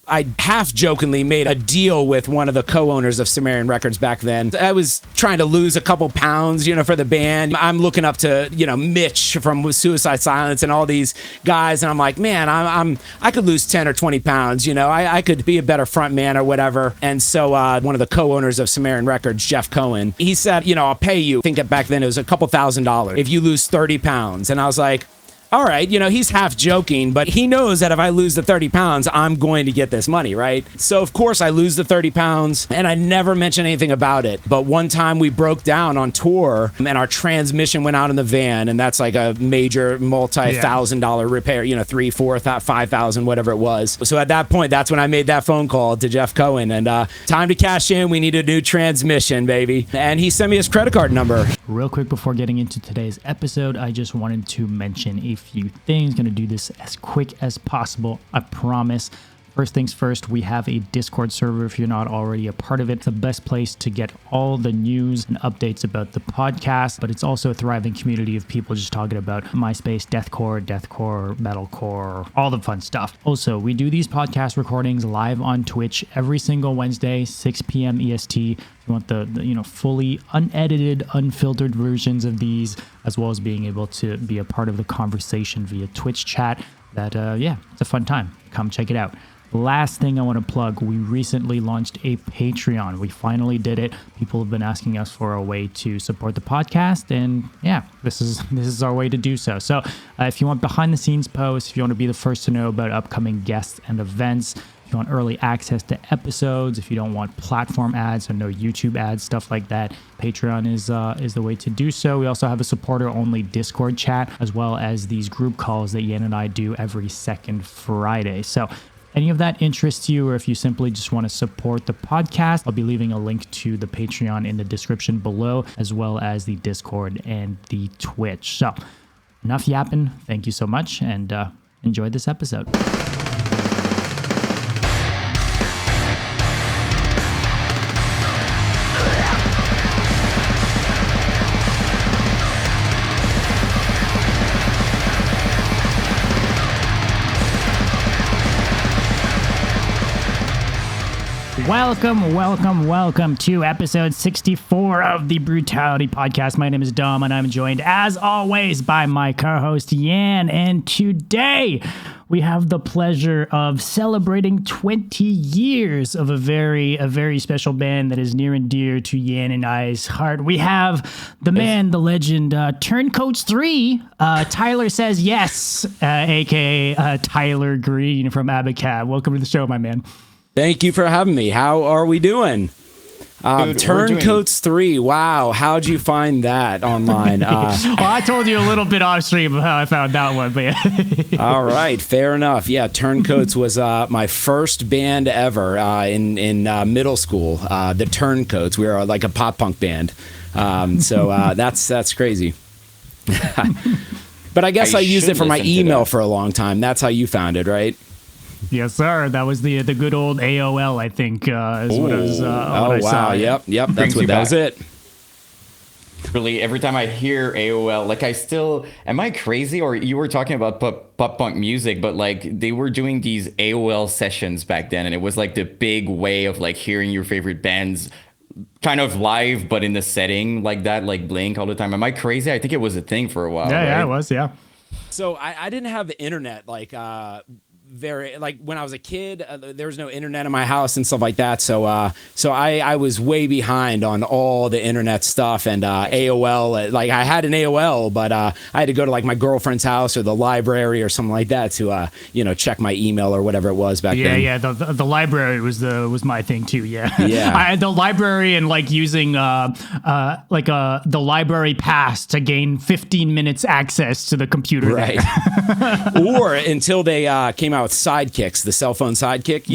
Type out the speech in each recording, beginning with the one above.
I half jokingly made a deal with one of the co-owners of Sumerian Records back then. I was trying to lose a couple pounds, for the band. I'm looking up to, Mitch from Suicide Silence and all these guys. And I'm like, man, I could lose 10 or 20 pounds. I could be a better front man or whatever. And so one of the co-owners of Sumerian Records, Jeff Cohen, he said, I'll pay you. I think that back then it was a couple $1,000 if you lose 30 pounds. And I was like, all right, he's half joking, but he knows that if I lose the 30 pounds, I'm going to get this money, right? So, of course, I lose the 30 pounds, and I never mention anything about it. But one time we broke down on tour, and our transmission went out in the van, and that's like a major multi-$1,000 repair, 3, 4, 5,000, whatever it was. So at that point, that's when I made that phone call to Jeff Cohen, and time to cash in. We need a new transmission, baby. And he sent me his credit card number. Real quick before getting into today's episode, I just wanted to mention a few things. Going to do this as quick as possible, I promise. First things first, we have a Discord server. If you're not already a part of it, it's the best place to get all the news and updates about the podcast, but it's also a thriving community of people just talking about MySpace, deathcore, metalcore, all the fun stuff. Also, we do these podcast recordings live on Twitch every single Wednesday, 6 p.m. EST. You want the fully unedited, unfiltered versions of these, as well as being able to be a part of the conversation via Twitch chat. It's a fun time. Come check it out. Last thing I want to plug, we recently launched a Patreon. We finally did it. People have been asking us for a way to support the podcast, and this is our way to do so. So if you want behind the scenes posts, if you want to be the first to know about upcoming guests and events, if you want early access to episodes, if you don't want platform ads or no YouTube ads, stuff like that, Patreon is the way to do so. We also have a supporter-only Discord chat, as well as these group calls that Yan and I do every second Friday. So any of that interests you, or if you simply just want to support the podcast, I'll be leaving a link to the Patreon in the description below, as well as the Discord and the Twitch. So enough yapping. Thank you so much, and enjoy this episode. Welcome to episode 64 of the Brutality podcast. My name is Dom, and I'm joined, as always, by my co-host, Yan. And today, we have the pleasure of celebrating 20 years of a very special band that is near and dear to Yan and I's heart. We have the man, the legend, Turncoats 3, Tyler Says Yes, a.k.a. Tyler Greene from ABACABB. Welcome to the show, my man. Thank you for having me. How are we doing? Turncoats 3. Wow. How'd you find that online? Well, I told you a little bit off stream of how I found that one, but yeah. All right. Fair enough. Yeah. Turncoats was my first band ever in middle school. The Turncoats. We were like a pop punk band. So that's crazy. But I guess I used it for my email for a long time. That's how you found it, right? Yes, sir. That was the good old AOL, I think, is what it was. Oh, wow. Yep. That was it. Really, every time I hear AOL, like am I crazy? Or you were talking about pop punk music, but like they were doing these AOL sessions back then, and it was like the big way of like hearing your favorite bands kind of live, but in the setting like that, like Blink all the time. Am I crazy? I think it was a thing for a while. Yeah, right? Yeah, it was, yeah. So I didn't have the internet when I was a kid, there was no internet in my house and stuff like that. So I was way behind on all the internet stuff and AOL. Like I had an AOL, but I had to go to like my girlfriend's house or the library or something like that to check my email or whatever it was back then. Yeah. The library was my thing too. Yeah. Yeah. I had the library and like using the library pass to gain 15 minutes access to the computer. Right. Or until they came out with Sidekicks, the cell phone sidekick,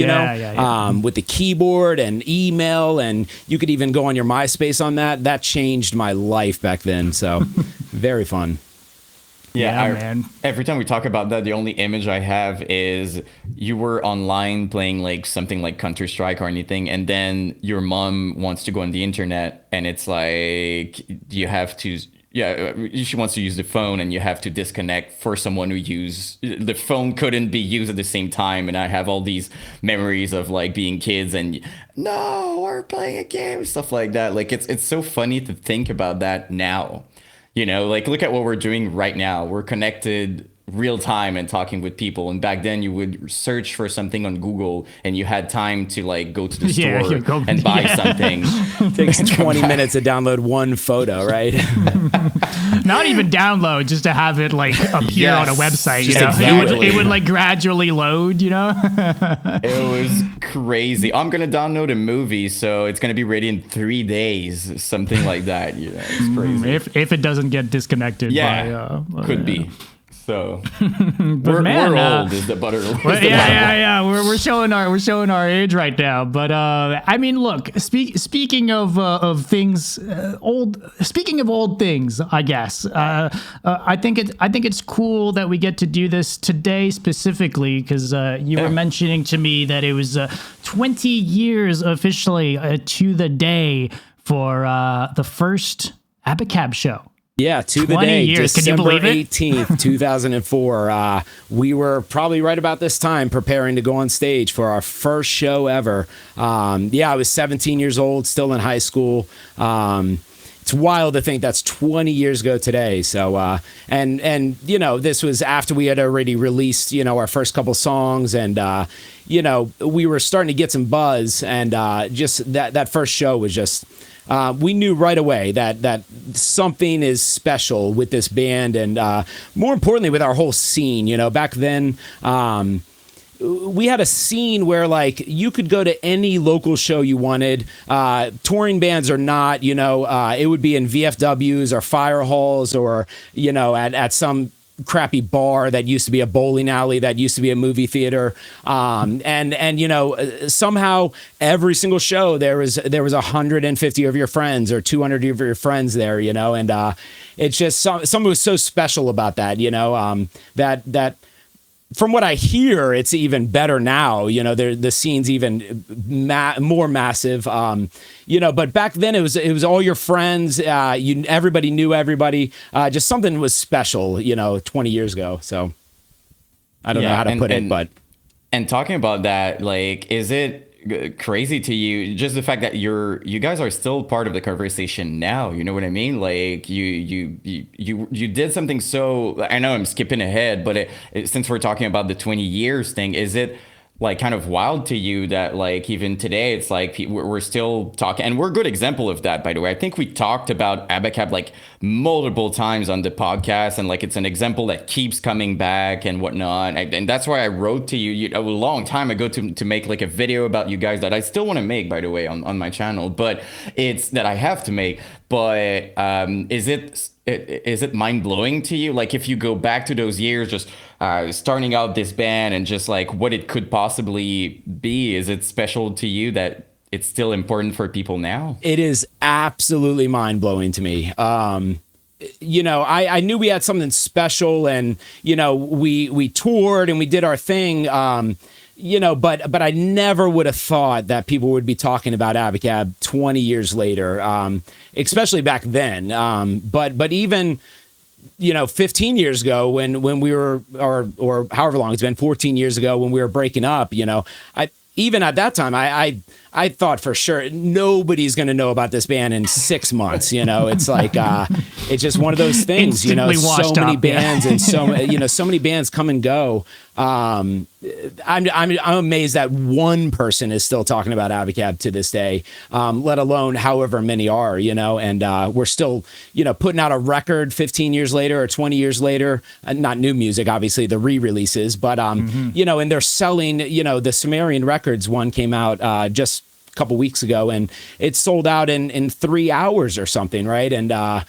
with the keyboard and email, and you could even go on your MySpace on that. That changed my life back then. So very fun. Yeah, man. Every time we talk about that, the only image I have is you were online playing like something like Counter-Strike or anything, and then your mom wants to go on the internet, and it's like you have to she wants to use the phone, and you have to disconnect for someone who the phone couldn't be used at the same time. And I have all these memories of like being kids and no, we're playing a game, stuff like that. Like it's so funny to think about that now. Like look at what we're doing right now. We're connected real time and talking with people, and back then you would search for something on Google and you had time to like go to the store and buy something. It takes 20 minutes to download one photo, right? Not even download, just to have it like appear on a website. Exactly. It would like gradually load. It was crazy. I'm gonna download a movie, so it's gonna be ready in 3 days, something like that. It's crazy. If it doesn't get disconnected. Could be. So we're old is the butter. We're showing our age right now. But I mean, look, speaking of things old. Speaking of old things, I guess I think it's cool that we get to do this today specifically because you were mentioning to me that it was 20 years officially to the day for the first ABACABB show. Yeah, to the day, years. December Can you believe it? 18th, 2004. We were probably right about this time preparing to go on stage for our first show ever. I was 17 years old, still in high school. It's wild to think that's 20 years ago today. So, and this was after we had already released, our first couple songs, and we were starting to get some buzz, and just that first show was just. We knew right away that something is special with this band, and more importantly with our whole scene. Back then we had a scene where like you could go to any local show you wanted, touring bands or not. It would be in VFWs or fire halls or at some crappy bar that used to be a bowling alley, that used to be a movie theater, and somehow every single show there was 150 of your friends or 200 of your friends there, and it's just something was so special about that, that from what I hear, it's even better now. The scene's even more massive. But back then it was all your friends. Everybody knew everybody. Just something was special. 20 years ago. So I don't know how to put it, but talking about that, like, is it crazy to you just the fact that you guys are still part of the conversation now? You know what I mean? Like you did something. So I know I'm skipping ahead, but since we're talking about the 20 years thing, is it like kind of wild to you that like even today it's like we're still talking, and we're a good example of that, by the way. I think we talked about ABACABB like multiple times on the podcast, and like it's an example that keeps coming back and whatnot, and that's why I wrote to you a long time ago to make like a video about you guys that I still want to make, by the way, on my channel, but it's that I have to make. But is it mind-blowing to you, like if you go back to those years, just starting out this band and just like what it could possibly be? Is it special to you that it's still important for people now? It is absolutely mind-blowing to me. I knew we had something special, and we toured and we did our thing, but I never would have thought that people would be talking about ABACABB 20 years later, especially back then. But even 15 years ago when we were, or however long it's been, 14 years ago when we were breaking up, even at that time, I thought for sure nobody's going to know about this band in 6 months. It's like it's just one of those things. So many bands and so many bands come and go. I'm amazed that one person is still talking about ABACABB to this day, let alone however many are. And we're still putting out a record 15 years later or 20 years later. Not new music, obviously, the re-releases, but and they're selling. The Sumerian Records one came out just a couple weeks ago, and it sold out in 3 hours or something, right? And I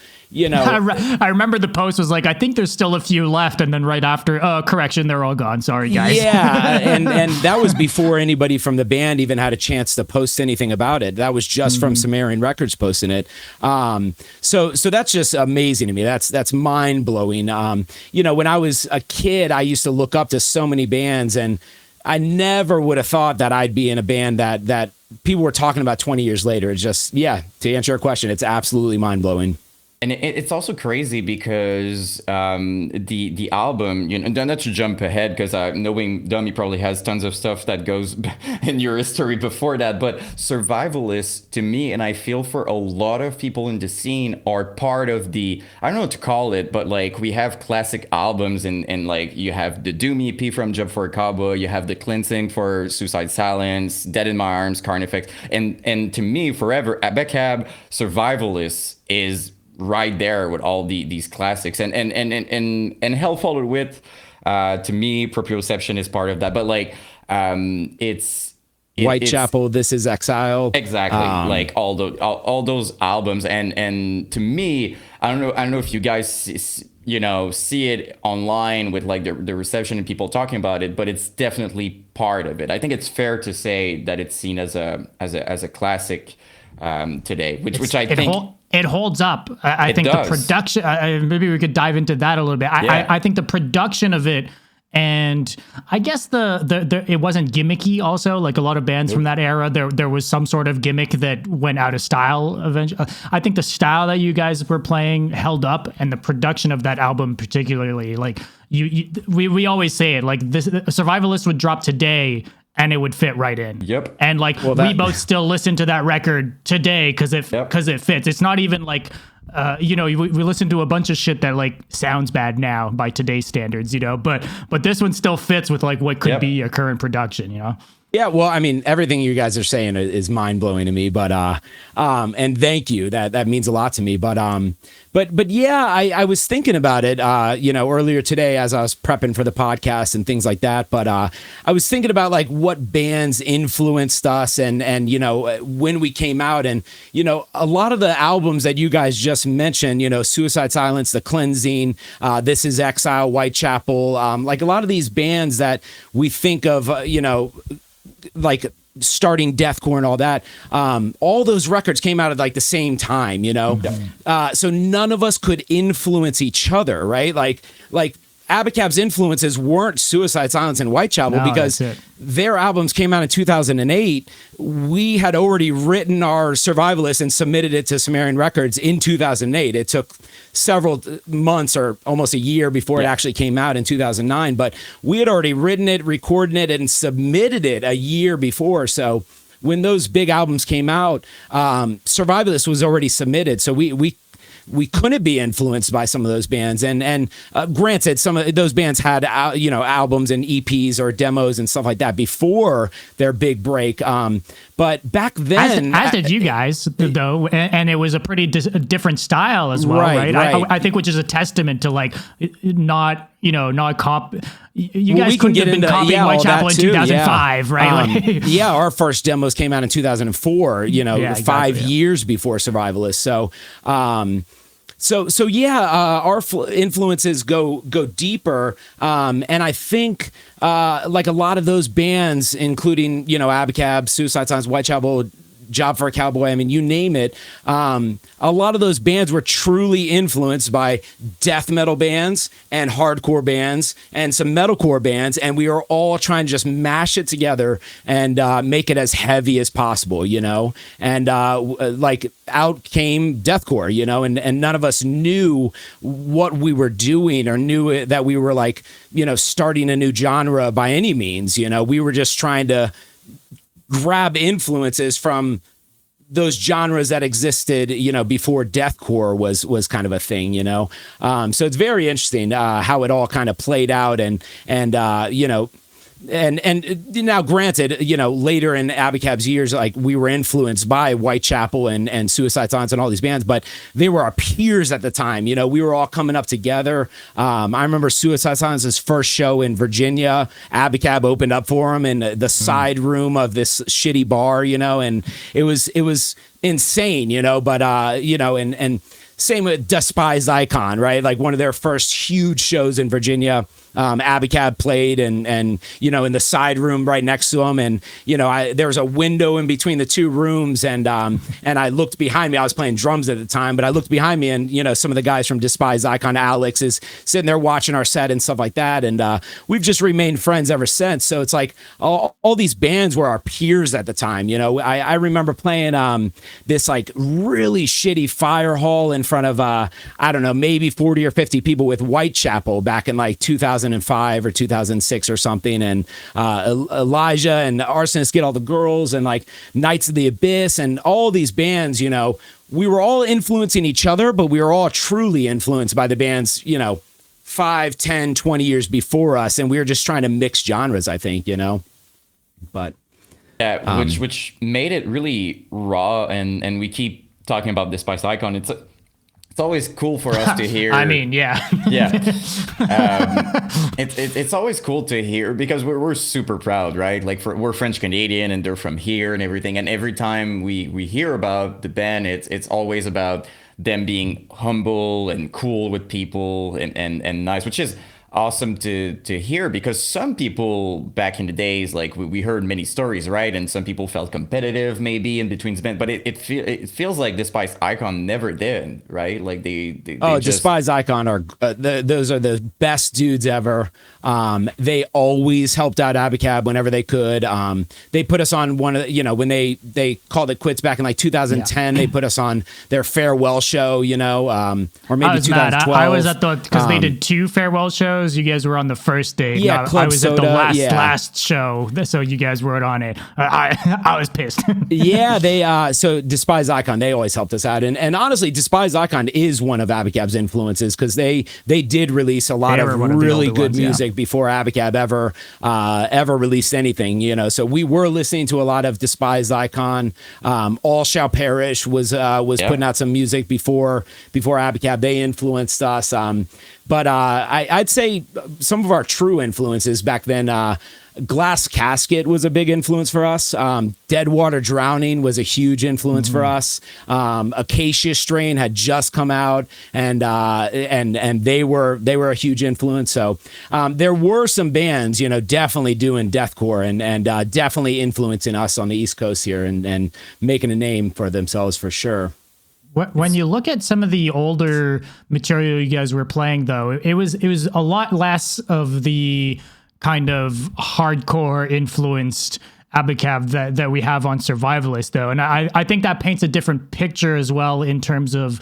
remember the post was like, I think there's still a few left, and then right after, correction, they're all gone. Sorry, guys. Yeah, and that was before anybody from the band even had a chance to post anything about it. That was just from Sumerian Records posting it. So that's just amazing to me. That's mind blowing. When I was a kid, I used to look up to so many bands, and I never would have thought that I'd be in a band that people were talking about 20 years later. It's just, to answer your question, it's absolutely mind blowing. And it's also crazy because the album, not to jump ahead, because knowing Dummy probably has tons of stuff that goes in your history before that, but Survivalist, to me, and I feel for a lot of people in the scene, are part of the, I don't know what to call it, but like we have classic albums, and like you have the Doom EP from Job for a Cowboy, you have the Cleansing for Suicide Silence, Dead in My Arms, Carnifex, and to me, forever, ABACABB, Survivalist is right there with all these classics, and Hell Followed With, to me, Proprioception is part of that, but like it's Whitechapel, This Is Exile, exactly, like all those albums, and to me, I don't know if you guys see it online with like the reception and people talking about it, but it's definitely part of it. I think it's fair to say that it's seen as a classic today, which I think it holds up. I think does. The production, maybe we could dive into that a little bit. I think the production of it, and I guess the it wasn't gimmicky also, like a lot of bands from that era, there was some sort of gimmick that went out of style eventually. I think the style that you guys were playing held up, and the production of that album particularly, like we always say it, like this Survivalist would drop today and it would fit right in. Yep. And like we both still listen to that record today because it fits. It's not even like we listen to a bunch of shit that like sounds bad now by today's standards, but this one still fits with like what could be a current production, Yeah, well, I mean, everything you guys are saying is mind blowing to me, but and thank you. That means a lot to me. But yeah, I was thinking about it, earlier today as I was prepping for the podcast and things like that. But I was thinking about like what bands influenced us and when we came out, and a lot of the albums that you guys just mentioned, Suicide Silence, The Cleansing, This Is Exile, Whitechapel, like a lot of these bands that we think of, like starting deathcore and all that, all those records came out at like the same time, so none of us could influence each other, right? Like ABACABB's influences weren't Suicide Silence and Whitechapel, because their albums came out in 2008. We had already written our Survivalist and submitted it to Sumerian Records in 2008. It took several months or almost a year before it actually came out in 2009, but we had already written it, recorded it, and submitted it a year before. So when those big albums came out, Survivalist was already submitted. So we couldn't be influenced by some of those bands, and granted, some of those bands had albums and EPs or demos and stuff like that before their big break. But back then, as did you guys, though, and it was a pretty different style as well, right? I think, which is a testament to like not comp. You guys couldn't have been copying Whitechapel in 2005, right? Our first demos came out in 2004. 5 years before Survivalist. So our influences go deeper, and I think like a lot of those bands, including ABACABB, Suicide Silence, Whitechapel, Job for a Cowboy, I mean, you name it. A lot of those bands were truly influenced by death metal bands and hardcore bands and some metalcore bands, and we were all trying to just mash it together and make it as heavy as possible, and like out came deathcore, and none of us knew what we were doing or knew that we were like, starting a new genre by any means. We were just trying to grab influences from those genres that existed, before deathcore was kind of a thing, so it's very interesting how it all kind of played out, and now granted, later in ABACABB's years, like we were influenced by Whitechapel and Suicide Silence and all these bands, but they were our peers at the time. We were all coming up together. I remember Suicide Silence's first show in Virginia. ABACABB opened up for them in the side room of this shitty bar, and it was insane, but and same with Despised Icon, right? Like one of their first huge shows in Virginia. ABACABB played and in the side room right next to them, and there was a window in between the two rooms, and I looked behind me. I was playing drums at the time, but I looked behind me, and some of the guys from Despised Icon, Alex, is sitting there watching our set and stuff like that, and we've just remained friends ever since. So it's like all these bands were our peers at the time. I remember playing this like really shitty fire hall in front of, I don't know, maybe 40 or 50 people with Whitechapel back in like 2005 or 2006 or something. And Elijah and Arsonist Get All the Girls and like Knights of the Abyss and all these bands, you know, we were all influencing each other, but we were all truly influenced by the bands, you know, 5, 10, 20 years before us. And we were just trying to mix genres, I think, you know, but. Yeah, which made it really raw, and we keep talking about Despised Icon. It's always cool for us to hear. I mean, yeah. It's always cool to hear because we're super proud, right? Like we're French Canadian and they're from here and everything. And every time we hear about the band, it's always about them being humble and cool with people and nice, which is awesome to hear, because some people back in the days, like we heard many stories, right? And some people felt competitive maybe in between the band, but it feels like Despised Icon never did, right? Like they Despised Icon are those are the best dudes ever. They always helped out ABACABB whenever they could. They put us on one of the, you know, when they called it quits back in like 2010, they put us on their farewell show, you know, or maybe 2012. I was at because they did 2 farewell shows. You guys were on the first day. Yeah, I was Soda, at the last show, so you guys weren't on it. I was pissed. Yeah, they so Despised Icon, they always helped us out, and honestly, Despised Icon is one of ABACABB's influences, because they did release a lot of really good music before ABACABB ever released anything, you know. So we were listening to a lot of Despised Icon. All Shall Perish was putting out some music before ABACABB. They influenced us. But I'd say some of our true influences back then, Glass Casket was a big influence for us. Deadwater Drowning was a huge influence for us. Acacia Strain had just come out, and they were a huge influence. So there were some bands, you know, definitely doing deathcore and definitely influencing us on the East Coast here and making a name for themselves for sure. When you look at some of the older material you guys were playing, though, it was a lot less of the kind of hardcore influenced ABACABB that we have on Survivalist, though. And I think that paints a different picture as well in terms of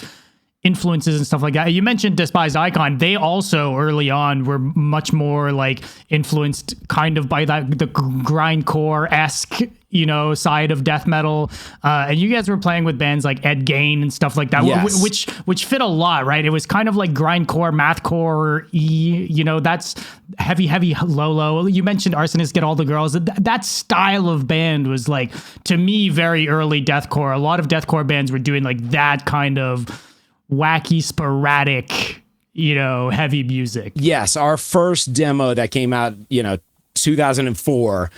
influences and stuff like that. You mentioned Despised Icon. They also early on were much more like influenced kind of by the grindcore-esque, you know, side of death metal. And you guys were playing with bands like Ed Gain and stuff like that, yes. which fit a lot, right? It was kind of like grindcore, mathcore, you know, that's heavy, low. You mentioned Arsonists Get All the Girls. That style of band was like, to me, very early deathcore. A lot of deathcore bands were doing like that kind of wacky, sporadic, you know, heavy music. Yes, our first demo that came out, you know, 2004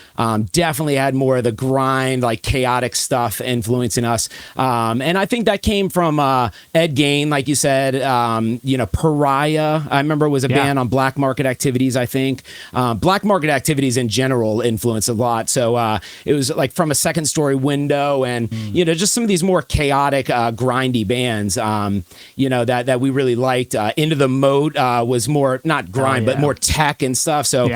definitely had more of the grind, like chaotic stuff influencing us, and I think that came from Ed Gain, like you said. You know, Pariah, I remember, was a band on Black Market Activities. I think Black Market Activities in general influenced a lot, so it was like From a Second Story Window, and you know, just some of these more chaotic grindy bands, you know, that we really liked. Into the Moat was more not grind but more tech and stuff, so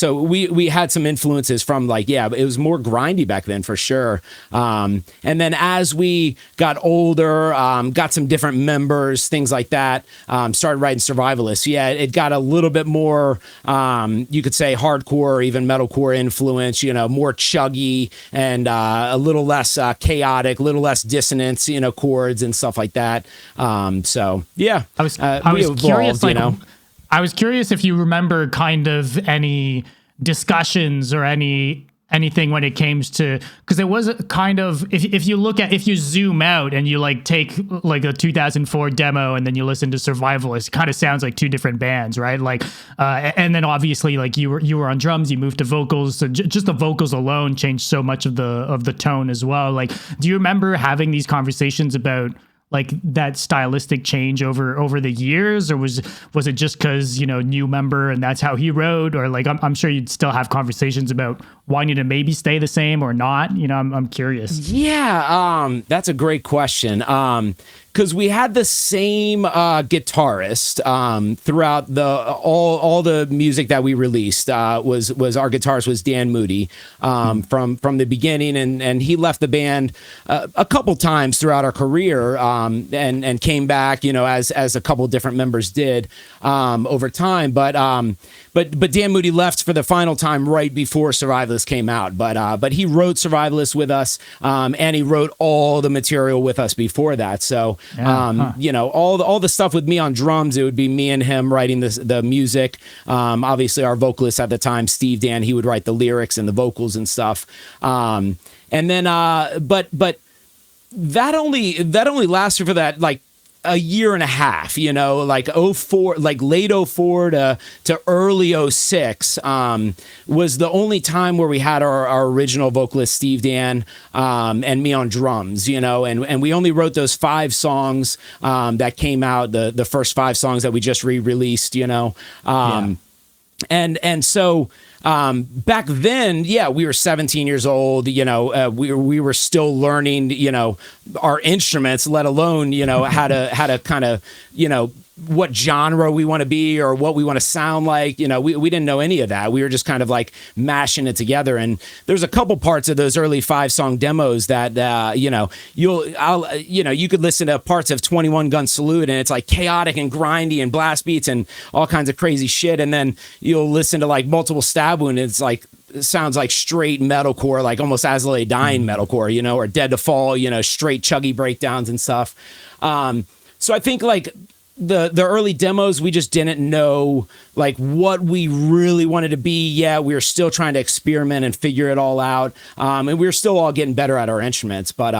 so we had some influences from, like, it was more grindy back then for sure. And then as we got older, got some different members, things like that, started writing Survivalist. Yeah, it got a little bit more, you could say hardcore or even metalcore influence, you know, more chuggy and a little less chaotic, a little less dissonance, you know, chords and stuff like that. So yeah, I was curious, like, you know? I was curious if you remember kind of any discussions or anything when it came to, because it was kind of, if you zoom out and you like take like a 2004 demo and then you listen to Survivalist, it kind of sounds like 2 different bands, right? Like, and then obviously like you were on drums, you moved to vocals, so just the vocals alone changed so much of the tone as well. Like, do you remember having these conversations about like that stylistic change over the years, or was it just because, you know, new member and that's how he wrote, or like I'm sure you'd still have conversations about wanting to maybe stay the same or not, you know? I'm curious. Yeah, that's a great question. because we had the same guitarist throughout all the music that we released. Was our guitarist was Dan Moody from the beginning, and he left the band a couple times throughout our career, and came back, as a couple different members did over time. But Dan Moody left for the final time right before Survivalist came out. But he wrote Survivalist with us, and he wrote all the material with us before that. So all the stuff with me on drums, it would be me and him writing the music. Obviously, our vocalist at the time, Steve Dan, he would write the lyrics and the vocals and stuff. And then, but that only lasted for that like a year and a half, like 04, like late 04 to early 06 was the only time where we had our original vocalist Steve Dan and me on drums, and we only wrote those 5 songs that came out, the first 5 songs that we just re-released, and so back then, we were 17 years old, we were still learning, our instruments, let alone, how to kind of, what genre we want to be or what we want to sound like. We didn't know any of that. We were just kind of like mashing it together. And there's a couple parts of those early 5-song demos that, you could listen to parts of 21 Gun Salute and it's like chaotic and grindy and blast beats and all kinds of crazy shit. And then you'll listen to like Multiple Stab Wound. It's like, it sounds like straight metalcore, like almost As I Lay Dying metalcore, or Dead to Fall, straight chuggy breakdowns and stuff. So I think like the early demos, we just didn't know like what we really wanted to be. Yeah, we were still trying to experiment and figure it all out. And we were still all getting better at our instruments. But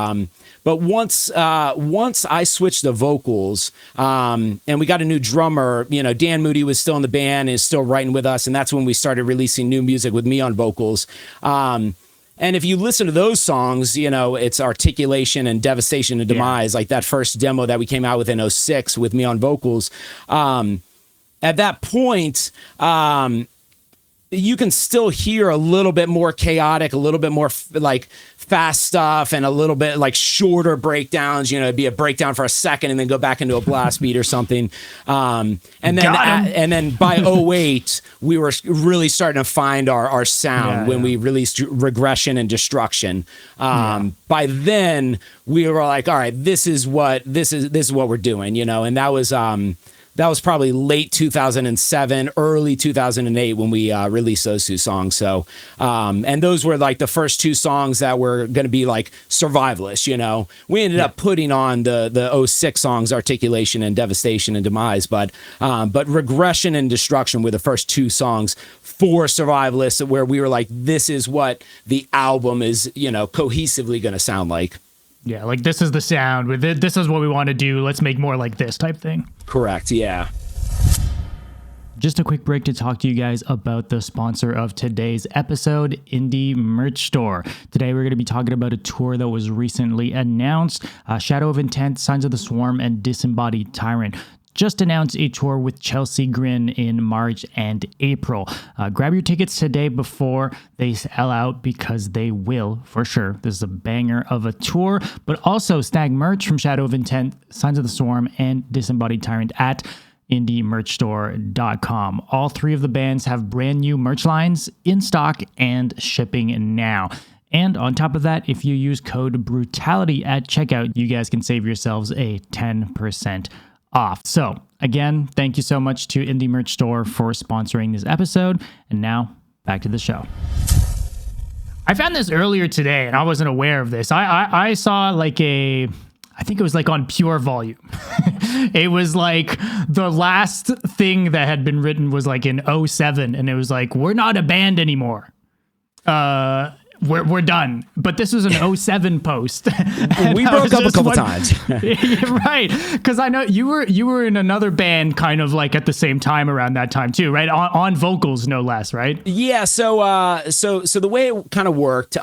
once I switched the vocals, and we got a new drummer, Dan Moody was still in the band and is still writing with us. And that's when we started releasing new music with me on vocals. And if you listen to those songs, it's Articulation and Devastation and Demise, like that first demo that we came out with in 06 with me on vocals. At that point, you can still hear a little bit more chaotic, a little bit more like fast stuff and a little bit like shorter breakdowns, it'd be a breakdown for a second and then go back into a blast beat or something. And then by 08, we were really starting to find our sound when we released Regression and Destruction. By then we were like, all right, this is what we're doing, and that was probably late 2007, early 2008 when we released those 2 songs. So, and those were like the first 2 songs that were going to be like Survivalist, We ended up putting on the 06 songs, Articulation and Devastation and Demise, but Regression and Destruction were the first 2 songs for Survivalist where we were like, this is what the album is, cohesively going to sound like. Yeah, like this is the sound. This is what we want to do. Let's make more like this type thing. Correct, yeah. Just a quick break to talk to you guys about the sponsor of today's episode, Indie Merch Store. Today we're going to be talking about a tour that was recently announced. Shadow of Intent, Signs of the Swarm, and Disembodied Tyrant just announced a tour with Chelsea Grin in March and April. Grab your tickets today before they sell out, because they will for sure. This is a banger of a tour, but also snag merch from Shadow of Intent, Signs of the Swarm, and Disembodied Tyrant at indiemerchstore.com. All 3 of the bands have brand new merch lines in stock and shipping now. And on top of that, if you use code BRUTALITY at checkout, you guys can save yourselves a 10% off. So again, thank you so much to Indie Merch Store for sponsoring this episode. And now back to the show. I found this earlier today and I wasn't aware of this. I saw like I think it was like on Pure Volume. It was like the last thing that had been written was like in 07, and it was like, we're not a band anymore. We're done. But this was an 07 post. We broke up a couple times. Right. Because I know you were in another band kind of like at the same time around that time too, right? On vocals, no less, right? Yeah. So the way it kind of worked,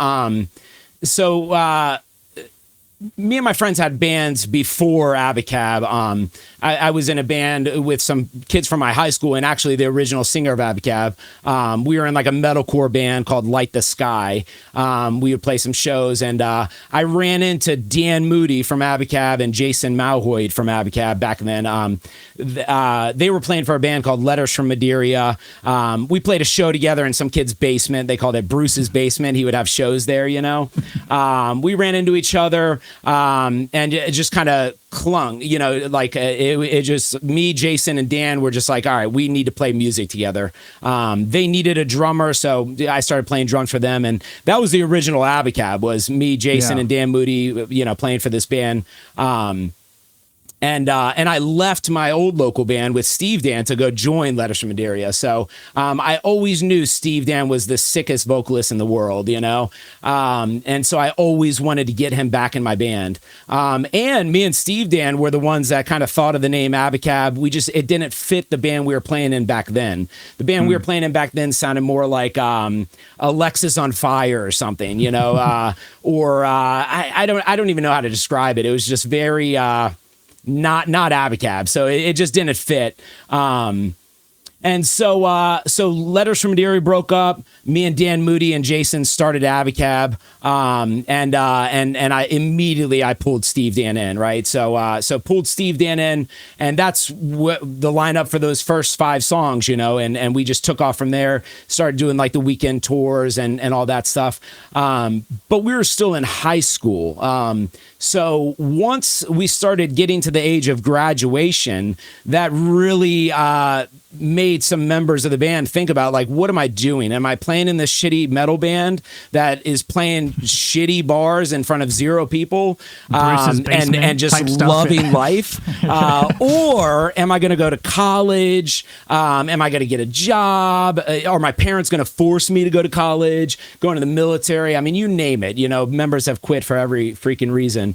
me and my friends had bands before ABACABB. I was in a band with some kids from my high school, and actually the original singer of ABACABB. We were in like a metalcore band called Light the Sky. We would play some shows, and I ran into Dan Moody from ABACABB and Jason Malhoid from ABACABB back then. They were playing for a band called Letters from Madeira. We played a show together in some kid's basement. They called it Bruce's basement. He would have shows there, you know. We ran into each other, and it just kind of clung, you know, like it just, me, Jason, and Dan were just like, all right, we need to play music together. They needed a drummer, so I started playing drums for them, and that was the original ABACABB, was me, Jason, and Dan Moody, you know, playing for this band. And I left my old local band with Steve Dan to go join Letters from Madeira. So I always knew Steve Dan was the sickest vocalist in the world, you know? And so I always wanted to get him back in my band. And me and Steve Dan were the ones that kind of thought of the name ABACABB. It didn't fit the band we were playing in back then. The band we were playing in back then sounded more like Alexis on Fire or something, you know? I don't even know how to describe it. It was just very... not ABACABB, so it just didn't fit. And so Letters from Madeira broke up. Me and Dan Moody and Jason started ABACABB, and I immediately pulled Steve Dan in, right? So pulled Steve Dan in, and that's what the lineup for those first 5 songs, you know, and we just took off from there. Started doing like the weekend tours and all that stuff. But we were still in high school. So once we started getting to the age of graduation, that really made some members of the band think about, like, what am I doing? Am I playing in this shitty metal band that is playing shitty bars in front of 0 people and just loving life? Or am I going to go to college? Am I going to get a job? Are my parents going to force me to go to college, go into the military? I mean, you name it. You know, members have quit for every freaking reason.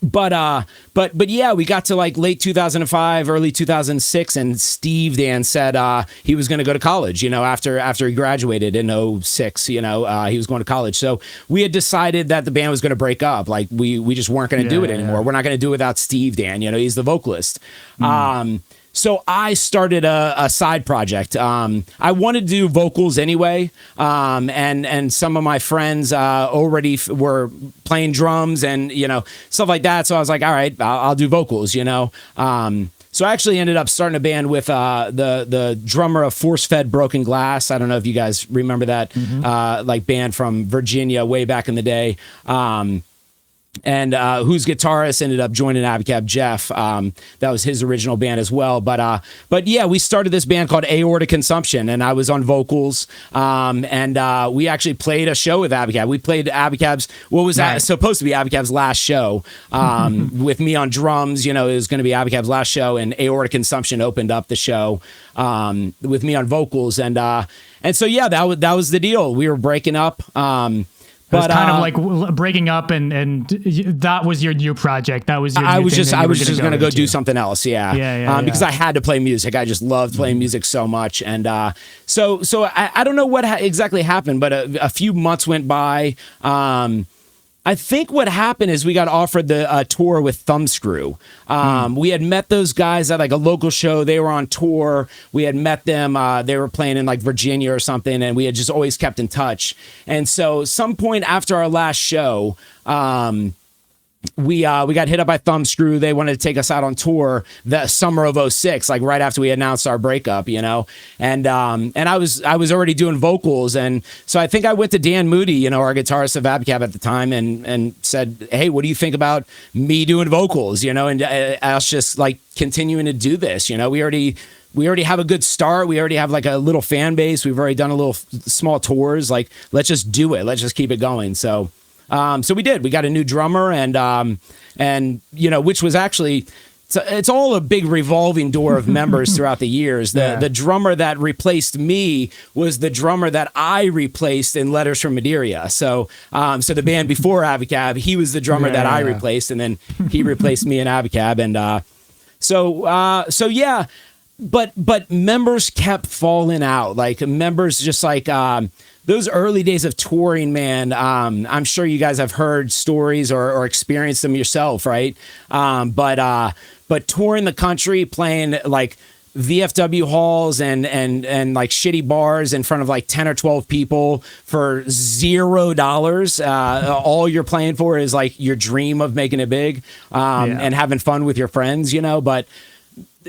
But yeah, we got to like late 2005, early 2006, and Steve Dan said he was going to go to college, you know, after he graduated in 06, you know, he was going to college. So we had decided that the band was going to break up. Like we just weren't going to do it anymore. We're not going to do it without Steve Dan, you know, he's the vocalist. So I started a side project. I wanted to do vocals anyway, and some of my friends already were playing drums and, you know, stuff like that. So I was like, all right, I'll do vocals, you know. So I actually ended up starting a band with the drummer of Force Fed Broken Glass. I don't know if you guys remember that like band from Virginia way back in the day. And whose guitarist ended up joining ABACABB, Jeff. That was his original band as well. But yeah, we started this band called Aortic Consumption, and I was on vocals. And we actually played a show with ABACABB. We played ABACABB's, what was that? Supposed to be ABACABB's last show, with me on drums. You know, it was going to be ABACABB's last show, and Aortic Consumption opened up the show with me on vocals. And so yeah, that was the deal. We were breaking up. It was kind of like breaking up, and that was your new project. That was your I was just going to go do something else. Yeah. Because I had to play music. I just loved playing music so much. And so I don't know what exactly happened, but a few months went by. I think what happened is we got offered the tour with Thumbscrew. We had met those guys at like a local show. They were on tour. We had met them. They were playing in like Virginia or something, and we had just always kept in touch. And so some point after our last show, we got hit up by Thumbscrew. They wanted to take us out on tour the summer of 06, like right after we announced our breakup, you know. And I was already doing vocals, and so I think I went to Dan Moody, you know, our guitarist of ABACABB at the time, and said, hey, what do you think about me doing vocals, you know, and us just like continuing to do this, you know. We already have a good start. We already have like a little fan base. We've already done a little small tours. Like, let's just do it. Let's just keep it going. So we did. We got a new drummer, and you know, which was actually, it's all a big revolving door of members throughout the years. The drummer that replaced me was the drummer that I replaced in Letters from Madeira. So the band before ABACABB, he was the drummer that I replaced, and then he replaced me in ABACABB, and so yeah. but members kept falling out. Like members just like those early days of touring, man. I'm sure you guys have heard stories or experienced them yourself, right? But touring the country, playing like VFW halls and like shitty bars in front of like 10 or 12 people for $0. All you're playing for is like your dream of making it big, and having fun with your friends, but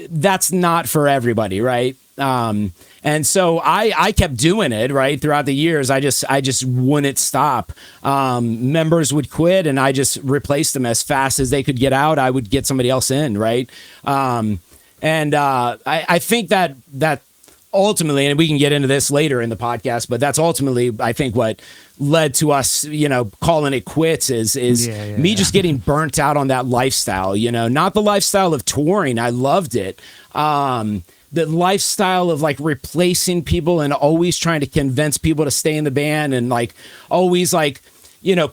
that's not for everybody, right? And so I kept doing it, right, throughout the years. I just wouldn't stop. Members would quit, and I just replaced them as fast as they could get out. I would get somebody else in, right? I think that ultimately, and we can get into this later in the podcast, but that's ultimately, I think, what led to us, calling it quits is me just getting burnt out on that lifestyle, not the lifestyle of touring. I loved it. The lifestyle of like replacing people and always trying to convince people to stay in the band, and like always like,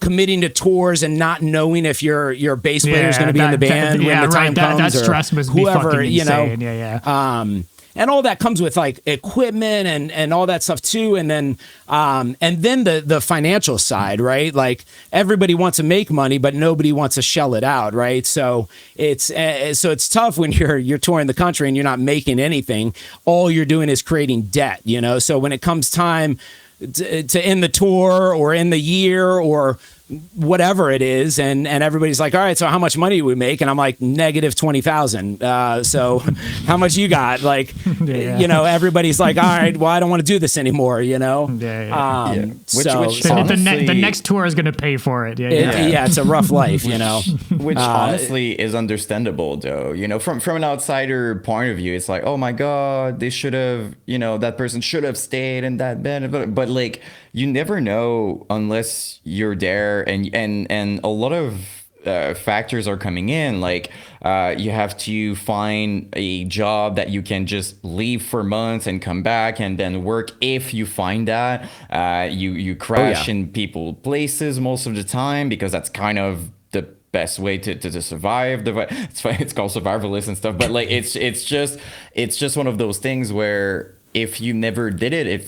committing to tours and not knowing if your bass player is going to be in the band when the time comes. That stress must be fucking insane. And all that comes with like equipment and all that stuff too. And then the financial side, right? Like everybody wants to make money, but nobody wants to shell it out, right? So it's tough when you're touring the country and you're not making anything. All you're doing is creating debt, So when it comes time to end the tour or end the year or whatever it is, and everybody's like, all right, so how much money do we make? And I'm like, negative 20,000. So how much you got? Like, everybody's like, all right, well, I don't want to do this anymore, Which honestly, the next tour is going to pay for it. It's a rough life, Which honestly is understandable, though. From an outsider point of view, it's like, oh my God, they should have, that person should have stayed in that band. But like, you never know unless you're there, and a lot of factors are coming in. Like you have to find a job that you can just leave for months and come back and then work. If you find that, you crash in people places most of the time, because that's kind of the best way to survive. It's called Survivalist and stuff, but like it's just one of those things where if you never did it, it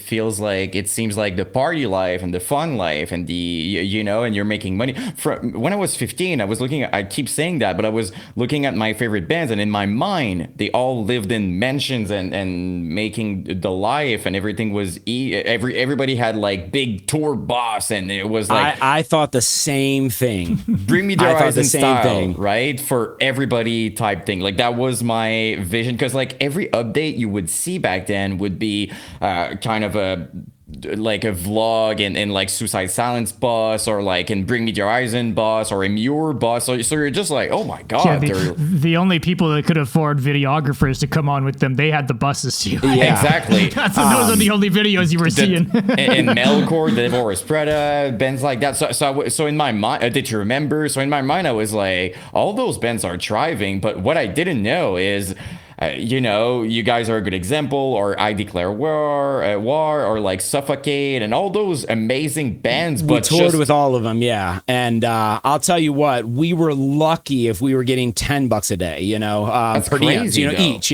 seems like the party life and the fun life and and you're making money. When I was 15, I keep saying that, but I was looking at my favorite bands, and in my mind, they all lived in mansions and making the life, and everything was everybody had like big tour boss, and it was like I thought the same thing. Bring me the horizon style, right? For everybody type thing. Like that was my vision, because like every update you would see back then would be kind of a vlog and like Suicide Silence bus, or like in Bring Me the Horizon bus, or a Muir bus. So you're just like, oh my God. The only people that could afford videographers to come on with them, they had the buses too. Yeah, exactly. Those are the only videos you were seeing. In Melkor, Devoris Preda, bands like that. So in my mind, did you remember? So in my mind, I was like, all those bands are thriving, but what I didn't know is, you guys are a good example, or I Declare War, or like Suffocate, and all those amazing bands. We toured with all of them, yeah. And I'll tell you what, we were lucky if we were getting $10 a day, That's per crazy, diem, each.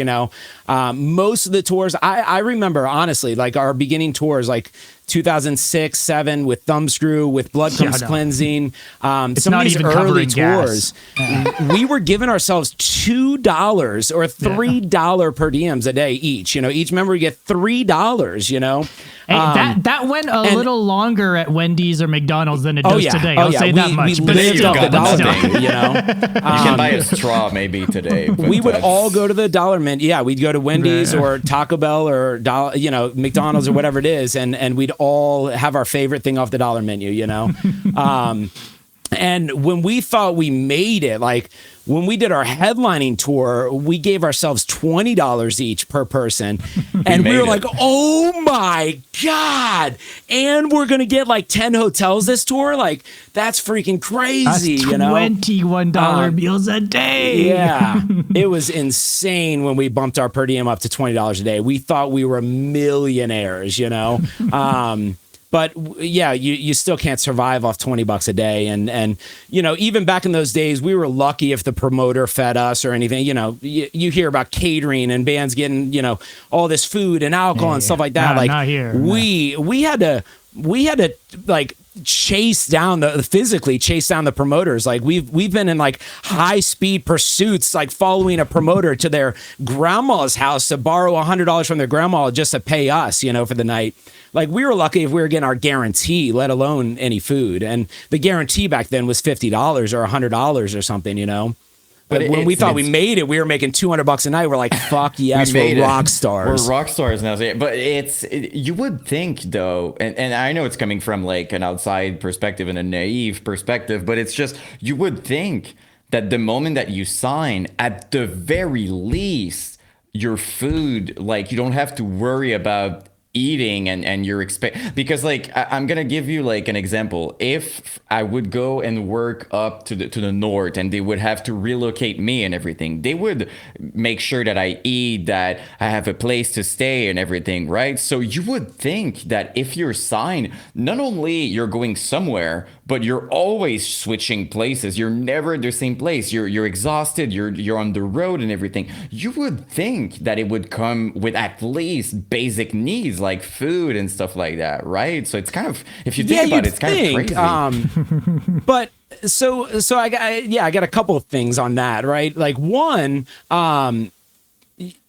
Most of the tours, I remember honestly, like our beginning tours, like 2006, 7 with Thumbscrew, with Blood Comes Cleansing. Some of these early tours, we were giving ourselves $2 or $3 per diems a day each. Each member would get $3. Hey, that went a little longer at Wendy's or McDonald's than it does today. I'll say that much. We lived off the dollar menu, You can buy a straw maybe today. We would all go to the dollar menu. Yeah, we'd go to Wendy's or Taco Bell or McDonald's or whatever it is, and we'd all have our favorite thing off the dollar menu. And when we thought we made it, like when we did our headlining tour, we gave ourselves $20 each per person. And we were like, oh my God. And we're going to get like 10 hotels this tour. Like, that's freaking crazy. That's $21 meals a day. Yeah. It was insane when we bumped our per diem up to $20 a day. We thought we were millionaires, yeah, you still can't survive off $20 a day. And even back in those days, we were lucky if the promoter fed us or anything. You hear about catering and bands getting all this food and alcohol and stuff like that. Not here. We had to like physically chase down the promoters. Like we've been in like high speed pursuits, like following a promoter to their grandma's house to borrow $100 from their grandma just to pay us, for the night. Like we were lucky if we were getting our guarantee, let alone any food. And the guarantee back then was $50 or $100 or something, But when we thought we made it, we were making $200 a night. We're like, fuck yes, we're rock stars. We're rock stars now. But you would think though, and I know it's coming from like an outside perspective and a naive perspective, but it's just, you would think that the moment that you sign, at the very least, your food, like you don't have to worry about eating and you're because like I'm gonna give you like an example. If I would go and work up to the north and they would have to relocate me and everything, they would make sure that I eat, that I have a place to stay and everything, right? So you would think that if you're signed, not only you're going somewhere, but you're always switching places. You're never in the same place. You're exhausted. You're on the road and everything. You would think that it would come with at least basic needs like food and stuff like that, right? So it's kind of, if you think about it, it's kind of crazy. But so I got a couple of things on that, right? Like one,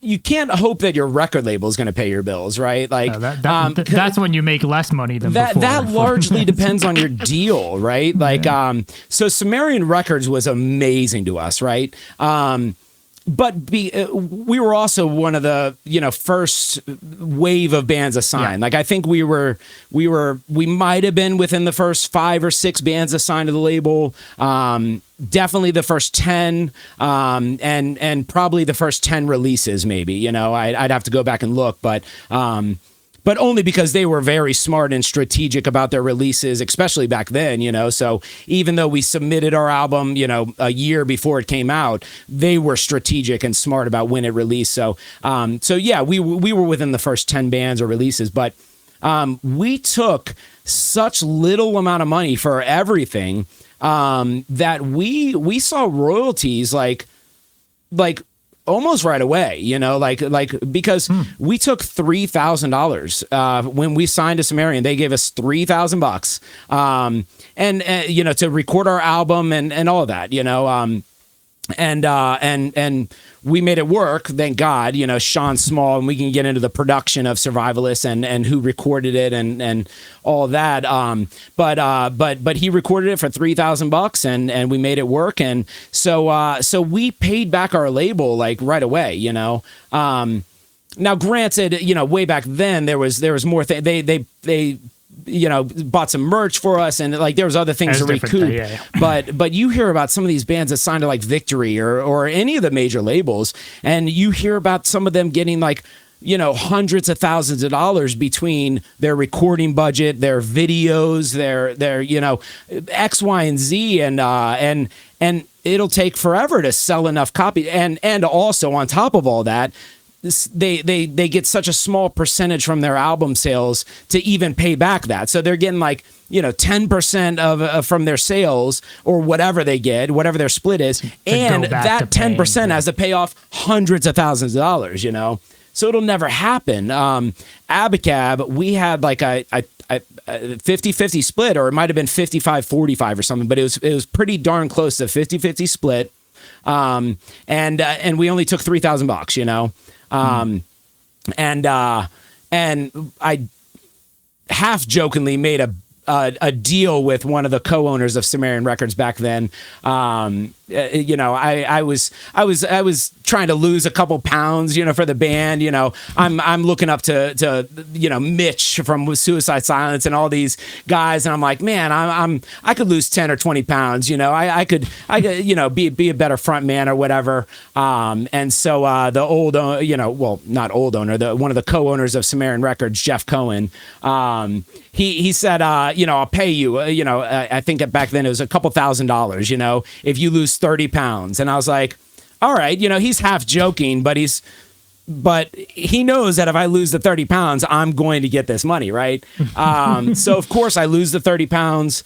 you can't hope that your record label is going to pay your bills, right? Like that's when you make less money than before. That largely depends on your deal, right? Like, so Sumerian Records was amazing to us, right? But we were also one of the first wave of bands assigned. Yeah. Like I think we might have been within the first 5 or 6 bands assigned to the label. Definitely the first 10, and probably the first 10 releases. Maybe I'd have to go back and look, but only because they were very smart and strategic about their releases, especially back then, So even though we submitted our album, a year before it came out, they were strategic and smart about when it released. So yeah, we were within the first 10 bands or releases, but we took such little amount of money for everything that we saw royalties like almost right away, because we took $3,000 when we signed to Sumerian. They gave us $3,000, and to record our album and all of that, and we made it work, thank God. Sean Small, and we can get into the production of Survivalist and who recorded it and all of that. But he recorded it for $3,000 and we made it work. And so we paid back our label like right away. Now granted, way back then there was more. They bought some merch for us and like there was other things to recoup. Yeah. But you hear about some of these bands that signed to like Victory or any of the major labels, and you hear about some of them getting like hundreds of thousands of dollars between their recording budget, their videos, their X, Y, and Z, and it'll take forever to sell enough copies, and also on top of all that, they get such a small percentage from their album sales to even pay back that. So they're getting like 10% of from their sales or whatever they get, whatever their split is, and that 10% has to pay off hundreds of thousands of dollars. So it'll never happen. ABACABB, we had like a 50-50 split, or it might have been 55-45 or something, but it was pretty darn close to 50-50 split. And we only took $3,000, and I half jokingly made a deal with one of the co-owners of Sumerian Records back then. I was trying to lose a couple pounds, for the band. I'm looking up to Mitch from Suicide Silence and all these guys, and I'm like, man, I could lose 10 or 20 pounds. I could be a better front man or whatever. And so the old, not old owner, one of the co-owners of Sumerian Records, Jeff Cohen, he said, I'll pay you. I think back then it was a couple $1,000. If you lose 30 pounds. And I was like, all right, he's half joking, but he's but he knows that if I lose the 30 pounds, I'm going to get this money, right? So of course I lose the 30 pounds.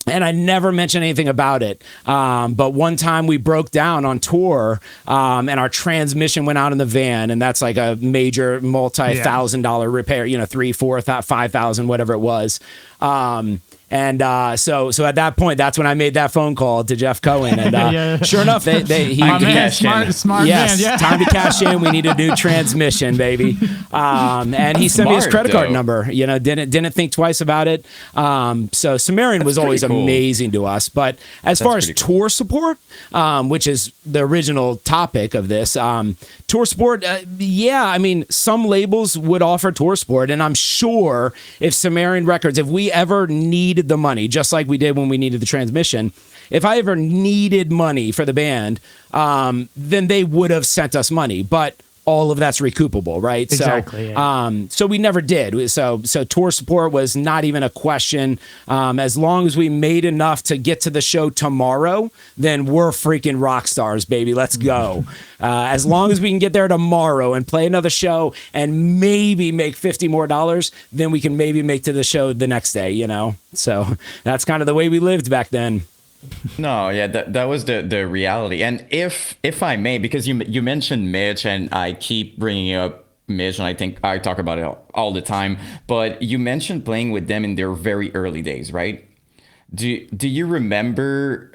And I never mentioned anything about it. But one time we broke down on tour, and our transmission went out in the van, and that's like a major multi-$1,000 repair, you know, 3, 4, 5,000, whatever it was. So at that point, that's when I made that phone call to Jeff Cohen, and sure enough, smart yes, man, yeah. time to cash in. We need a new transmission, baby. And he sent me his credit card number. You know, didn't think twice about it. So Sumerian was always amazing to us. But as far as tour support, which is the original topic of this, tour support, I mean, some labels would offer tour support, and I'm sure if Sumerian Records, if we ever needed the money, just like we did when we needed the transmission, if I ever needed money for the band, then they would have sent us money. But all of that's recoupable, right? Exactly. So we never did. So tour support was not even a question. As long as we made enough to get to the show tomorrow, then we're freaking rock stars, baby. Let's go. As long as we can get there tomorrow and play another show and maybe make $50 more, then we can maybe make to the show the next day, you know? So that's kind of the way we lived back then. No, yeah, that was the reality. And if I may, because you mentioned Mitch, and I keep bringing up Mitch, and I think I talk about it all the time, but you mentioned playing with them in their very early days, right? Do you remember,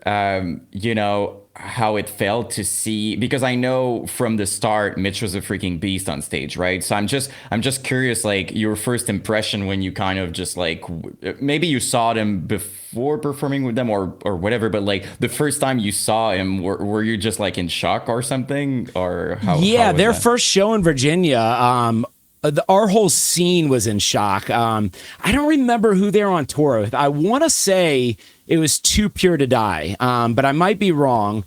how it felt to see, because I know from the start Mitch was a freaking beast on stage, right? So I'm just curious, like, your first impression when you kind of just like, maybe you saw them before performing with them or whatever, but like the first time you saw him, were you just like in shock or something, or how? Yeah, how was their that? first show in Virginia, our whole scene was in shock. I don't remember who they were on tour with. I want to say it was Too Pure to Die, but I might be wrong.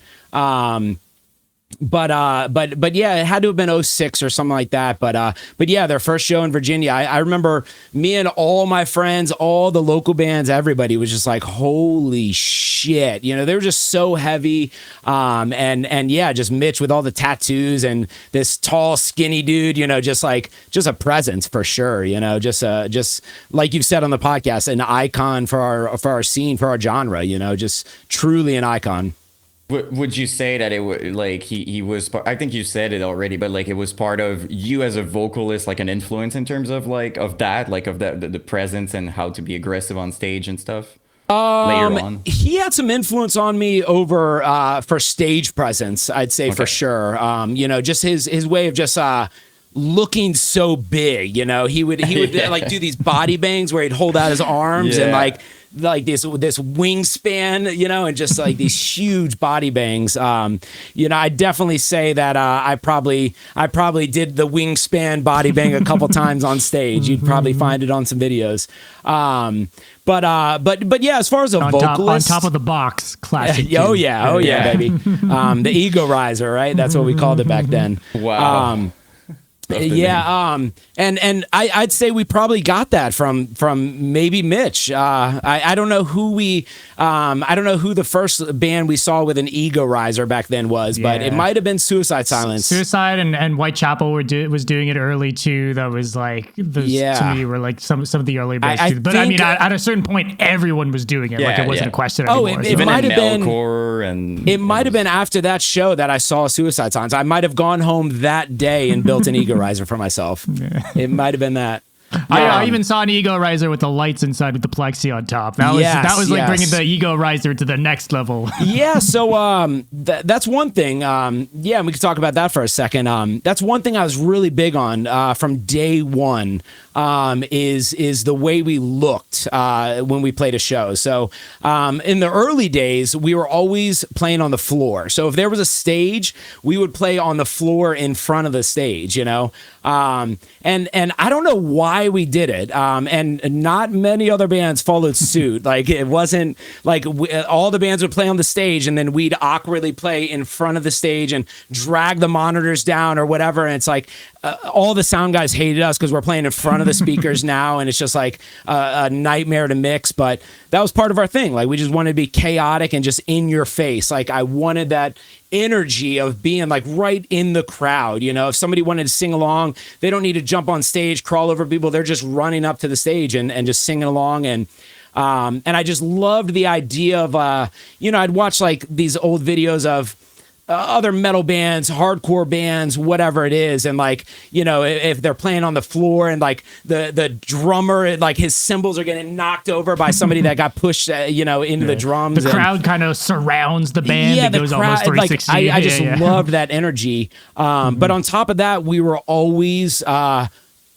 But yeah, it had to have been 06 or something like that. But yeah, their first show in Virginia, I remember me and all my friends, all the local bands, everybody was just like, holy shit. You know, they were just so heavy. And yeah, just Mitch with all the tattoos and this tall, skinny dude, you know, just a presence for sure. You know, just like you've said on the podcast, an icon for our scene, for our genre, you know, just truly an icon. Would you say that it was like he was? I think you said it already, but like it was part of you as a vocalist, like an influence in terms of like of the presence and how to be aggressive on stage and stuff. Later on, he had some influence on me over for stage presence, I'd say. Okay. For sure. You know, just his way of just looking so big. You know, he would like do these body bangs where he'd hold out his arms and like this wingspan, you know, and just like these huge body bangs. You know, I definitely say that I probably did the wingspan body bang a couple times on stage. You'd probably find it on some videos. But yeah, as far as a vocalist, on top of the box, classic. Oh yeah, baby. The ego riser, right? That's what we called it back then. Wow. Yeah, and I'd say we probably got that from maybe Mitch. I don't know who I don't know who the first band we saw with an ego riser back then was, but it might have been Suicide Silence. Suicide and Whitechapel was doing it early too. That was like to me were like some of the early bands too. But I mean, at a certain point, everyone was doing it. Like it wasn't a question anymore. It might have been. It might have been after that show that I saw Suicide Silence. I might have gone home that day and built an ego riser for myself. It might have been that. I even saw an ego riser with the lights inside with the plexi on top. That was like bringing the ego riser to the next level. Yeah, so that's one thing. And we could talk about that for a second. That's one thing I was really big on from day one. Is the way we looked when we played a show. So in the early days, we were always playing on the floor. So if there was a stage, we would play on the floor in front of the stage, you know. And I don't know why we did it. And not many other bands followed suit. Like it wasn't like all the bands would play on the stage and then we'd awkwardly play in front of the stage and drag the monitors down or whatever. And it's like, all the sound guys hated us because we're playing in front of the speakers now, and it's just like a nightmare to mix. But that was part of our thing. Like, we just wanted to be chaotic and just in your face. Like, I wanted that energy of being like right in the crowd. You know, if somebody wanted to sing along, they don't need to jump on stage, crawl over people. They're just running up to the stage and just singing along. And I just loved the idea of, you know, I'd watch like these old videos of other metal bands, hardcore bands, whatever it is. And like, you know, if they're playing on the floor and like the drummer, like his cymbals are getting knocked over by somebody that got pushed, you know, into the drums. The crowd kind of surrounds the band. Yeah, it goes almost 360. Like, I just loved that energy. But on top of that, we were always,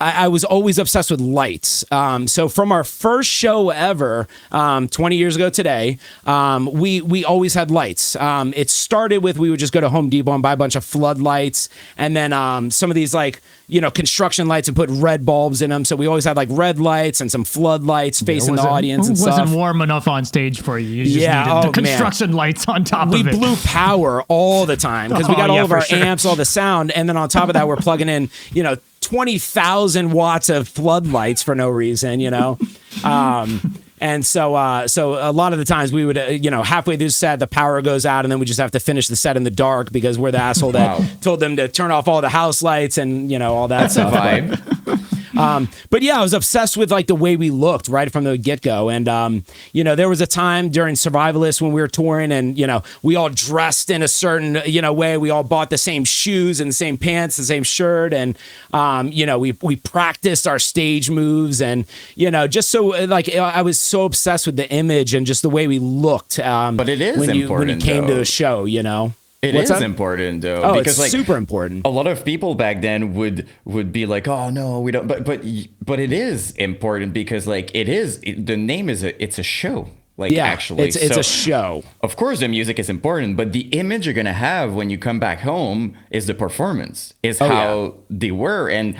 I was always obsessed with lights. So from our first show ever, 20 years ago today, we always had lights. It started with, we would just go to Home Depot and buy a bunch of floodlights, and then some of these like, you know, construction lights and put red bulbs in them. So we always had like red lights and some floodlights facing the audience and stuff. It wasn't warm enough on stage for you. You just needed the construction lights on top of it. We blew power all the time because we got all of our amps, all the sound. And then on top of that, we're plugging in, you know, 20,000 watts of floodlights for no reason, you know? And so a lot of the times we would, you know, halfway through the set, the power goes out, and then we just have to finish the set in the dark because we're the asshole that told them to turn off all the house lights and, you know, all that That's stuff. a vibe. But yeah, I was obsessed with like the way we looked right from the get-go. And, you know, there was a time during Survivalist when we were touring and, you know, we all dressed in a certain, you know, way. We all bought the same shoes and the same pants, the same shirt. And, you know, we practiced our stage moves and, you know, just so like I was so obsessed with the image and just the way we looked. But it is when important, you came though. to a show, you know. It is important though, it's because like super important. A lot of people back then would be like, "Oh no, we don't." But it is important because like the name is it's a show. Like, yeah, actually, it's a show. Of course, the music is important, but the image you're gonna have when you come back home is the performance, is how they were. And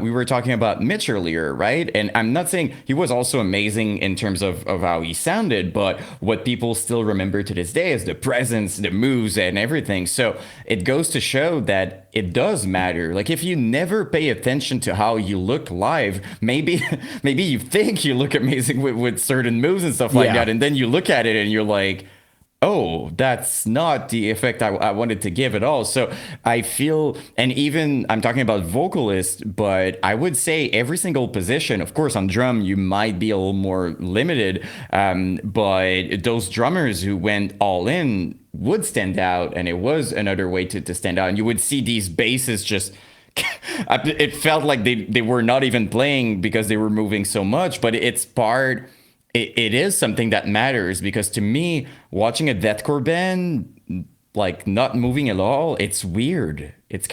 we were talking about Mitch earlier, right? And I'm not saying he was also amazing in terms of how he sounded, but what people still remember to this day is the presence, the moves, and everything. So it goes to show that it does matter. Like, if you never pay attention to how you look live, maybe you think you look amazing with certain moves and stuff like that, and then you look at it and you're like, oh, that's not the effect I wanted to give at all. So I feel, and even I'm talking about vocalist, but I would say every single position, of course, on drum, you might be a little more limited, but those drummers who went all in would stand out, and it was another way to stand out. And you would see these basses just, it felt like they were not even playing because they were moving so much, but it's part... It is something that matters, because to me, watching a deathcore band like not moving at all, it's weird. It's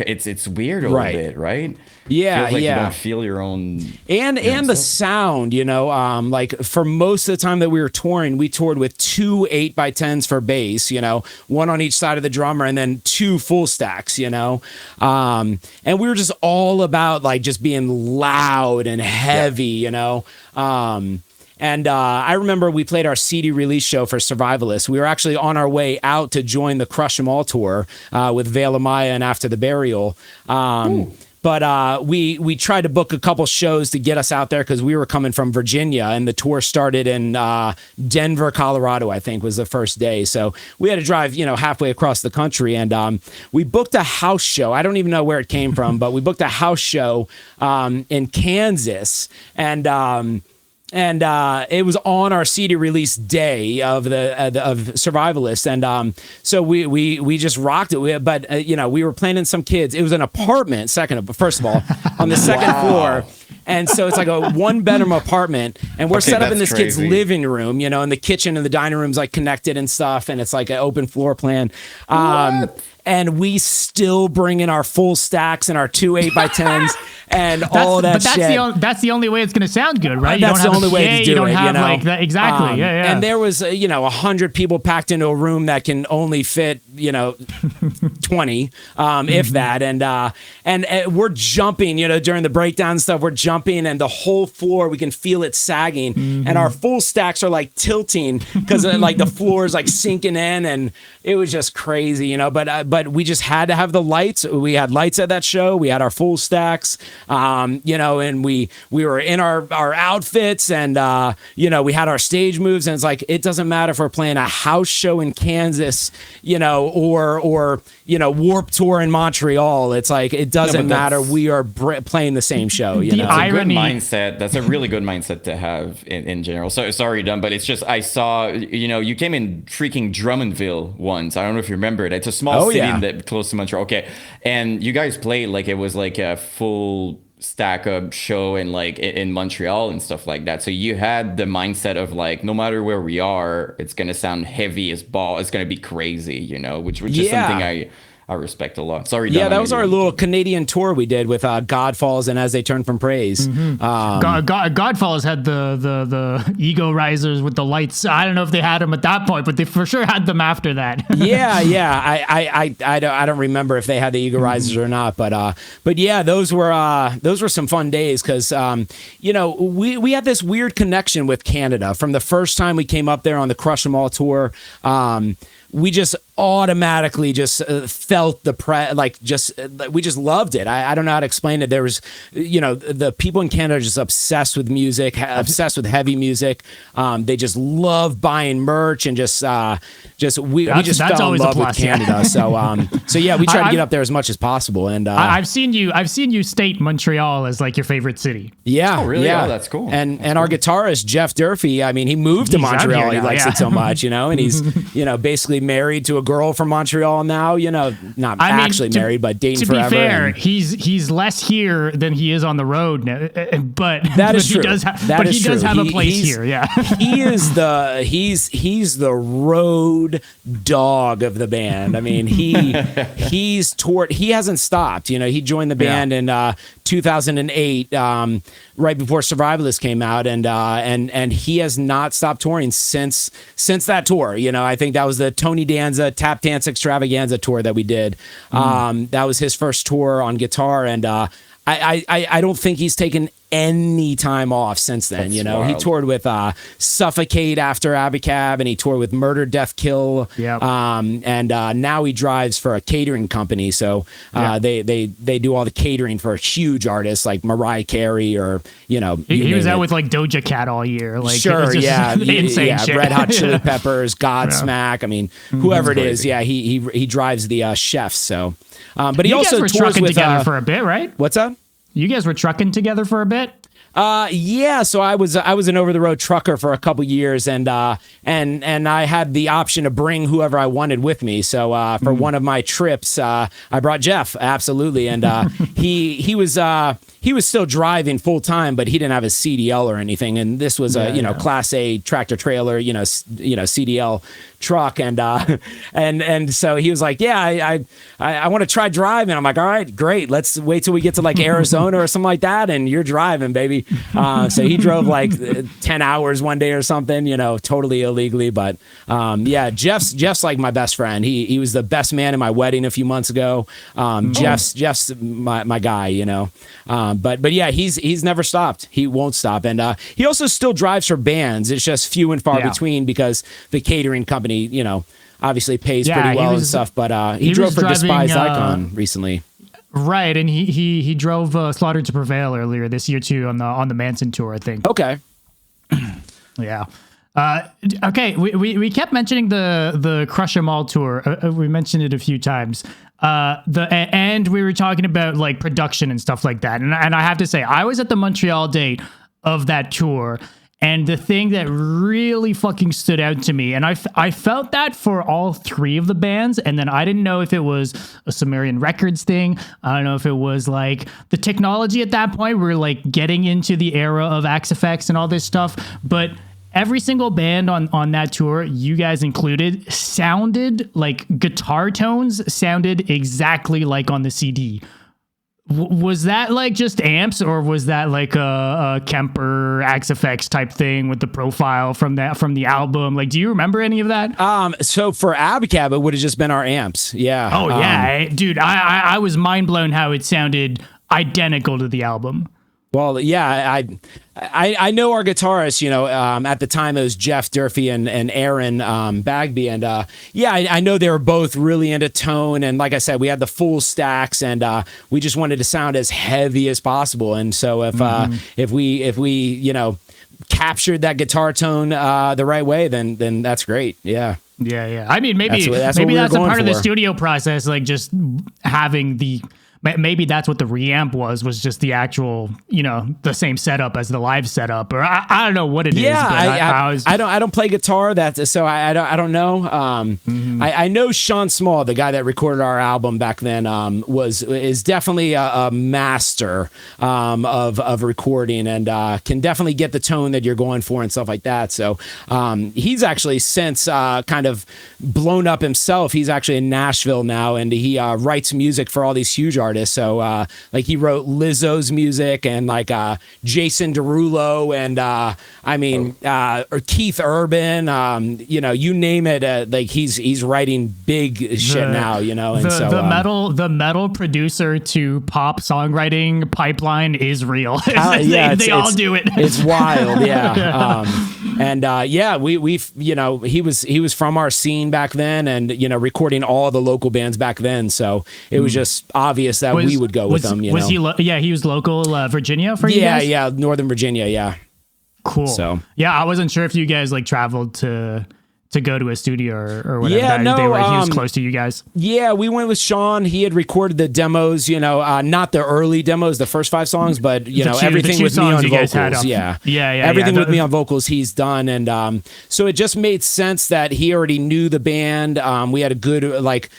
weird a little bit, right? Yeah, feels like yeah. You don't feel your own and the sound, you know. Like for most of the time that we were touring, we toured with 2 8x10s for bass, you know, one on each side of the drummer, and then 2 full stacks, you know. And we were just all about like just being loud and heavy, you know. And I remember we played our CD release show for Survivalist. We were actually on our way out to join the Crush 'Em All tour with Veil of Maya and After the Burial. But we tried to book a couple shows to get us out there because we were coming from Virginia, and the tour started in Denver, Colorado, I think was the first day. So we had to drive, you know, halfway across the country, and we booked a house show. I don't even know where it came from, but we booked a house show in Kansas, and it was on our CD release day of of Survivalist, and so we just rocked it. But you know, we were playing in some kids. It was an apartment. First of all, on the second floor. And so it's like a 1-bedroom apartment, and we're set up in this kid's living room, you know, and the kitchen and the dining room's like connected and stuff, and it's like an open floor plan. And we still bring in our full stacks and our 2 8x10s and all that shit. That's the only way it's going to sound good, right? That's the only way to do it. You don't have you know? like that. Exactly. Yeah. And there was, you know, 100 people packed into a room that can only fit, you know, 20, if that. And we're jumping, you know, during the breakdown and stuff, we're jumping, and the whole floor, we can feel it sagging. And our full stacks are like tilting because like the floor is like sinking in, and it was just crazy, you know. But but we just had to have the lights. We had lights at that show. We had our full stacks, you know, and we were in our outfits, and you know, we had our stage moves, and it's like, it doesn't matter if we're playing a house show in Kansas, you know, or you know, Warped Tour in Montreal. It's like, it doesn't matter. We are playing the same show. You know, irony. Mindset. That's a really good mindset to have in general. So sorry, Dunn, but it's just, I saw, you know, you came in freaking Drummondville once. I don't know if you remember it. It's a small city that close to Montreal. Okay, and you guys played like it was like a full stack up show in Montreal and stuff like that. So you had the mindset of like, no matter where we are, it's gonna sound heavy as ball. It's gonna be crazy, you know, which is something I respect a lot. Sorry, Dom, that was our little Canadian tour we did with Godfalls and As They Turn from Praise. Godfalls had the ego risers with the lights. I don't know if they had them at that point, but they for sure had them after that. I don't remember if they had the ego risers or not, but yeah, those were some fun days, because you know, we had this weird connection with Canada from the first time we came up there on the Crush 'Em All tour. We just automatically just felt we just loved it. I don't know how to explain it. There was, you know, the people in Canada are just obsessed with music, obsessed with heavy music. They just love buying merch, and we just fell in love with Canada. So yeah, we try to get up there as much as possible. And I've seen you state Montreal as like your favorite city. Yeah. Oh, really? Yeah. Oh, that's cool. And our guiturist Jeff Durfee, I mean, he moved to Montreal. He likes it so much, you know, and he's, you know, basically married to a girl from Montreal now, you know, not actually married, but dating forever. To be fair, he's less here than he is on the road now, but that is true. He does have a place here. Yeah. He's the road dog of the band. I mean, he's toured. He hasn't stopped. You know, he joined the band in 2008, right before Survivalist came out, and he has not stopped touring since that tour. You know, I think that was the Tony Danza Tap Dance Extravaganza tour that we did. That was his first tour on guitar, and I don't think he's taken any time off since then. That's, you know, wild. He toured with Suffocate after ABACABB, and he toured with Murder, Death, Kill. Yep. And now he drives for a catering company. So they do all the catering for huge artists like Mariah Carey, or, you know. He was out with like Doja Cat all year. Like, sure, insane shit. Red Hot Chili Peppers, Godsmack. I mean, whoever it is, he drives the chefs. So, but he also tours trucking with together for a bit, right? What's up? You guys were trucking together for a bit? Yeah. So I was an over the road trucker for a couple years, and I had the option to bring whoever I wanted with me. So for one of my trips, I brought Jeff. Absolutely, and he was still driving full time, but he didn't have a CDL or anything. And this was a Class A tractor trailer, CDL truck, and so he was like, I want to try driving. I'm like, all right, great, let's wait till we get to like Arizona or something like that, and you're driving, baby. So he drove like 10 hours one day or something, totally illegally, but Jeff's like my best friend. He was the best man in my wedding a few months ago. Jeff's my guy, but yeah, he's never stopped. He won't stop, and he also still drives for bands. It's just few and far between, because the catering company, obviously pays pretty well and stuff. But he drove for Despised Icon recently. Right, and he drove Slaughter to Prevail earlier this year too on the Manson tour, I think. Okay. Yeah. Okay, we kept mentioning the Crush 'Em All tour. We mentioned it a few times. And we were talking about like production and stuff like that. And I have to say, I was at the Montreal date of that tour, and the thing that really fucking stood out to me, and I felt that for all three of the bands, and then I didn't know if it was a Sumerian Records thing. I don't know if it was like the technology at that point. We're like getting into the era of Axe Effects and all this stuff, but every single band on that tour, you guys included, sounded like guitar tones sounded exactly like on the CD. Was that like just amps, or was that like a Kemper Axe Effects type thing with the profile from the album? Like, do you remember any of that? So for ABACABB, it would have just been our amps. Yeah. Oh yeah, dude, I was mind blown how it sounded identical to the album. Well, yeah, I know our guitarists, at the time it was Jeff Durfee and Aaron Bagby. And I know they were both really into tone. And like I said, we had the full stacks and we just wanted to sound as heavy as possible. And so if we captured that guitar tone the right way, then that's great. Yeah. Yeah. I mean, maybe that's what we were a part of the for. studio process, like just having maybe that's what the reamp was just the actual, the same setup as the live setup, or I don't know what it is. Yeah, I don't play guitar. So I don't know. I know Sean Small, the guy that recorded our album back then, is definitely a master of recording and can definitely get the tone that you're going for and stuff like that. So he's actually since kind of blown up himself. He's actually in Nashville now, and he writes music for all these huge artists. So like he wrote Lizzo's music and like Jason Derulo and or Keith Urban, you name it. Like he's writing big shit now, and the metal producer to pop songwriting pipeline is real. They all do it. It's wild, yeah. He was from our scene back then, and recording all the local bands back then. So it was just obvious that we would go with him. Was he? He was local Virginia for you guys? Yeah, Northern Virginia. Yeah. Cool. So I wasn't sure if you guys like traveled to go to a studio or whatever. Yeah, he was close to you guys. Yeah, we went with Sean. He had recorded the demos, not the early demos, the first 5 songs, but everything with me on vocals. Yeah. Everything with me on vocals he's done, and so it just made sense that he already knew the band. We had a good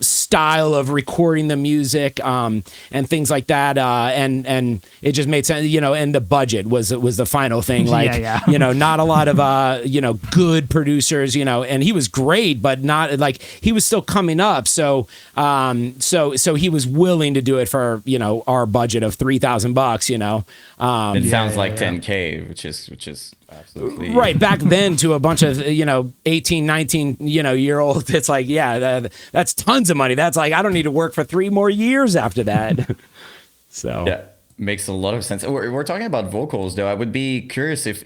style of recording the music and things like that, and it just made sense. And the budget was the final thing. Like not a lot of good producers. And he was great, but not like he was still coming up. So he was willing to do it for our budget of $3,000. It sounds like 10K, which is absolutely right back then to a bunch of 18, 19 year olds. It's like that's tons of money. That's like I don't need to work for 3 more years after that. So yeah. Makes a lot of sense. We're talking about vocals, though. I would be curious if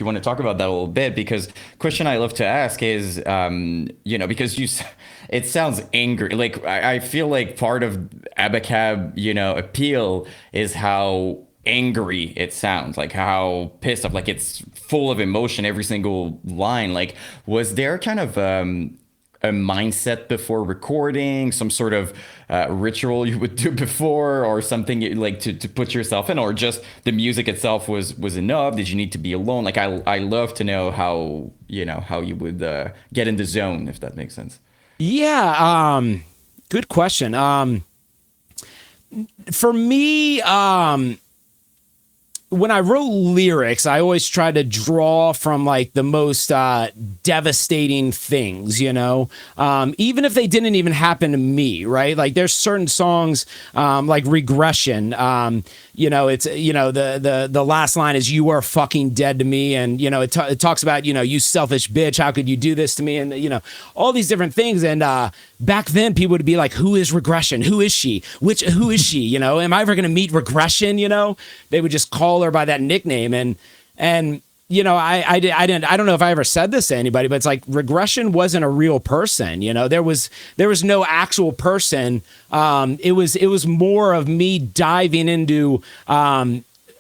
you want to talk about that a little bit, because question I love to ask is, because it sounds angry. Like I feel like part of ABACABB, appeal is how angry it sounds, like how pissed off, like it's full of emotion, every single line. Like, was there kind of a mindset before recording, some sort of ritual you would do before, or something like to put yourself in, or just the music itself was enough? Did you need to be alone? Like I love to know how you would get in the zone, if that makes sense. Yeah, good question. For me, when I wrote lyrics, I always tried to draw from like the most devastating things, even if they didn't even happen to me, right? Like there's certain songs like Regression, it's the last line is "You are fucking dead to me," and it talks about you selfish bitch, how could you do this to me, and all these different things. And back then people would be like, who is Regression? Who is she? Who is she? Am I ever gonna meet Regression? They would just call her by that nickname, and I don't know if I ever said this to anybody, but it's like Regression wasn't a real person. There was no actual person. It was more of me diving into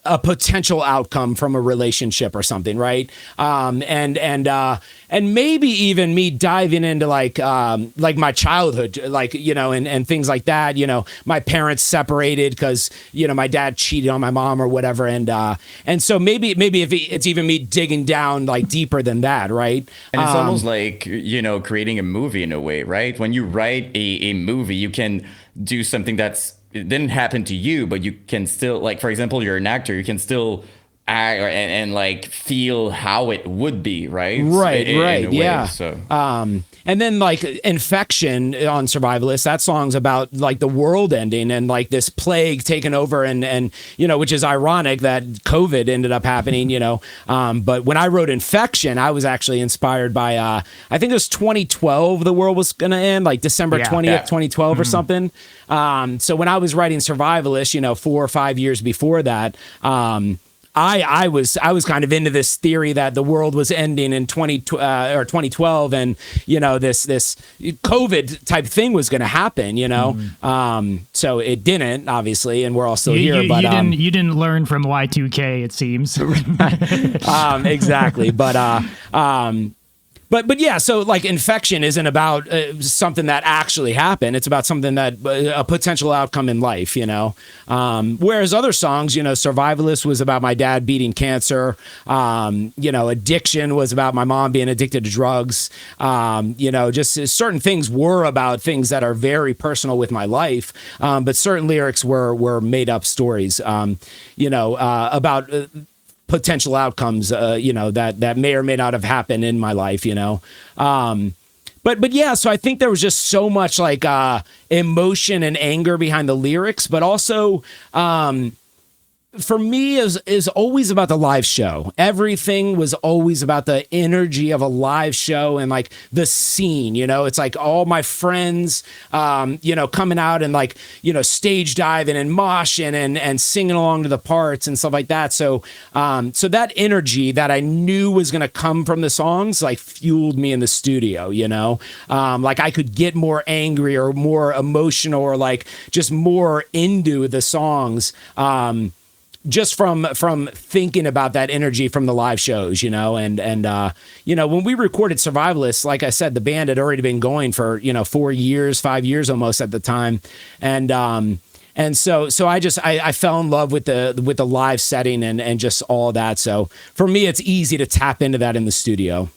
a potential outcome from a relationship or something, right? And maybe even me diving into like my childhood, and things like that. My parents separated because my dad cheated on my mom or whatever, and so maybe if it's even me digging down like deeper than that, right? And it's almost like creating a movie in a way, right? When you write a movie, you can do something it didn't happen to you, but you can still, like, for example, you're an actor, you can still act and like feel how it would be, right? Right, In right, a way, yeah. so. And then like Infection on Survivalist, that song's about like the world ending and like this plague taking over and which is ironic that COVID ended up happening, but when I wrote Infection, I was actually inspired by, I think it was 2012, the world was going to end, like December 20th, 2012 or something. So when I was writing Survivalist, 4 or 5 years before that, I was kind of into this theory that the world was ending in 2012, and this COVID type thing was going to happen. So it didn't, obviously, and we're all still here. But you didn't learn from Y2K, it seems. Exactly, But yeah, so like Infection isn't about something that actually happened. It's about something that a potential outcome in life, Whereas other songs, Survivalist was about my dad beating cancer. Addiction was about my mom being addicted to drugs. Just certain things were about things that are very personal with my life. But certain lyrics were made up stories, about potential outcomes, that may or may not have happened in my life, But yeah, so I think there was just so much like emotion and anger behind the lyrics, but also for me is always about the live show. Everything was always about the energy of a live show and like the scene, it's like all my friends, coming out and like, stage diving and moshing and singing along to the parts and stuff like that. So that energy that I knew was going to come from the songs, like fueled me in the studio, like I could get more angry or more emotional or like just more into the songs. Just from thinking about that energy from the live shows, and when we recorded Survivalist, like I said, the band had already been going for 4 years, 5 years almost at the time, and so I fell in love with the live setting and just all that. So for me, it's easy to tap into that in the studio.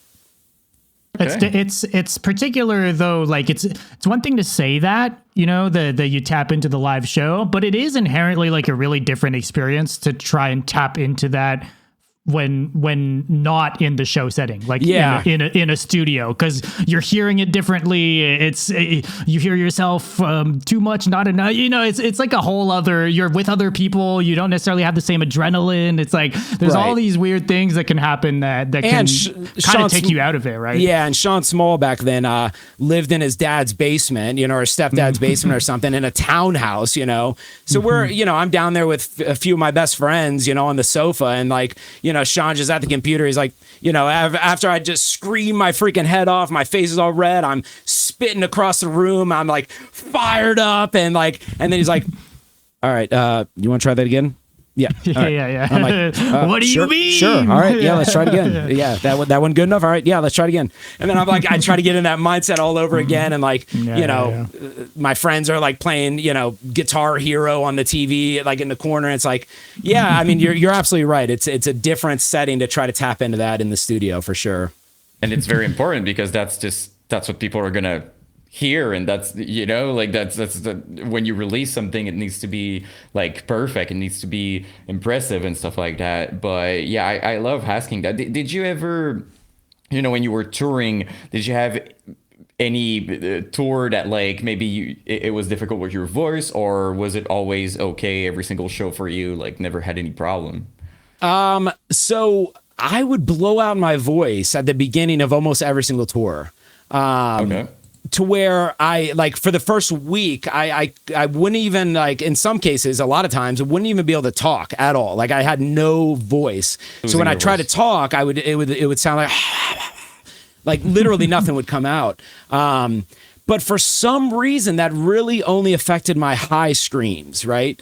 Okay. It's particular though, like it's one thing to say that, that you tap into the live show, but it is inherently like a really different experience to try and tap into that when not in the show setting, like in a studio, because you're hearing it differently. It's you hear yourself too much, not enough. It's like a whole other. You're with other people. You don't necessarily have the same adrenaline. It's like there's all these weird things that can happen that can kind of take you out of it, right? Yeah, and Sean Small back then lived in his dad's basement, or his stepdad's basement or something in a townhouse, So we're, I'm down there with a few of my best friends, on the sofa, and like, Sean just at the computer. He's like, after I just scream my freaking head off, my face is all red. I'm spitting across the room. I'm like fired up and then he's like, all right, you want to try that again? Yeah. Right. Yeah. I'm like, what do you mean? Sure. All right. Yeah, let's try it again. Yeah, that one good enough. All right. Yeah, let's try it again. And then I'm like, I try to get in that mindset all over again. And like, my friends are like playing, Guitar Hero on the TV, like in the corner. And it's like, yeah, I mean, you're absolutely right. It's a different setting to try to tap into that in the studio for sure. And it's very important because that's what people are gonna hear, and that's when you release something, it needs to be like perfect, it needs to be impressive and stuff like that. But yeah, I love asking that. Did you ever, when you were touring, did you have any tour that like maybe it was difficult with your voice, or was it always okay every single show for you, like never had any problem? So I would blow out my voice at the beginning of almost every single tour. Okay. To where I like for the first week, I wouldn't even, like, in some cases, a lot of times I wouldn't even be able to talk at all. Like I had no voice. So when I tried to talk, it would sound like literally nothing would come out. But for some reason, that really only affected my high screams, right?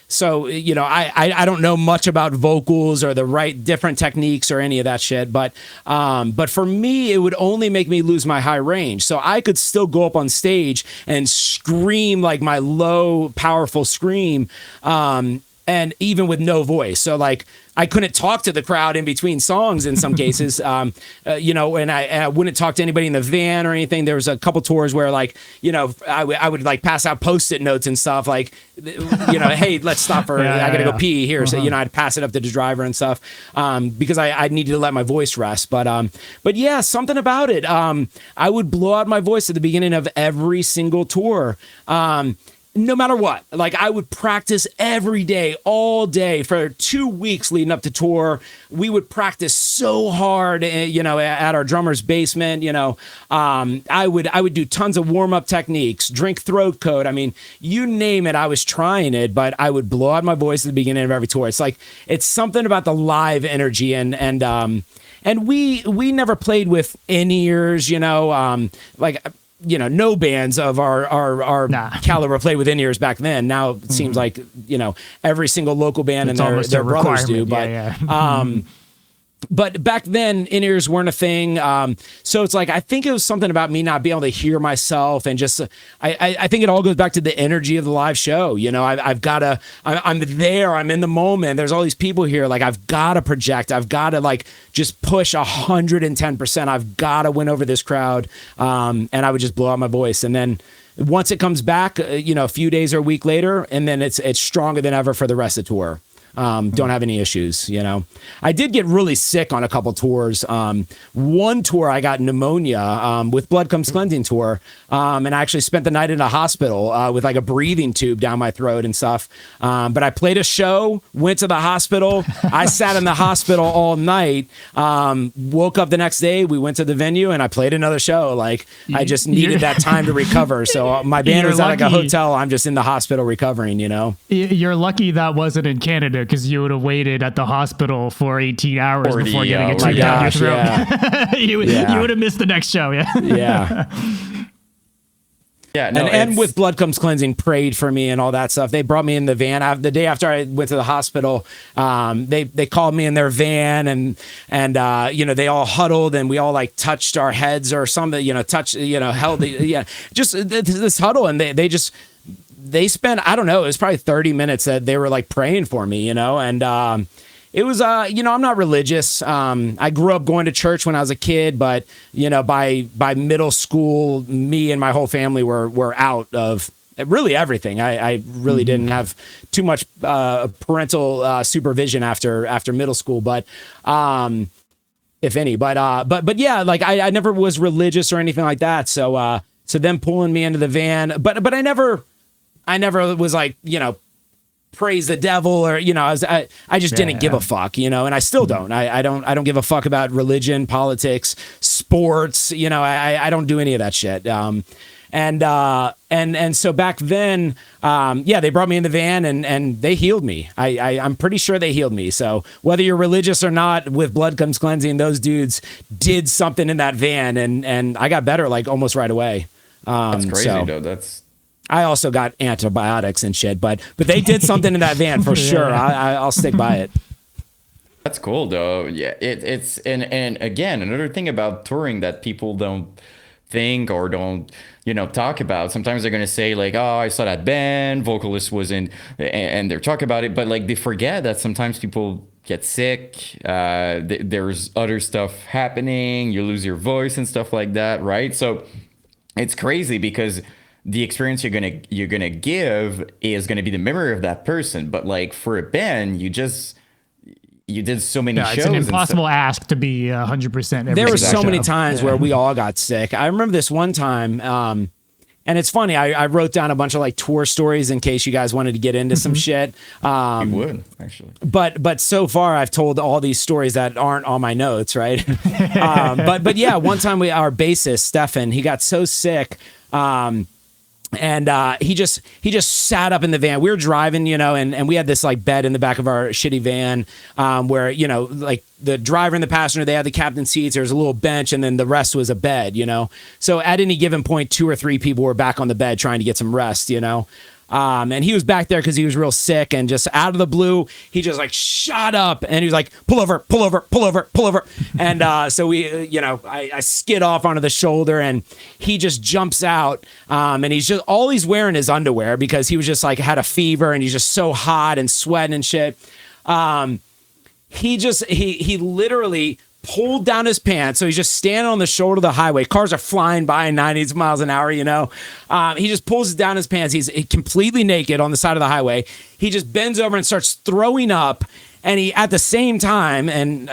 So, I don't know much about vocals or the right different techniques or any of that shit. But for me, it would only make me lose my high range. So I could still go up on stage and scream like my low, powerful scream. and even with no voice. So like I couldn't talk to the crowd in between songs in some cases, you know, and I wouldn't talk to anybody in the van or anything. There was a couple tours where like, you know, I would like pass out Post-it notes and stuff like, you know, hey, let's stop for, I gotta go pee here. So, you know, I'd pass it up to the driver and stuff because I needed to let my voice rest. But yeah, something about it. I would blow out my voice at the beginning of every single tour. No matter what, like I would practice every day, all day for 2 weeks leading up to tour. We would practice so hard, you know, at our drummer's basement. You know, I would do tons of warm up techniques, drink throat coat. I mean, you name it, I was trying it, but I would blow out my voice at the beginning of every tour. It's like it's something about the live energy and we never played with in-ears, you know, like. You know, no bands of our caliber played with in-ears back then. Now it seems like, you know, every single local band and their brothers do. But but back then, in-ears weren't a thing. So it's like, I think it was something about me not being able to hear myself. And just, I think it all goes back to the energy of the live show. You know, I've got to, I'm there, I'm in the moment. There's all these people here. Like, I've got to project. I've got to like just push 110%. I've got to win over this crowd. And I would just blow out my voice. And then once it comes back, you know, a few days or a week later, and then it's stronger than ever for the rest of the tour. Don't have any issues, you know. I did get really sick on a couple tours. One tour I got pneumonia with Blood Comes Cleansing tour, and I actually spent the night in a hospital with like a breathing tube down my throat and stuff. But I played a show, went to the hospital. I sat in the hospital all night. Woke up the next day. We went to the venue and I played another show. Like I just needed that time to recover. So my band was at like a hotel. I'm just in the hospital recovering. You know, you're lucky that wasn't in Canada. Because you would have waited at the hospital for 18 hours before getting it tube down your throat. Yeah. you would have missed the next show. Yeah. Yeah. Yeah, no, and with Blood Comes Cleansing prayed for me and all that stuff. They brought me in the van. The day after I went to the hospital, they called me in their van and you know, they all huddled and we all like touched our heads or something, you know, held just this huddle and they spent, I don't know, it was probably 30 minutes that they were like praying for me, you know, and it was, you know, I'm not religious. I grew up going to church when I was a kid, but, you know, by middle school, me and my whole family were out of really everything. I really didn't have too much parental supervision after middle school, but if any, but yeah, like I never was religious or anything like that. So them pulling me into the van, but I never was like, you know, praise the devil or, you know, I just didn't give a fuck, you know, and I still don't. I don't give a fuck about religion, politics, sports, you know, I don't do any of that shit. And so back then, they brought me in the van and they healed me. I'm pretty sure they healed me. So whether you're religious or not, with Blood Comes Cleansing, those dudes did something in that van and I got better like almost right away. That's crazy though. I also got antibiotics and shit, but they did something in that van for sure. I'll stick by it. That's cool though. Yeah, it's and again, another thing about touring that people don't think or don't, you know, talk about. Sometimes they're gonna say like, oh, I saw that band, vocalist was in, and they're talking about it, but like they forget that sometimes people get sick. There's other stuff happening. You lose your voice and stuff like that, right? So it's crazy because the experience you're gonna give is gonna be the memory of that person. But like for a band, you did so many shows. It's an impossible ask to be 100%. There were so many times where we all got sick. I remember this one time, and it's funny. I wrote down a bunch of like tour stories in case you guys wanted to get into some shit. You would actually, but so far I've told all these stories that aren't on my notes, right? But yeah, one time our bassist Stefan, he got so sick. And he just sat up in the van. We were driving, you know, and we had this like bed in the back of our shitty van where, you know, like the driver and the passenger, they had the captain's seats. There was a little bench and then the rest was a bed, you know. So at any given point, 2 or 3 people were back on the bed trying to get some rest, you know. And he was back there because he was real sick, and just out of the blue, he just like shot up, and he was like, pull over, pull over, pull over, pull over. And so we, I skid off onto the shoulder, and he just jumps out, and he's just, all he's wearing is underwear because he was just like had a fever, and he's just so hot and sweating and shit. He literally pulled down his pants. So he's just standing on the shoulder of the highway. Cars are flying by 90 miles an hour, He just pulls down his pants. He's completely naked on the side of the highway. He just bends over and starts throwing up. And he, at the same time, and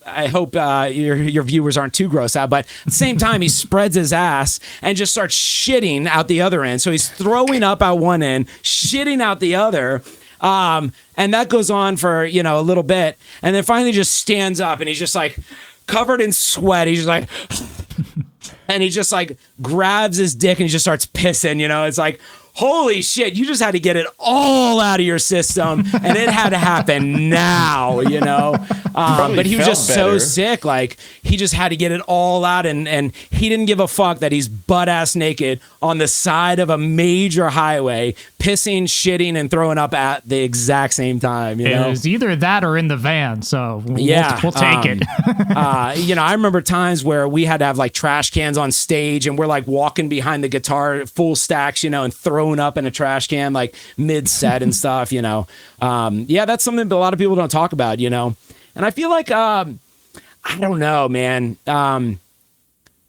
I hope your viewers aren't too grossed out, but at the same time, he spreads his ass and just starts shitting out the other end. So he's throwing up out one end, shitting out the other. And that goes on for, a little bit. And then finally just stands up, and he's just like covered in sweat. He's just like, and he just like grabs his dick and he just starts pissing, It's like, holy shit, you just had to get it all out of your system, and it had to happen now, But he was just so sick, like he just had to get it all out, and he didn't give a fuck that he's butt-ass naked on the side of a major highway, pissing, shitting, and throwing up at the exact same time, It was either that or in the van, so we'll take it. I remember times where we had to have like trash cans on stage, and we're like walking behind the guitar full stacks, and throwing up in a trash can like mid-set and stuff, that's something that a lot of people don't talk about, and I feel like I don't know, man.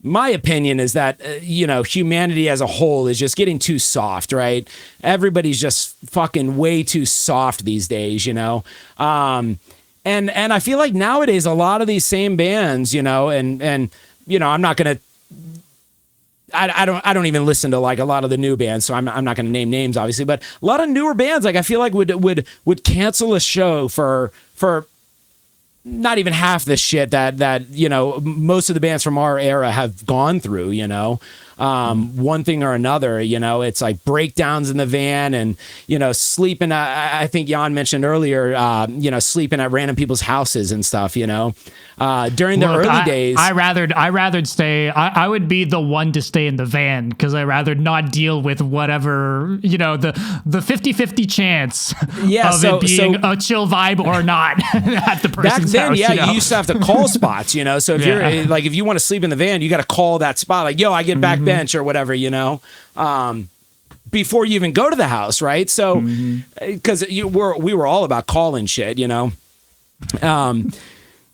My opinion is that humanity as a whole is just getting too soft, right? Everybody's just fucking way too soft these days, and I feel like nowadays a lot of these same bands, and I'm not gonna, I don't even listen to like a lot of the new bands, so I'm not going to name names, obviously, but a lot of newer bands, like I feel like would cancel a show for not even half the shit that most of the bands from our era have gone through, one thing or another, it's like breakdowns in the van, and sleeping. I think Jan mentioned earlier, sleeping at random people's houses and stuff, during the early days. I rather stay. I would be the one to stay in the van because I rather not deal with whatever the 50-50 chance of it being a chill vibe or not at the person's back then, house. You used to have to call spots, so if you're like, if you want to sleep in the van, you got to call that spot, like, yo, I get back bench or whatever, before you even go to the house, right? So because we were all about calling shit,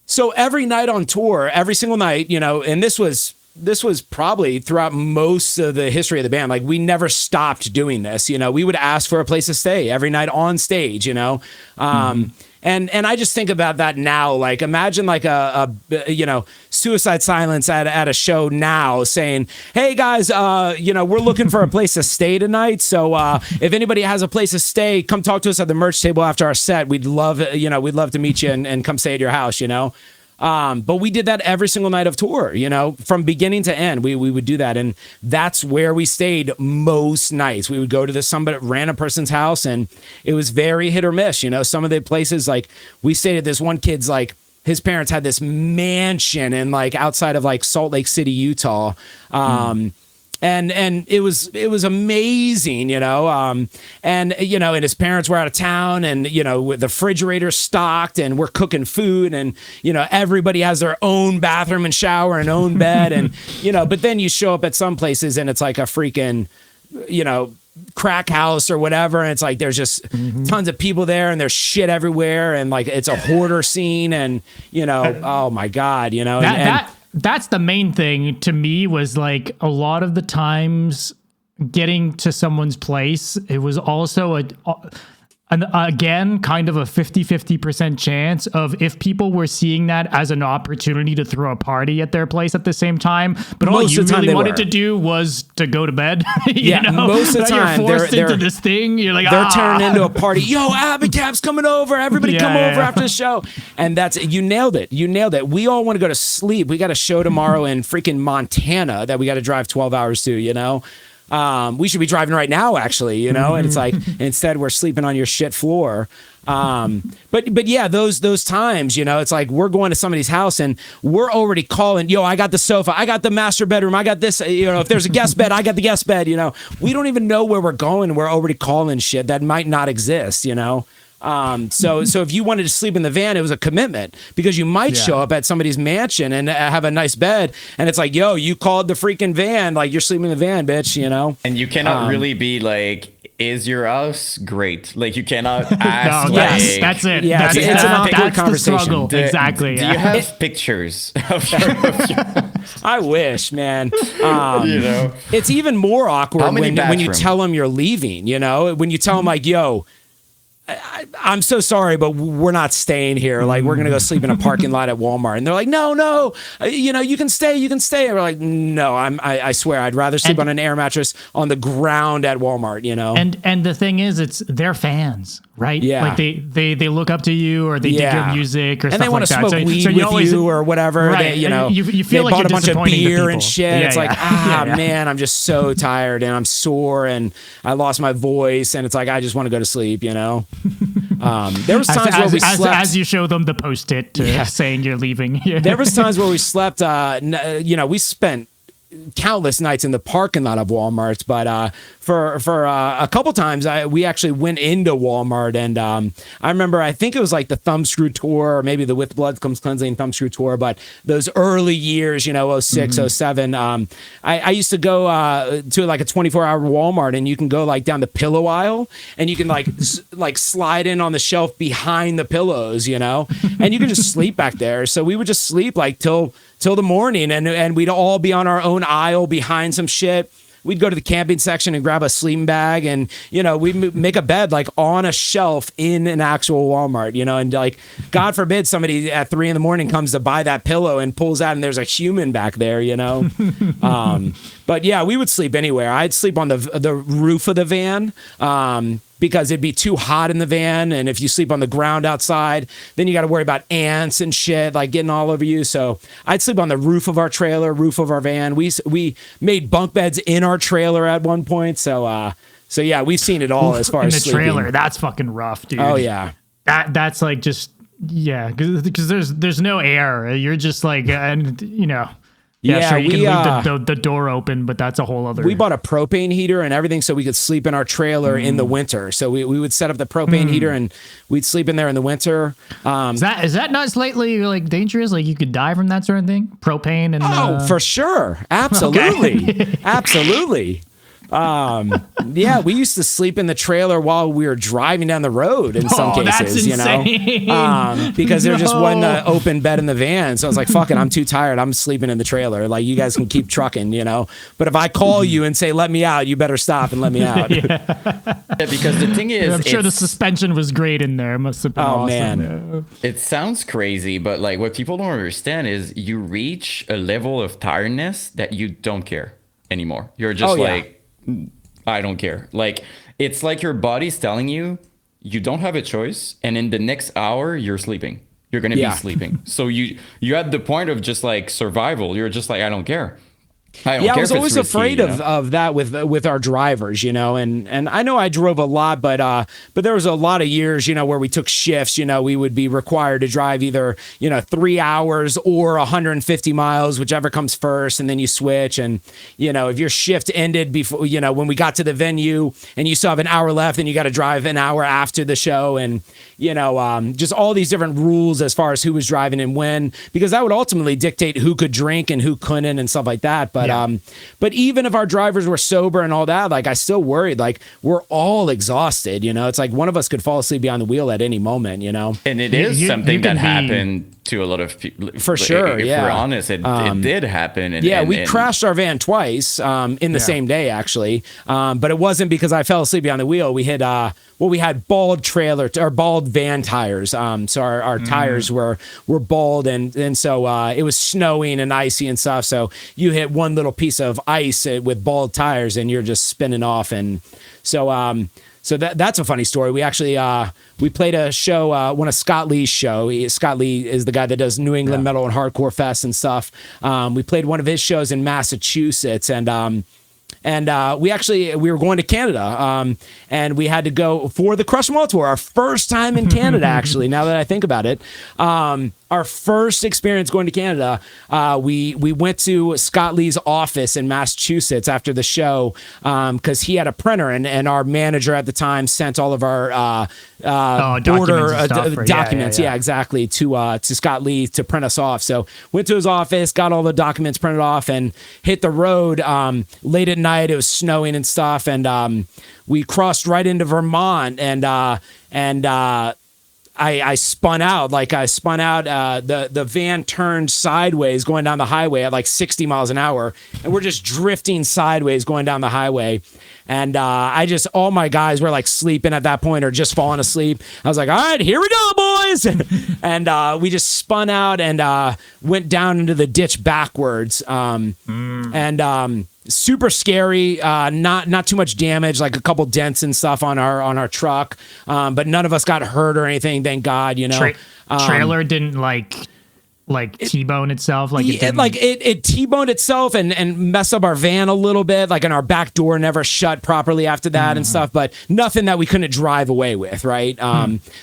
so every night on tour, every single night, and this was probably throughout most of the history of the band. Like, we never stopped doing this. We would ask for a place to stay every night on stage. And I just think about that now. Like, imagine like a Suicide Silence at a show now saying, "Hey guys, we're looking for a place to stay tonight. So if anybody has a place to stay, come talk to us at the merch table after our set. We'd love to meet you and come stay at your house." But we did that every single night of tour, from beginning to end. We would do that, and that's where we stayed most nights. We would go to some random person's house, and it was very hit or miss. Some of the places, like we stayed at this one kid's, like his parents had this mansion in like outside of like Salt Lake City, Utah. And it was amazing, and his parents were out of town, and with the refrigerator stocked, and we're cooking food, and everybody has their own bathroom and shower and own bed, and but then you show up at some places and it's like a freaking crack house or whatever, and it's like there's just tons of people there, and there's shit everywhere, and like it's a hoarder scene, and oh my god, That's the main thing to me, was like a lot of the times getting to someone's place, it was also again, kind of a 50-50% chance of if people were seeing that as an opportunity to throw a party at their place at the same time, but all you really wanted to do was to go to bed. Most of the time you're forced into this thing. You're like, they're turning into a party. Yo, ABACABB's coming over. Everybody come over after the show. And you nailed it. We all want to go to sleep. We got a show tomorrow in freaking Montana that we got to drive 12 hours to, We should be driving right now, actually, you know? And it's like, instead we're sleeping on your shit floor. But yeah, those times, you know, it's like we're going to somebody's house and we're already calling, yo, I got the sofa, I got the master bedroom, I got this, you know, if there's a guest bed, I got the guest bed, you know. We don't even know where we're going. We're already calling shit that might not exist, you know. So if you wanted to sleep in the van, it was a commitment because you might show up at somebody's mansion and have a nice bed, and it's like, yo, you called the freaking van, like you're sleeping in the van, bitch, you know. And you cannot really be like, is your house great? Like you cannot ask. No, yes, that's it. Yeah, it's an awkward conversation. Struggle. Exactly. Do you have pictures of your I wish, man. you know, It's even more awkward when you bathrooms? tell them you're leaving, you know, when you tell them like, yo, I'm so sorry, but we're not staying here. Like, we're going to go sleep in a parking lot at Walmart. And they're like, no, you know, you can stay. And we're like, no, I swear, I'd rather sleep on an air mattress on the ground at Walmart, you know? And the thing is, it's they're fans, right? Yeah. Like they look up to you, or they dig your music or and stuff they want like to that. smoke weed with you or whatever. Right. They, you know, you feel they like bought you're a bunch of disappointing the beer people. and shit. Yeah, It's like, man, I'm just so tired and I'm sore and I lost my voice. And it's like, I just want to go to sleep, you know? There was times where we slept. As you show them the Post-it saying you're leaving. There was times where we slept, you know, we spent countless nights in the parking lot of Walmart, but for a couple times we actually went into Walmart, and I remember, I think it was like the Thumbscrew tour or maybe the With Blood Comes Cleansing Thumbscrew tour, but those early years, you know, 06, 07, I used to go to like a 24-hour Walmart, and you can go like down the pillow aisle and you can like like slide in on the shelf behind the pillows, you know, and you can just sleep back there. So we would just sleep like till the morning, and we'd all be on our own aisle behind some shit. We'd go to the camping section and grab a sleeping bag, and, you know, we'd make a bed like on a shelf in an actual Walmart, you know, and like, God forbid somebody at 3 a.m. comes to buy that pillow and pulls out and there's a human back there, you know? But yeah, we would sleep anywhere. I'd sleep on the roof of the van, because it'd be too hot in the van. And if you sleep on the ground outside, then you got to worry about ants and shit like getting all over you. So I'd sleep on the roof of our trailer, roof of our van. We made bunk beds in our trailer at one point. So yeah, we've seen it all as far as in the trailer. That's fucking rough, dude. Oh yeah. That's like just, yeah. Cause there's no air. You're just like, and you know, yeah, sure, you can leave the door open, but that's a whole other... We bought a propane heater and everything so we could sleep in our trailer in the winter. So we would set up the propane heater and we'd sleep in there in the winter. Is that not slightly like dangerous? Like you could die from that sort of thing? Propane and... for sure. Absolutely. Okay. Absolutely. Yeah, we used to sleep in the trailer while we were driving down the road in some cases, that's insane. you know, because there just wasn't an open bed in the van. So I was like, fuck it, I'm too tired. I'm sleeping in the trailer. Like, you guys can keep trucking, you know, but if I call you and say, let me out, you better stop and let me out. Yeah, because the thing is, I'm sure the suspension was great in there. It must have been awesome. Man. It sounds crazy, but like what people don't understand is you reach a level of tiredness that you don't care anymore. You're just like, I don't care. Like, it's like your body's telling you you don't have a choice, and in the next hour you're sleeping. You're gonna be sleeping. So you're at the point of just like survival. You're just like, I don't care. I was always afraid of that with our drivers, you know, and I know I drove a lot, but there was a lot of years, you know, where we took shifts, you know, we would be required to drive either, you know, 3 hours or 150 miles, whichever comes first, and then you switch. And, you know, if your shift ended before, you know, when we got to the venue and you still have an hour left, then you got to drive an hour after the show, and, you know, just all these different rules as far as who was driving and when, because that would ultimately dictate who could drink and who couldn't and stuff like that. But even if our drivers were sober and all that, like, I still worried, like, we're all exhausted, you know, it's like one of us could fall asleep behind the wheel at any moment, you know? And it is something that happened to a lot of people. For sure, if we're honest, it did happen. And, we crashed our van twice in the same day, actually. But it wasn't because I fell asleep behind the wheel. We had we had bald bald van tires. So our tires were bald, and so it was snowing and icy and stuff. So you hit one little piece of ice with bald tires, and you're just spinning off. And so so that's a funny story. We actually we played a show, one of Scott Lee's show. Scott Lee is the guy that does New England metal and hardcore fest and stuff. We played one of his shows in Massachusetts, and we were going to Canada, and we had to go for the Crush 'Em All tour, our first time in Canada, actually, now that I think about it. Our first experience going to Canada, we went to Scott Lee's office in Massachusetts after the show, because he had a printer, and our manager at the time sent all of our documents, exactly, to Scott Lee to print us off. So went to his office, got all the documents printed off, and hit the road late at night. It was snowing and stuff, and we crossed right into Vermont, and I spun out. The van turned sideways going down the highway at like 60 miles an hour, and we're just drifting sideways going down the highway. And all my guys were like sleeping at that point or just falling asleep. I was like, all right, here we go, boys. And we just spun out and went down into the ditch backwards. Super scary, not too much damage, like a couple dents and stuff on our truck. But none of us got hurt or anything, thank God, you know. Trailer didn't like T-bone itself, it T-boned itself and messed up our van a little bit, and our back door never shut properly after that and stuff, but nothing that we couldn't drive away with, right?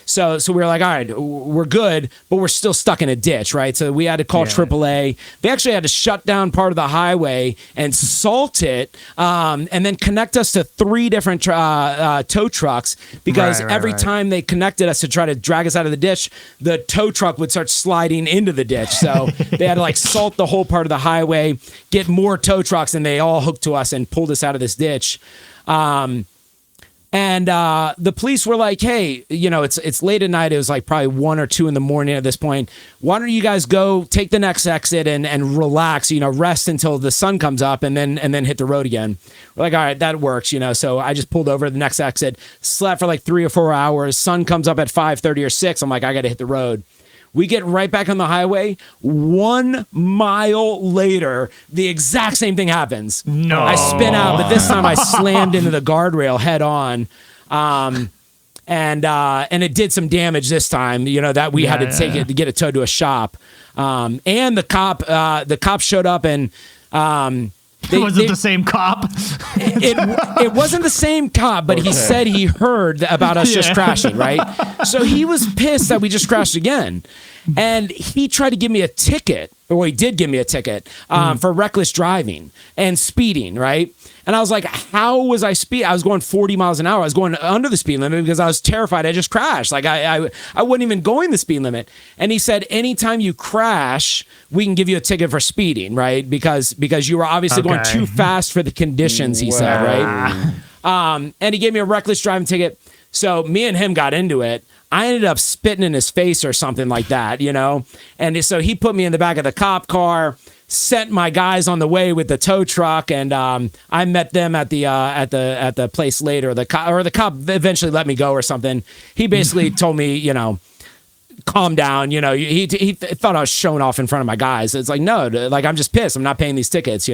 So we were like, all right, we're good, but we're still stuck in a ditch, right? So we had to call AAA. They actually had to shut down part of the highway and salt it, and then connect us to 3 different tow trucks, because every time they connected us to try to drag us out of the ditch, the tow truck would start sliding into the ditch. So they had to salt the whole part of the highway, get more tow trucks, and they all hooked to us and pulled us out of this ditch. And the police were like, hey, it's late at night. It was like probably 1 or 2 in the morning at this point. Why don't you guys go take the next exit and relax, rest until the sun comes up and then hit the road again. We're like, all right, that works, So I just pulled over the next exit, slept for like 3 or 4 hours. Sun comes up at 5:30 or 6. I'm like, I got to hit the road. We get right back on the highway. 1 mile later, the exact same thing happens. No. I spin out, but this time I slammed into the guardrail head on. And it did some damage this time, that we had to take it to get it towed to a shop. And the cop showed up and, was it the same cop? It wasn't the same cop, but he said he heard about us just crashing, right? So he was pissed that we just crashed again. And he tried to give me a ticket, or he did give me a ticket for reckless driving and speeding, right? And I was like, how was I speeding? I was going 40 miles an hour. I was going under the speed limit because I was terrified I just crashed. I wasn't even going the speed limit. And he said, anytime you crash, we can give you a ticket for speeding, right? Because you were obviously going too fast for the conditions, he said, right? And he gave me a reckless driving ticket. So me and him got into it. I ended up spitting in his face or something like that, And so he put me in the back of the cop car, sent my guys on the way with the tow truck, and I met them at the place later. The cop eventually let me go or something. He basically told me, calm down. He thought I was showing off in front of my guys. It's like, no, I'm just pissed. I'm not paying these tickets.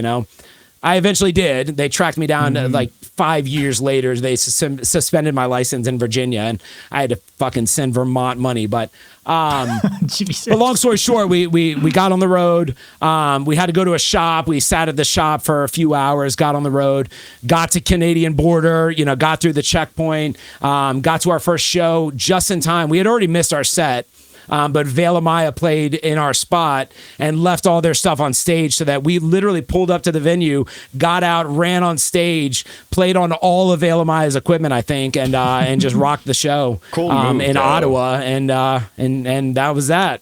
I eventually did. They tracked me down like 5 years later. They suspended my license in Virginia, and I had to fucking send Vermont money. But long story short, we got on the road. We had to go to a shop. We sat at the shop for a few hours, got on the road, got to Canadian border, got through the checkpoint, got to our first show just in time. We had already missed our set. But Veil Maya played in our spot and left all their stuff on stage, so that we literally pulled up to the venue, got out, ran on stage, played on all of Veil Maya's equipment, I think, and just rocked the show. Cool move, in Ottawa, and that was that.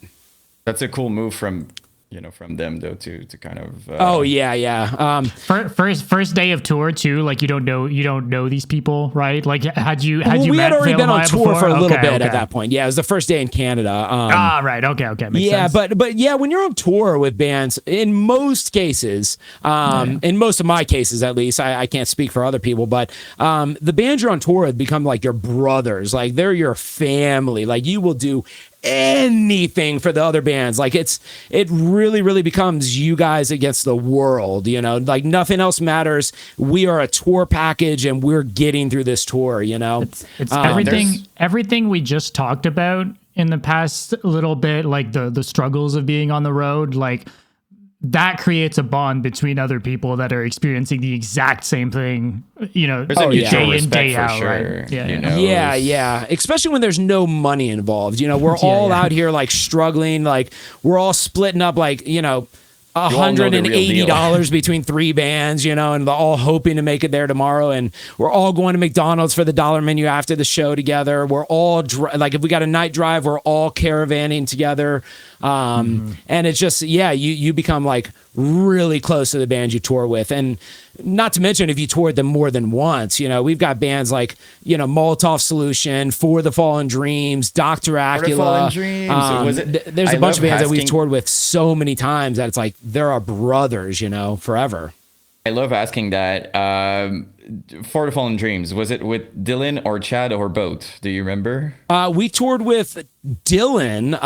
That's a cool move from them though to kind of. First day of tour too. Like you don't know these people, right? Like had you we had already been on tour for a little bit at that point. Yeah, it was the first day in Canada. Right. Okay. Makes sense. but yeah, when you're on tour with bands, in most cases, in most of my cases at least, I can't speak for other people, but the bands you're on tour with become like your brothers. Like they're your family. Like you will do anything for the other bands. Like it really becomes you guys against the world, like nothing else matters. We are a tour package and we're getting through this tour, it's everything we just talked about in the past little bit, like the struggles of being on the road. Like that creates a bond between other people that are experiencing the exact same thing, There's a mutual day in, respect day for out, sure. right? Yeah, you yeah. know? Yeah. Especially when there's no money involved. We're all out here like struggling. Like we're all splitting up like, $180 between 3 bands, and all hoping to make it there tomorrow. And we're all going to McDonald's for the dollar menu after the show together. We're all like, if we got a night drive, we're all caravanning together. And it's just, you become like really close to the bands you tour with. And not to mention if you toured them more than once, we've got bands like, Molotov Solution, For the Fallen Dreams, Dr. Acula. There's a bunch of bands that we've toured with so many times that it's like, they're our brothers, forever. I love asking that. For the Fallen Dreams, was it with Dylan or Chad or both? Do you remember? We toured with Dylan,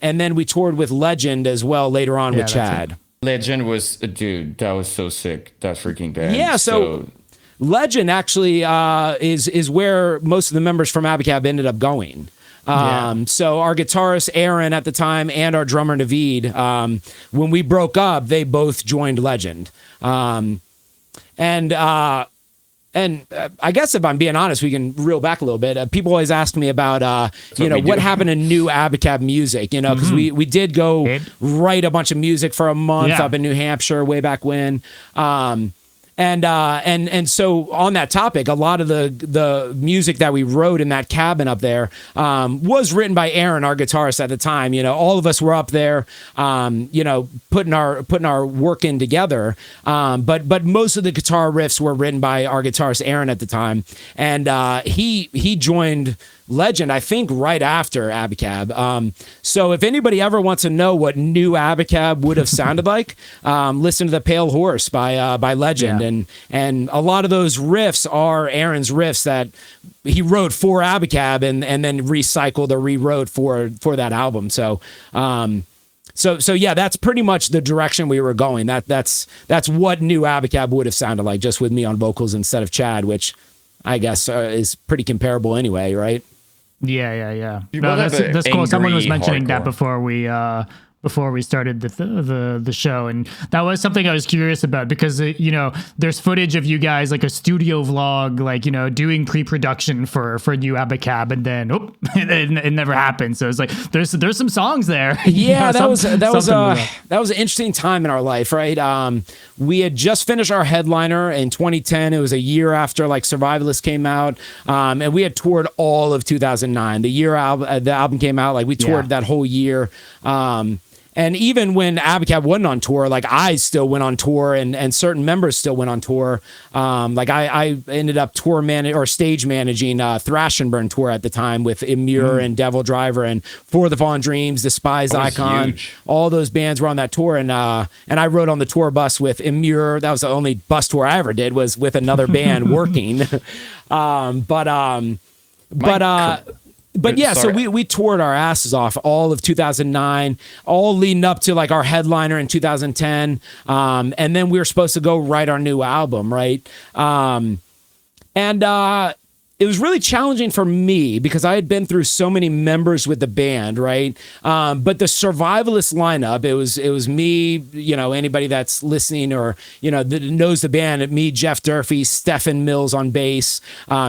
and then we toured with Legend as well later on with Chad. Legend was, dude, that was so sick. That freaking band. Yeah, so Legend actually is where most of the members from ABACABB ended up going. So our guitarist Aaron at the time and our drummer Naveed, when we broke up, they both joined Legend. And I guess if I'm being honest, we can reel back a little bit. People always ask me about, what happened to new ABACABB music, because we did go write a bunch of music for a month up in New Hampshire way back when. And so on that topic, a lot of the music that we wrote in that cabin up there was written by Aaron, our guitarist at the time. All of us were up there, putting our work in together. But most of the guitar riffs were written by our guitarist Aaron at the time, and he joined Legend, I think, right after ABACABB. So if anybody ever wants to know what new ABACABB would have sounded like, listen to The Pale Horse by Legend. And a lot of those riffs are Aaron's riffs that he wrote for ABACABB and then recycled or rewrote for that album. So yeah, that's pretty much the direction we were going. That's what new ABACABB would have sounded like, just with me on vocals instead of Chad, which I guess is pretty comparable anyway, right? Yeah. No, that's cool. Someone was mentioning that before we started the show, and that was something I was curious about because there's footage of you guys, like a studio vlog, like doing pre-production for new ABACABB, and then it never happened. So it's like there's some songs there. Yeah, that was an interesting time in our life, right? We had just finished our headliner in 2010. It was a year after like Survivalist came out, and we had toured all of 2009. The year the album came out, like we toured that whole year. And even when ABACABB wasn't on tour, like I still went on tour and certain members still went on tour. Like I ended up stage managing Thrash and Burn tour at the time with Immure and Devil Driver and For the Fallen Dreams, Despised Icon. Huge. All those bands were on that tour. And I rode on the tour bus with Immure. That was the only bus tour I ever did, was with another band working. But yeah, so we toured our asses off all of 2009, all leading up to like our headliner in 2010. And then we were supposed to go write our new album, right? It was really challenging for me because I had been through so many members with the band, right? But the Survivalist lineup, it was me, anybody that's listening or, that knows the band, me, Jeff Durfee, Stephen Mills on bass,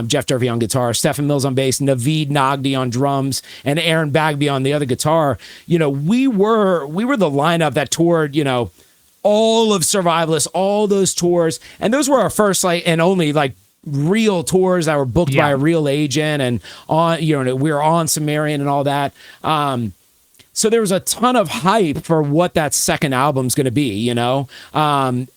Jeff Durfee on guitar, Stephen Mills on bass, Naveed Nagdi on drums, and Aaron Bagby on the other guitar. We were the lineup that toured, all of Survivalist, all those tours. And those were our first and only real tours that were booked by a real agent, and we were on Sumerian and all that. So there was a ton of hype for what that second album's going to be,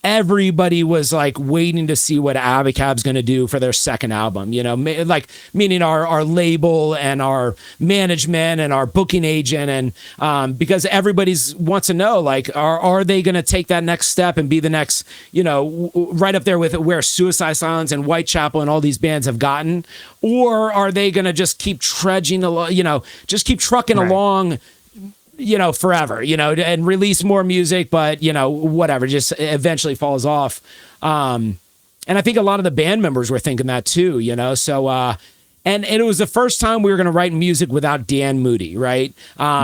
everybody was waiting to see what ABACABB's going to do for their second album, meaning our label and our management and our booking agent. And because everybody's wants to know, are they going to take that next step and be the next, right up there with where Suicide Silence and Whitechapel and all these bands have gotten? Or are they going to just keep trudging along, just keep trucking along, forever, and release more music, but, whatever, just eventually falls off. And I think a lot of the band members were thinking that too, so And it was the first time we were going to write music without Dan Moody, right?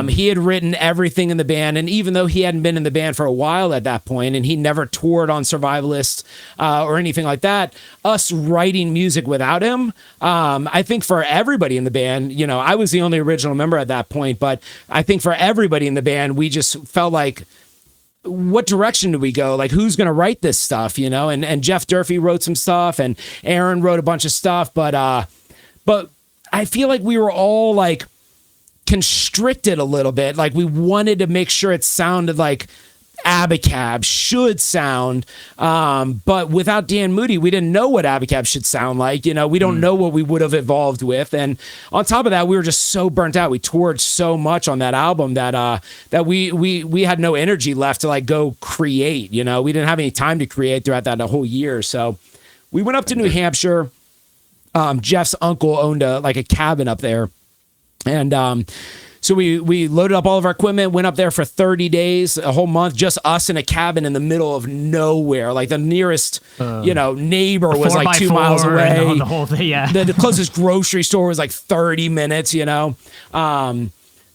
He had written everything in the band, and even though he hadn't been in the band for a while at that point, and he never toured on Survivalist or anything like that, us writing music without him, I think for everybody in the band, you know, I was the only original member at that point, but I think for everybody in the band, we just felt like, what direction do we go? Like, who's going to write this stuff, you know? And Jeff Durfee wrote some stuff, and Aaron wrote a bunch of stuff, but I feel like we were all like constricted a little bit. Like, we wanted to make sure it sounded like ABACABB should sound. But without Dan Moody, we didn't know what ABACABB should sound like. You know, we don't know what we would have evolved with. And on top of that, we were just so burnt out. We toured so much on that album that we had no energy left to like go create. You know, we didn't have any time to create throughout that whole year. So we went up to New Hampshire. Jeff's uncle owned a cabin up there. And so we loaded up all of our equipment, went up there for 30 days, a whole month, just us in a cabin in the middle of nowhere. Like, the nearest, neighbor was like 2 miles away. The whole thing, yeah. The closest grocery store was like 30 minutes, you know.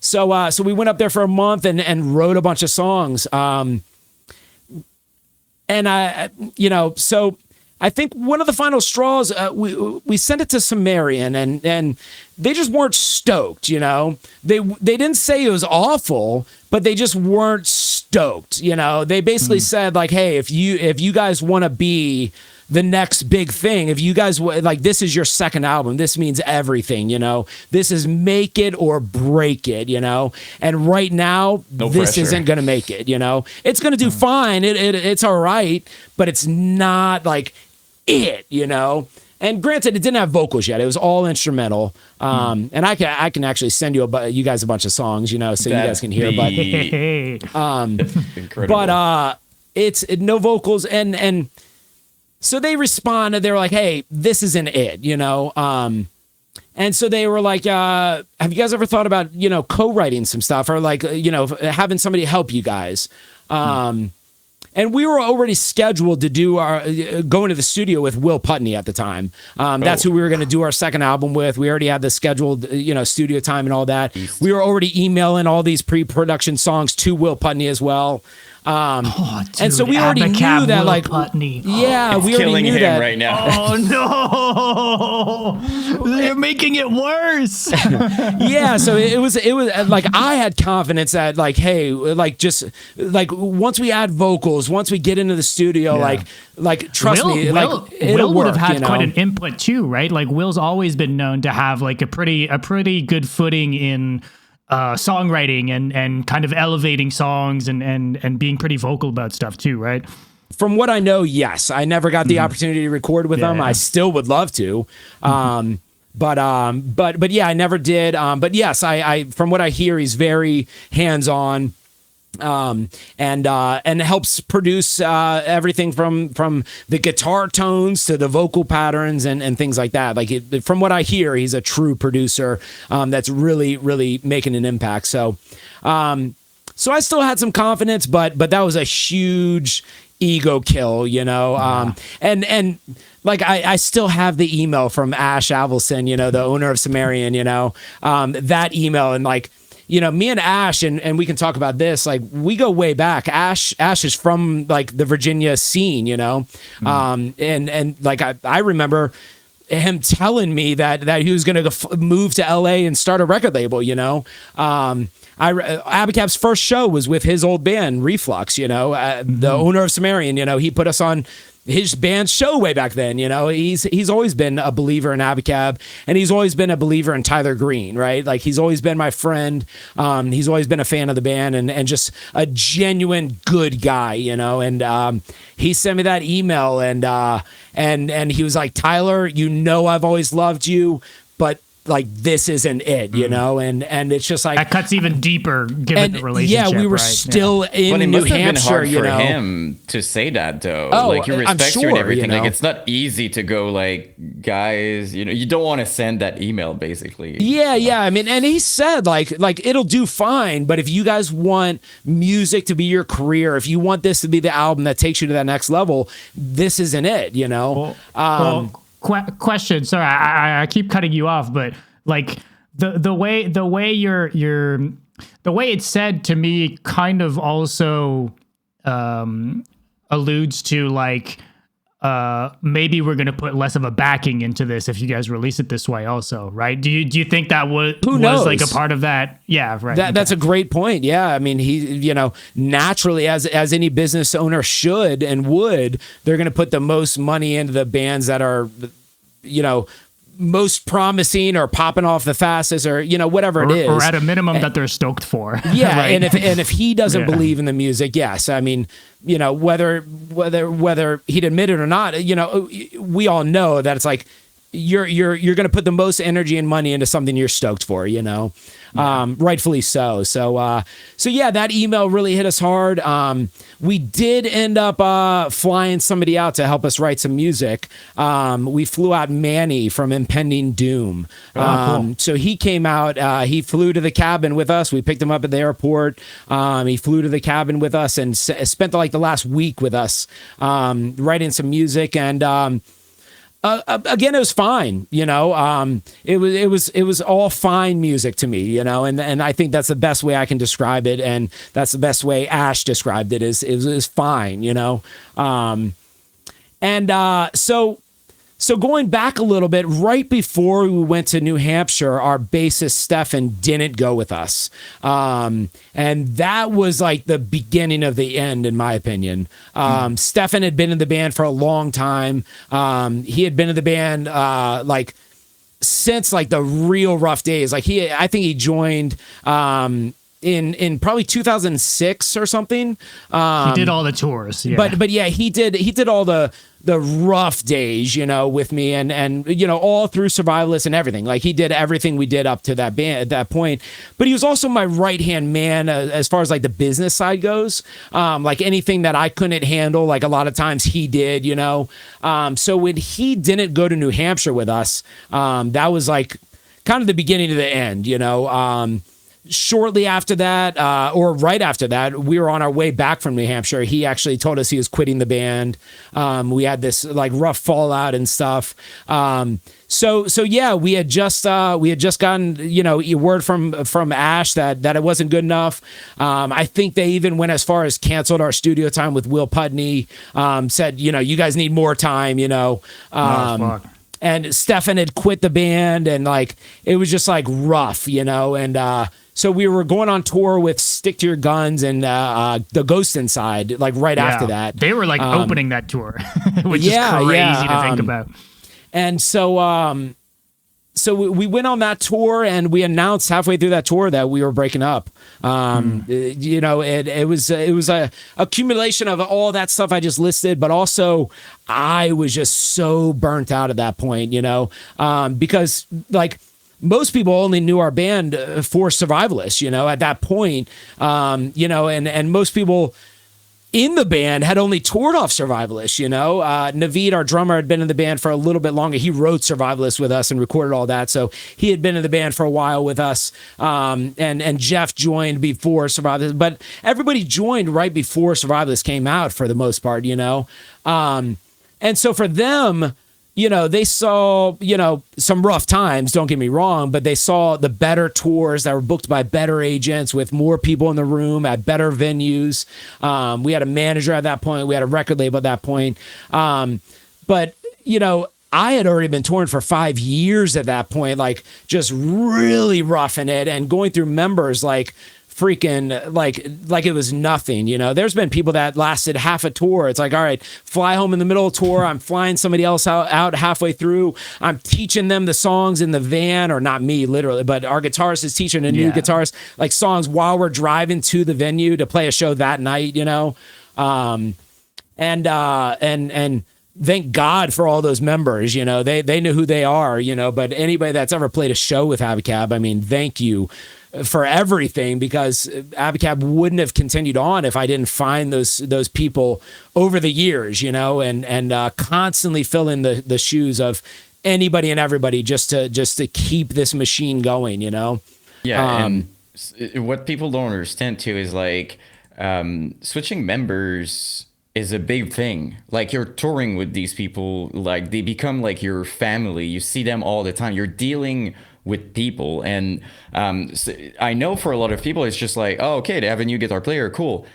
So we went up there for a month and wrote a bunch of songs. So I think one of the final straws, we sent it to Sumerian, and they just weren't stoked, you know. They didn't say it was awful, but they just weren't stoked, you know. They basically said, like, hey, if you guys want to be the next big thing, if you guys, like, this is your second album, this means everything, you know. This is make it or break it, you know. And right now, this isn't going to make it, you know. It's going to do fine. It's all right, but it's not like it, you know. And granted, it didn't have vocals yet. It was all instrumental. And I can actually send you guys a bunch of songs, you know, so you guys can hear. But it's no vocals, and so they responded. They were like, "Hey, this isn't it," you know. And so they were like, "Have you guys ever thought about, you know, co-writing some stuff, or like, you know, having somebody help you guys?" And we were already scheduled to do go into the studio with Will Putney at the time. That's who we were going to do our second album with. We already had the scheduled, you know, studio time and all that. We were already emailing all these pre-production songs to Will Putney as well. Dude, and so we already knew that, like, Putney. Yeah, we already knew that right now. Oh no, they're making it worse. Yeah, so it was like, I had confidence that, like, hey, like, just like, once we add vocals, once we get into the studio, like trust me, like, it'll Will would work, have had, you know? quite an input too, right? Like, Will's always been known to have like a pretty good footing in songwriting and kind of elevating songs and being pretty vocal about stuff too, right? From what I know, yes. I never got the opportunity to record with him. I still would love to. But yeah, I never did. But yes, I from what I hear, he's very hands-on. And helps produce everything from the guitar tones to the vocal patterns and things like that. Like, from what I hear, he's a true producer that's really, really making an impact. So I still had some confidence, but that was a huge ego kill, you know. And like, I still have the email from Ash Avildsen, you know, the owner of Sumerian, you know, that email, and like, you know, me and Ash, and we can talk about this, like, we go way back. Ash is from, like, the Virginia scene, you know. And like, I remember him telling me that he was going to move to LA and start a record label, you know. ABACABB's first show was with his old band, Reflux, you know, the owner of Sumerian, you know. He put us on his band's show way back then, you know. He's always been a believer in ABACABB, and he's always been a believer in Tyler Greene, right? Like, he's always been my friend. He's always been a fan of the band, and just a genuine good guy, you know. And he sent me that email, and he was like, "Tyler, you know, I've always loved you, but like, this isn't it," you know. And it's just like, that cuts even deeper given the relationship. Yeah, we were still in New Hampshire, you know. But it must have been hard for him to say that, though. Oh, like, he respects you and everything. You know? Like, it's not easy to go, like, guys, you know, you don't want to send that email, basically. Yeah. I mean, and he said, like it'll do fine, but if you guys want music to be your career, if you want this to be the album that takes you to that next level, this isn't it, you know. question. Sorry, I keep cutting you off, but like the way you're the way it's said to me kind of also alludes to like maybe we're gonna put less of a backing into this if you guys release it this way also, right? Do you think that was like a part of that? Yeah, right. That's a great point. Yeah, I mean, he, naturally as any business owner should and would, they're gonna put the most money into the bands that are, most promising or popping off the fastest or whatever it is, or at a minimum that they're stoked for. Yeah, right? and if he doesn't believe in the music, yes, I mean, whether he'd admit it or not, we all know that it's like you're going to put the most energy and money into something you're stoked for, rightfully so. So yeah, that email really hit us hard. We did end up flying somebody out to help us write some music. We flew out Manny from Impending Doom. Cool. So he came out, he flew to the cabin with us. We picked him up at the airport. He flew to the cabin with us and spent the last week with us, writing some music. And, again, it was fine, it was all fine music to me, and I think that's the best way I can describe it. And that's the best way Ash described it is fine, So going back a little bit, right before we went to New Hampshire, our bassist Stefan didn't go with us. And that was like the beginning of the end, in my opinion. Stefan had been in the band for a long time. He had been in the band since the real rough days. I think he joined in probably 2006 or something. He did all the tours. Yeah. But yeah, he did all the rough days, with me and all through Survivalist and everything. Like he did everything we did up to that band at that point. But he was also my right-hand man as far as the business side goes. Anything that I couldn't handle, a lot of times he did, So when he didn't go to New Hampshire with us, that was kind of the beginning of the end, Shortly after that, or right after that, we were on our way back from New Hampshire. He actually told us he was quitting the band. We had this rough fallout and stuff. So yeah, we had just gotten word from Ash that it wasn't good enough. I think they even went as far as canceled our studio time with Will Putney. Said you guys need more time. And Stefan had quit the band, and it was just rough, and. So we were going on tour with Stick to Your Guns and the Ghost Inside, right after that. They were opening that tour, which is crazy to think about. And so we went on that tour, and we announced halfway through that tour that we were breaking up. It was a accumulation of all that stuff I just listed, but also I was just so burnt out at that point, because most people only knew our band for Survivalist, at that point, and most people in the band had only toured off Survivalist, Naveed, our drummer, had been in the band for a little bit longer. He wrote Survivalist with us and recorded all that. So he had been in the band for a while with us. And Jeff joined before Survivalist, but everybody joined right before Survivalist came out for the most part, and so for them, they saw, some rough times, don't get me wrong, but they saw the better tours that were booked by better agents with more people in the room at better venues. We had a manager at that point. We had a record label at that point. But, I had already been touring for 5 years at that point, just really roughing it and going through members freaking like it was nothing, There's been people that lasted half a tour. It's all right, fly home in the middle of tour. I'm flying somebody else out halfway through. I'm teaching them the songs in the van, or not me literally, but our guitarist is teaching a new guitarist songs while we're driving to the venue to play a show that night, and thank God for all those members, they know who they are, but anybody that's ever played a show with ABACABB, I mean, thank you for everything, because ABACABB wouldn't have continued on if I didn't find those people over the years, and constantly fill in the shoes of anybody and everybody just to keep this machine going, Yeah, and what people don't understand too is switching members is a big thing. Like you're touring with these people, like they become like your family. You see them all the time. You're dealing with people, and so I know for a lot of people, it's just like, oh, okay, they have a new guitar player, cool.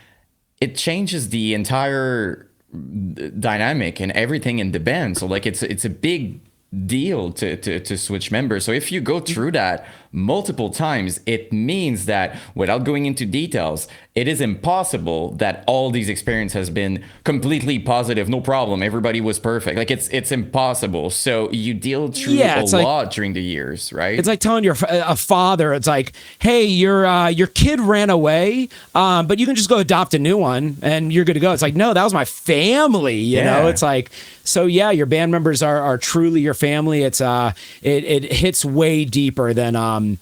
It changes the entire dynamic and everything in the band. So like it's a big deal to switch members. So if you go through that multiple times, it means that without going into details, it is impossible that all these experience has been completely positive, no problem, everybody was perfect. Like it's impossible. So you deal through a lot during the years, right? It's like telling a father, it's like, hey, your kid ran away, but you can just go adopt a new one and you're good to go. It's like, no, that was my family, you know. It's like, so yeah, your band members are truly your family. It's it hits way deeper than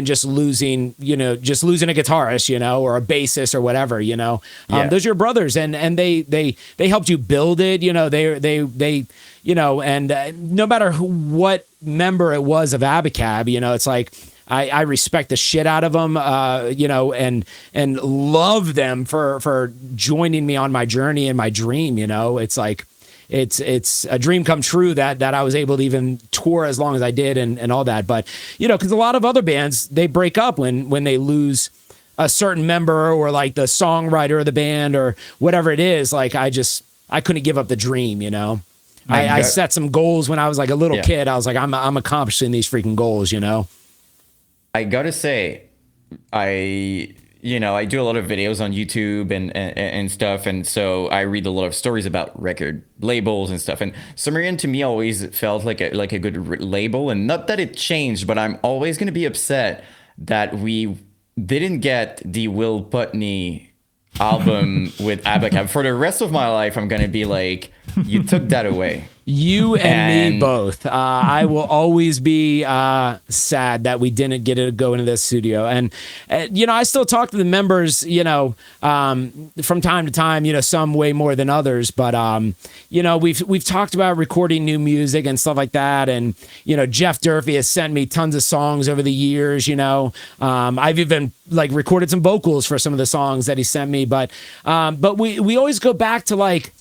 just losing, just losing a guitarist, or a bassist or whatever, those are your brothers, and they helped you build it, they and no matter what member it was of ABACABB, it's like, I respect the shit out of them, and love them for joining me on my journey and my dream. It's like, it's a dream come true that I was able to even tour as long as I did and all that. But, because a lot of other bands, they break up when they lose a certain member or like the songwriter of the band or whatever it is. Like, I couldn't give up the dream, I set some goals when I was like a little kid. I was like, I'm accomplishing these freaking goals, I gotta say, I do a lot of videos on YouTube and stuff, and so I read a lot of stories about record labels and stuff. And Sumerian to me always felt like a good label, and not that it changed, but I'm always gonna be upset that we didn't get the Will Putney album with ABACABB. For the rest of my life, I'm gonna be like, you took that away. You and me both. I will always be sad that we didn't get to go into this studio. And, I still talk to the members, from time to time, some way more than others. But, we've talked about recording new music and stuff like that. And, Jeff Durfee has sent me tons of songs over the years, I've even like recorded some vocals for some of the songs that he sent me. But we always go back to like,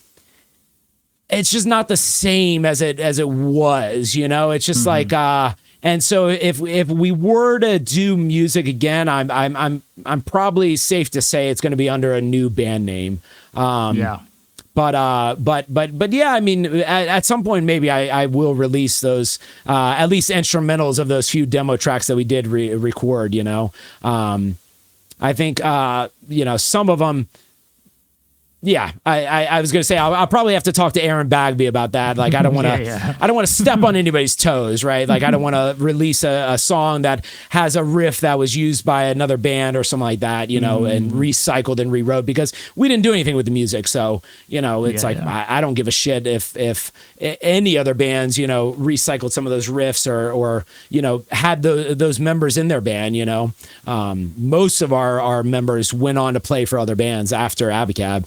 it's just not the same as it was, It's just like, and so if we were to do music again, I'm probably safe to say it's going to be under a new band name. But yeah, I mean, at some point maybe I will release those at least instrumentals of those few demo tracks that we did record. I think some of them. Yeah, I was gonna say I'll probably have to talk to Aaron Bagby about that. Like, I don't want to I don't want to step on anybody's toes, right? Like, I don't want to release a song that has a riff that was used by another band or something like that, and recycled and rewrote, because we didn't do anything with the music. So it's I don't give a shit if any other bands recycled some of those riffs or had those members in their band. Most of our members went on to play for other bands after ABACABB.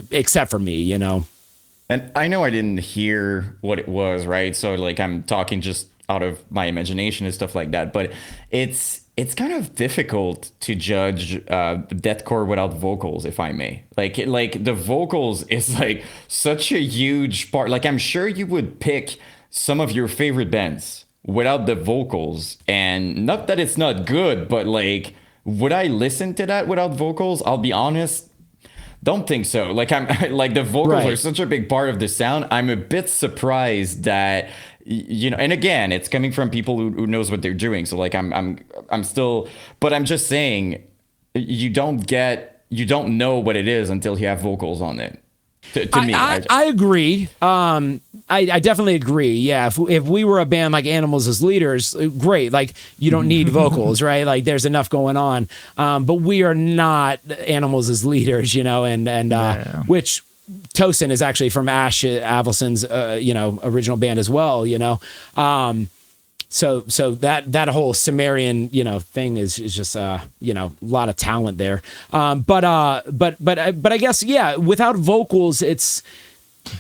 Except for me, And I know I didn't hear what it was, right? So like I'm talking just out of my imagination and stuff like that. But it's kind of difficult to judge deathcore without vocals, if I may. Like the vocals is like such a huge part. Like, I'm sure you would pick some of your favorite bands without the vocals, and not that it's not good, but like, would I listen to that without vocals? I'll be honest. Don't think so. Like, I'm like, the vocals are such a big part of the sound. I'm a bit surprised that, and again, it's coming from people who knows what they're doing. So like, I'm still, but I'm just saying, you don't know what it is until you have vocals on it. To me, I agree. I definitely agree. Yeah, if we were a band like Animals as Leaders, great. Like, you don't need vocals, right? Like, there's enough going on. But we are not Animals as Leaders, and which Tosin is actually from Ash Avelson's original band as well, So that whole Sumerian, thing is just a lot of talent there. But I guess, yeah, without vocals,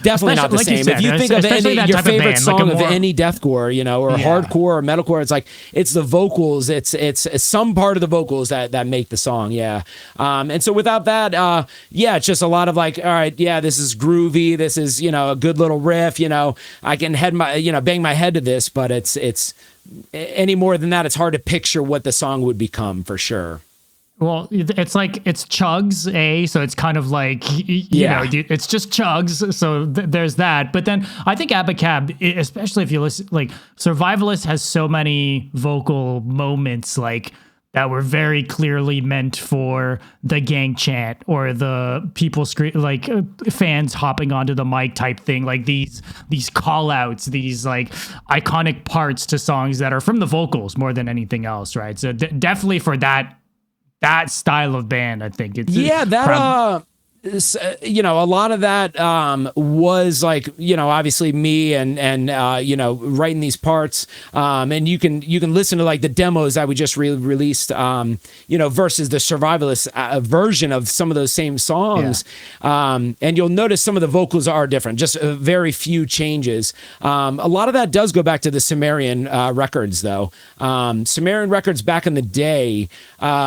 Definitely not the Like you same. said, If you think of especially any, that your type of favorite band, like song a of more- any deathcore, or hardcore or metalcore, it's the vocals. It's some part of the vocals that make the song. Yeah. And so without that, it's just a lot of like, all right, yeah, this is groovy. This is, a good little riff. I can bang my head to this, but it's any more than that, it's hard to picture what the song would become for sure. Well, it's like it's chugs, so it's kind of like you know, it's just chugs. So there's that. But then I think ABACABB, especially if you listen, like Survivalist has so many vocal moments like that were very clearly meant for the gang chant or the people scream, like fans hopping onto the mic type thing, like these call outs, these like iconic parts to songs that are from the vocals more than anything else, right? So definitely for that style of band, I think it's a lot of that was like, obviously me and writing these parts, and you can listen to like the demos that we just released, versus the Survivalist version of some of those same songs, and you'll notice some of the vocals are different, just very few changes. A lot of that does go back to the Sumerian Records, though. Sumerian Records back in the day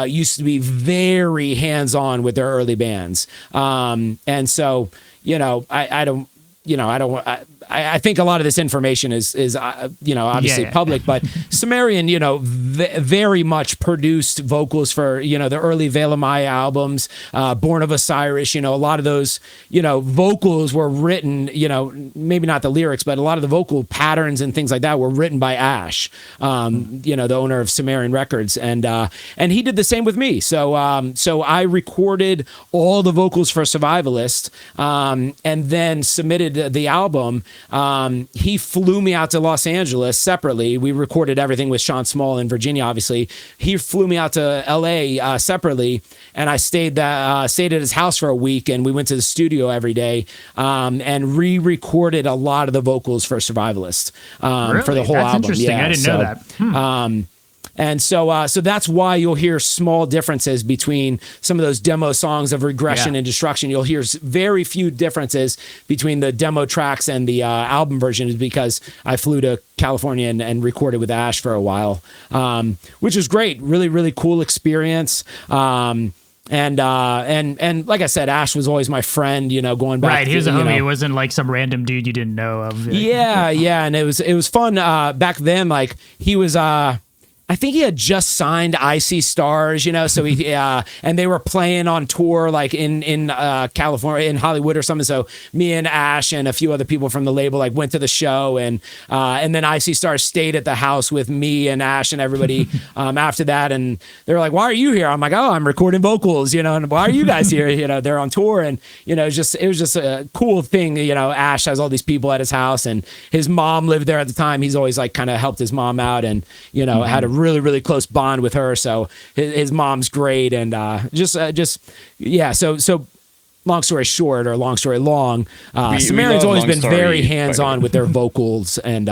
used to be very hands-on with their early bands. And so, I think a lot of this information is obviously public, but Sumerian, very much produced vocals for, the early Veil of Maya albums, Born of Osiris, a lot of those, vocals were written, maybe not the lyrics, but a lot of the vocal patterns and things like that were written by Ash, the owner of Sumerian Records. And he did the same with me. So I recorded all the vocals for Survivalist, and then submitted the album. He flew me out to Los Angeles separately. We recorded everything with Sean Small in Virginia, obviously. He flew me out to LA separately, and I stayed at his house for a week, and we went to the studio every day, and re-recorded a lot of the vocals for Survivalist for the whole album. Interesting. I didn't know that. And so that's why you'll hear small differences between some of those demo songs of Regression and Destruction. You'll hear very few differences between the demo tracks and the album versions, because I flew to California and recorded with Ash for a while, which was great. Really, really cool experience. And like I said, Ash was always my friend, going back. Right, he was a homie. It wasn't like some random dude you didn't know of. Yeah, and it was fun back then. Like he was. I think he had just signed Icy Stars, so he and they were playing on tour like in California, in Hollywood or something. So me and Ash and a few other people from the label like went to the show, and then Icy Stars stayed at the house with me and Ash and everybody after that. And they were like, "Why are you here?" I'm like, "Oh, I'm recording vocals, and why are you guys here?" They're on tour, and it was just a cool thing. Ash has all these people at his house, and his mom lived there at the time. He's always like kind of helped his mom out, and had a really, really close bond with her. So his mom's great. And so long story short, or long story long, Sumerian's always been very hands-on with their vocals and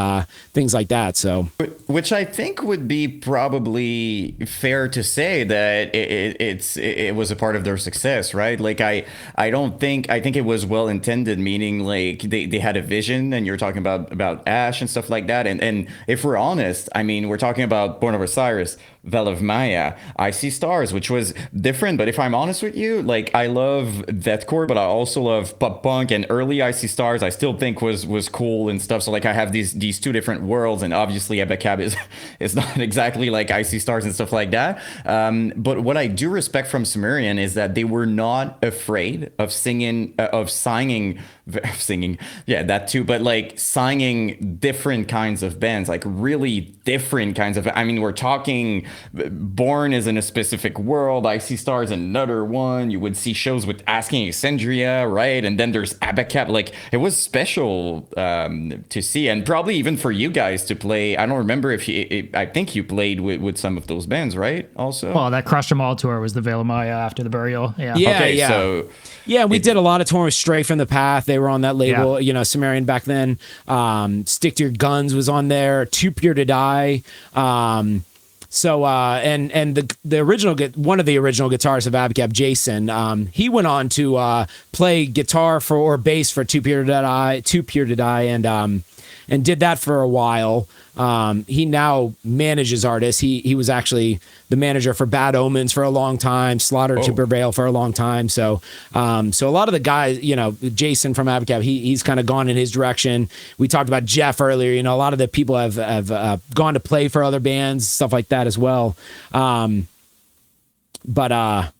things like that. So, which I think would be probably fair to say that it was a part of their success, right? Like I think it was well intended, meaning like they had a vision, and you're talking about Ash and stuff like that. And if we're honest, I mean, we're talking about Born of Osiris, Veil of Maya, Icy Stars, which was different. But if I'm honest with you, like I love deathcore, but I also love pop punk, and early Icy Stars I still think was cool and stuff. So like I have these two different worlds, and obviously ABACABB is not exactly like Icy Stars and stuff like that. But what I do respect from Sumerian is that they were not afraid of signing, yeah, that too, but like signing different kinds of bands, like really different kinds of, I mean, we're talking Born is in a specific world, Icy Stars another one. You would see shows with Asking Exandria, right? And then there's ABACABB. Like it was special to see, and probably even for you guys to play. I don't remember if I think you played with some of those bands, right? Also, well, that Crush 'Em All tour was the Veil of Maya after the burial. Yeah. So we did a lot of touring with Stray from the Path. They were on that label, Sumerian back then. Stick to Your Guns was on there. Too Pure to Die. So and the original one of the original guitarists of ABACABB, Jason, he went on to play guitar or bass for Too Pure to Die, and did that for a while. He now manages artists. He was actually the manager for Bad Omens for a long time, Slaughter to Prevail for a long time. So a lot of the guys, Jason from ABACABB, he's kind of gone in his direction. We talked about Jeff earlier. A lot of the people have gone to play for other bands, stuff like that as well. But I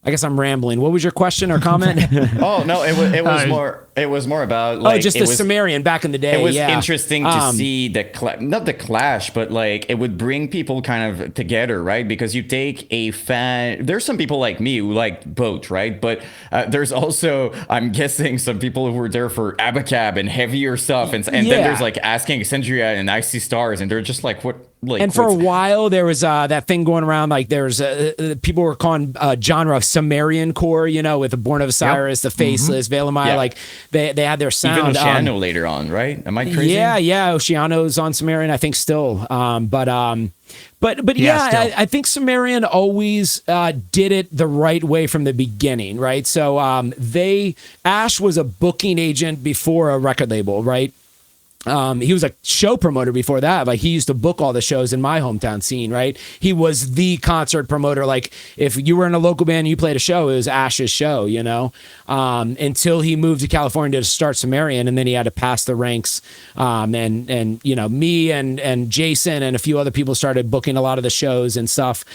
guess I'm rambling. What was your question or comment? Oh no, it was more about like just the Sumerian back in the day. It was interesting to see not the clash, but like it would bring people kind of together, right? Because you take a fan. There's some people like me who like both, right? But there's also, I'm guessing, some people who were there for ABACABB and heavier stuff, and then there's like Asking Excentrica and Icy Stars, and they're just like, what? Like, and for a while there was that thing going around, like there's people were calling genre of Sumerian core, with Born of Osiris, the Faceless, Veil of Maya, like they had their sound. Even Oceano later on, right? Am I crazy? Yeah, Oceano's on Sumerian, I think still. But I think Sumerian always did it the right way from the beginning, right? So Ash was a booking agent before a record label, right? He was a show promoter before that. Like he used to book all the shows in my hometown scene, right? He was the concert promoter. Like if you were in a local band and you played a show, it was Ash's show, until he moved to California to start Sumerian, and then he had to pass the ranks. And me and Jason and a few other people started booking a lot of the shows and stuff.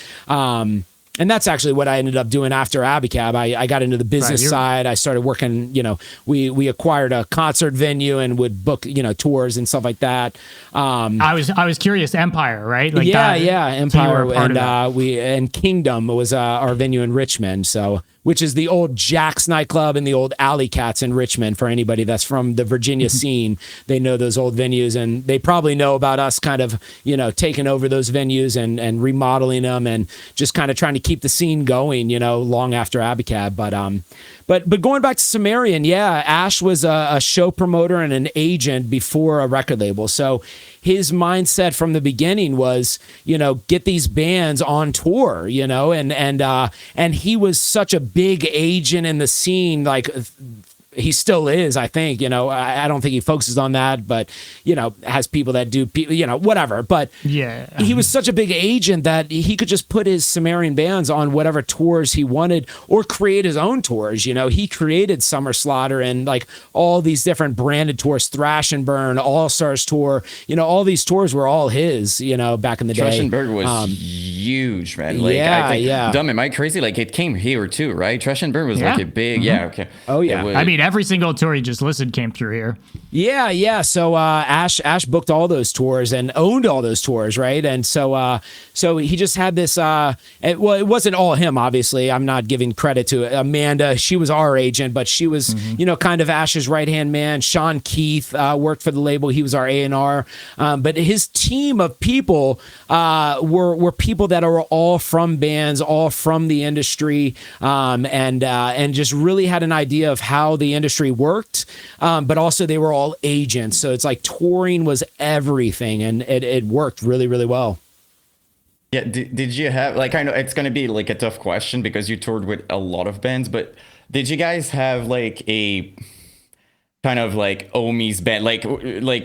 And that's actually what I ended up doing after ABACABB. I got into the business side. I started working, we acquired a concert venue and would book, tours and stuff like that. I was curious, Empire, right? Like Empire, and Kingdom was our venue in Richmond. So, which is the old Jack's nightclub and the old Alley Cats in Richmond. For anybody that's from the Virginia scene, they know those old venues, and they probably know about us kind of, taking over those venues and remodeling them and just kind of trying to keep the scene going, long after ABACABB. But going back to Sumerian, Ash was a show promoter and an agent before a record label. So his mindset from the beginning was, get these bands on tour, and he was such a big agent in the scene, like he still is, I think, I don't think he focuses on that, but, has people that do, whatever. But he was such a big agent that he could just put his Sumerian bands on whatever tours he wanted or create his own tours. He created Summer Slaughter and like all these different branded tours, Thrash and Burn, All Stars Tour, all these tours were all his, back in the day. Thrash and Burn was huge, man. Like, Dumb, am I crazy? Like it came here too, right? Thrash and Burn was like a big, okay. Oh yeah. I mean, every single tour you just listed came through here. Yeah. So Ash booked all those tours and owned all those tours, right? And so he just had this. It wasn't all him, obviously. I'm not giving credit to Amanda. She was our agent, but she was, kind of Ash's right hand man. Sean Keith worked for the label. He was our A&R. But his team of people were people that are all from bands, all from the industry, and just really had an idea of how the industry worked, but also they were all agents. So it's like touring was everything, and it worked really, really well. Yeah. Did you have, like, I know it's going to be like a tough question because you toured with a lot of bands, but did you guys have like a kind of like Omi's band, like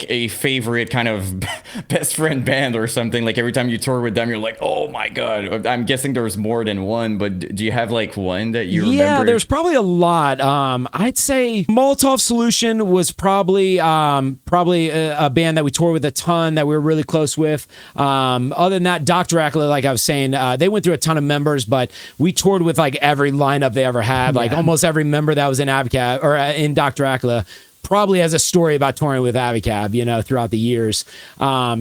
a favorite kind of best friend band or something? Like every time you tour with them, you're like, oh my God. I'm guessing there's more than one, but do you have like one that you remember? Yeah, there's probably a lot. I'd say Molotov Solution was probably a band that we toured with a ton, that we were really close with. Other than that, Dr. Acula, like I was saying, they went through a ton of members, but we toured with like every lineup they ever had. Like almost every member that was in ABACABB or in Dr. Acula probably has a story about touring with ABACABB, throughout the years.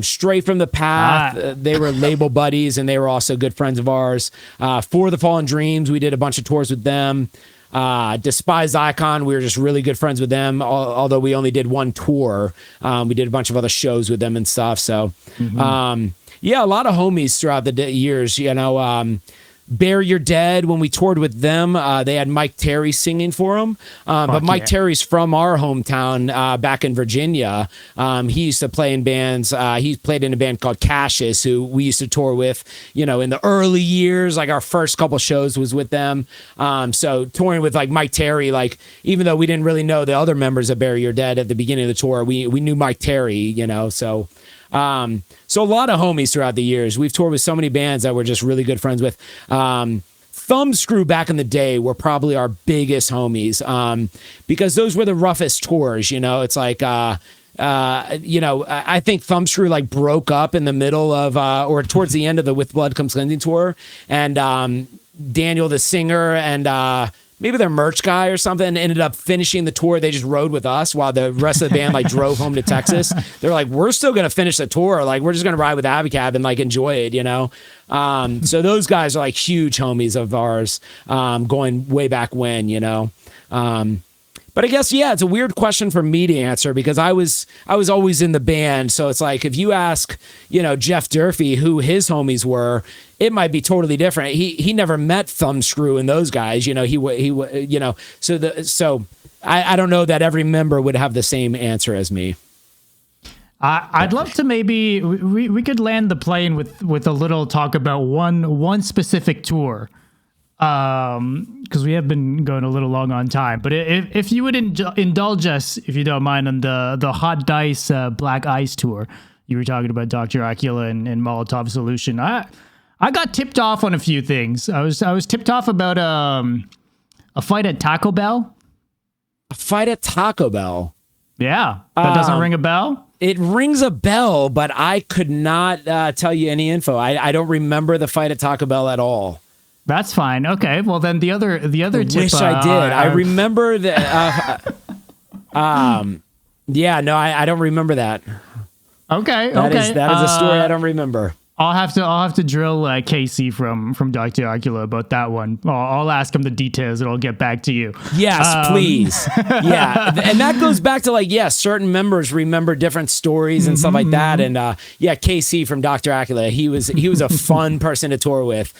Straight from the Path, they were label buddies, and they were also good friends of ours. For the Fallen Dreams, we did a bunch of tours with them. Despised Icon, we were just really good friends with them, although we only did one tour. We did a bunch of other shows with them and stuff. So, a lot of homies throughout the years, Bear Your Dead, when we toured with them, they had Mike Terry singing for them. But Mike Terry's from our hometown back in Virginia. He used to play in bands. He played in a band called Cassius, who we used to tour with, in the early years. Like our first couple shows was with them. So touring with like Mike Terry, like even though we didn't really know the other members of Bury Your Dead at the beginning of the tour, we knew Mike Terry, so a lot of homies throughout the years. We've toured with so many bands that we're just really good friends with. Thumbscrew back in the day were probably our biggest homies, because those were the roughest tours. It's like I think Thumbscrew like broke up in the middle of or towards the end of the With Blood Comes Cleansing tour, and Daniel the singer and maybe their merch guy or something ended up finishing the tour. They just rode with us while the rest of the band like drove home to Texas. They're like, we're still going to finish the tour. Like, we're just going to ride with ABACABB and like enjoy it, So those guys are like huge homies of ours, going way back when, But I guess, it's a weird question for me to answer because I was always in the band. So it's like, if you ask, Jeff Durfee who his homies were, it might be totally different. He never met Thumbscrew and those guys, so I don't know that every member would have the same answer as me. I'd love to maybe, we could land the plane with a little talk about one specific tour. Because we have been going a little long on time, but if you would indulge us, if you don't mind, on the Hot Dice Black Ice tour, you were talking about Dr. Acula and Molotov Solution. I got tipped off on a few things. I was tipped off about a fight at Taco Bell. A fight at Taco Bell. Yeah, that doesn't ring a bell. It rings a bell, but I could not tell you any info. I don't remember the fight at Taco Bell at all. That's fine. Okay. Well, then the other tip. Wish I did. I remember that. I don't remember that. Okay. That is a story I don't remember. I'll have to drill Casey from Dr. Acula about that one. I'll ask him the details and I'll get back to you. Yes, please. Yeah, and that goes back to certain members remember different stories and stuff like that. And Casey from Dr. Acula, he was a fun person to tour with.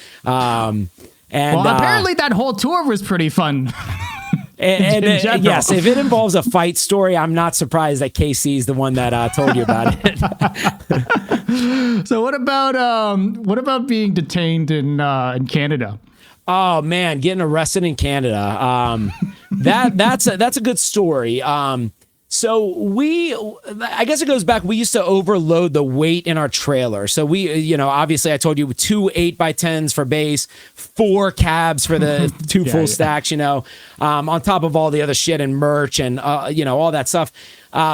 And apparently that whole tour was pretty fun. And yes, if it involves a fight story, I'm not surprised that KC's the one that told you about it. So what about being detained in Canada? Oh man, getting arrested in Canada. That's a good story. So I guess it goes back. We used to overload the weight in our trailer. So we, obviously I told you 2 8x10s for bass, 4 cabs for the 2 full stacks, on top of all the other shit and merch and, all that stuff.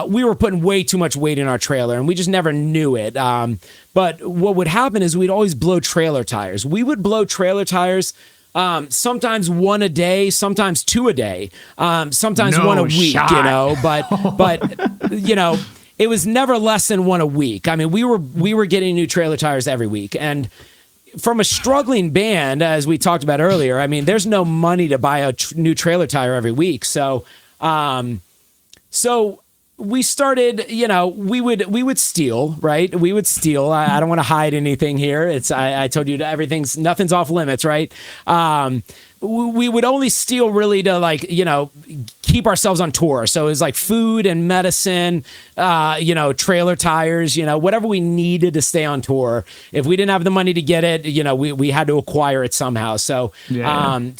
We were putting way too much weight in our trailer and we just never knew it. But what would happen is we'd always blow trailer tires. We would blow trailer tires sometimes 1 a day, sometimes 2 a day, sometimes 1 a week, but it was never less than 1 a week. I mean, we were getting new trailer tires every week. And from a struggling band, as we talked about earlier, I mean, there's no money to buy a new trailer tire every week. So we started, we would steal, right? We would steal. I don't want to hide anything here. I told you nothing's off limits, right? We would only steal really to keep ourselves on tour. So it was like food and medicine, trailer tires, whatever we needed to stay on tour. If we didn't have the money to get it, we had to acquire it somehow. So, had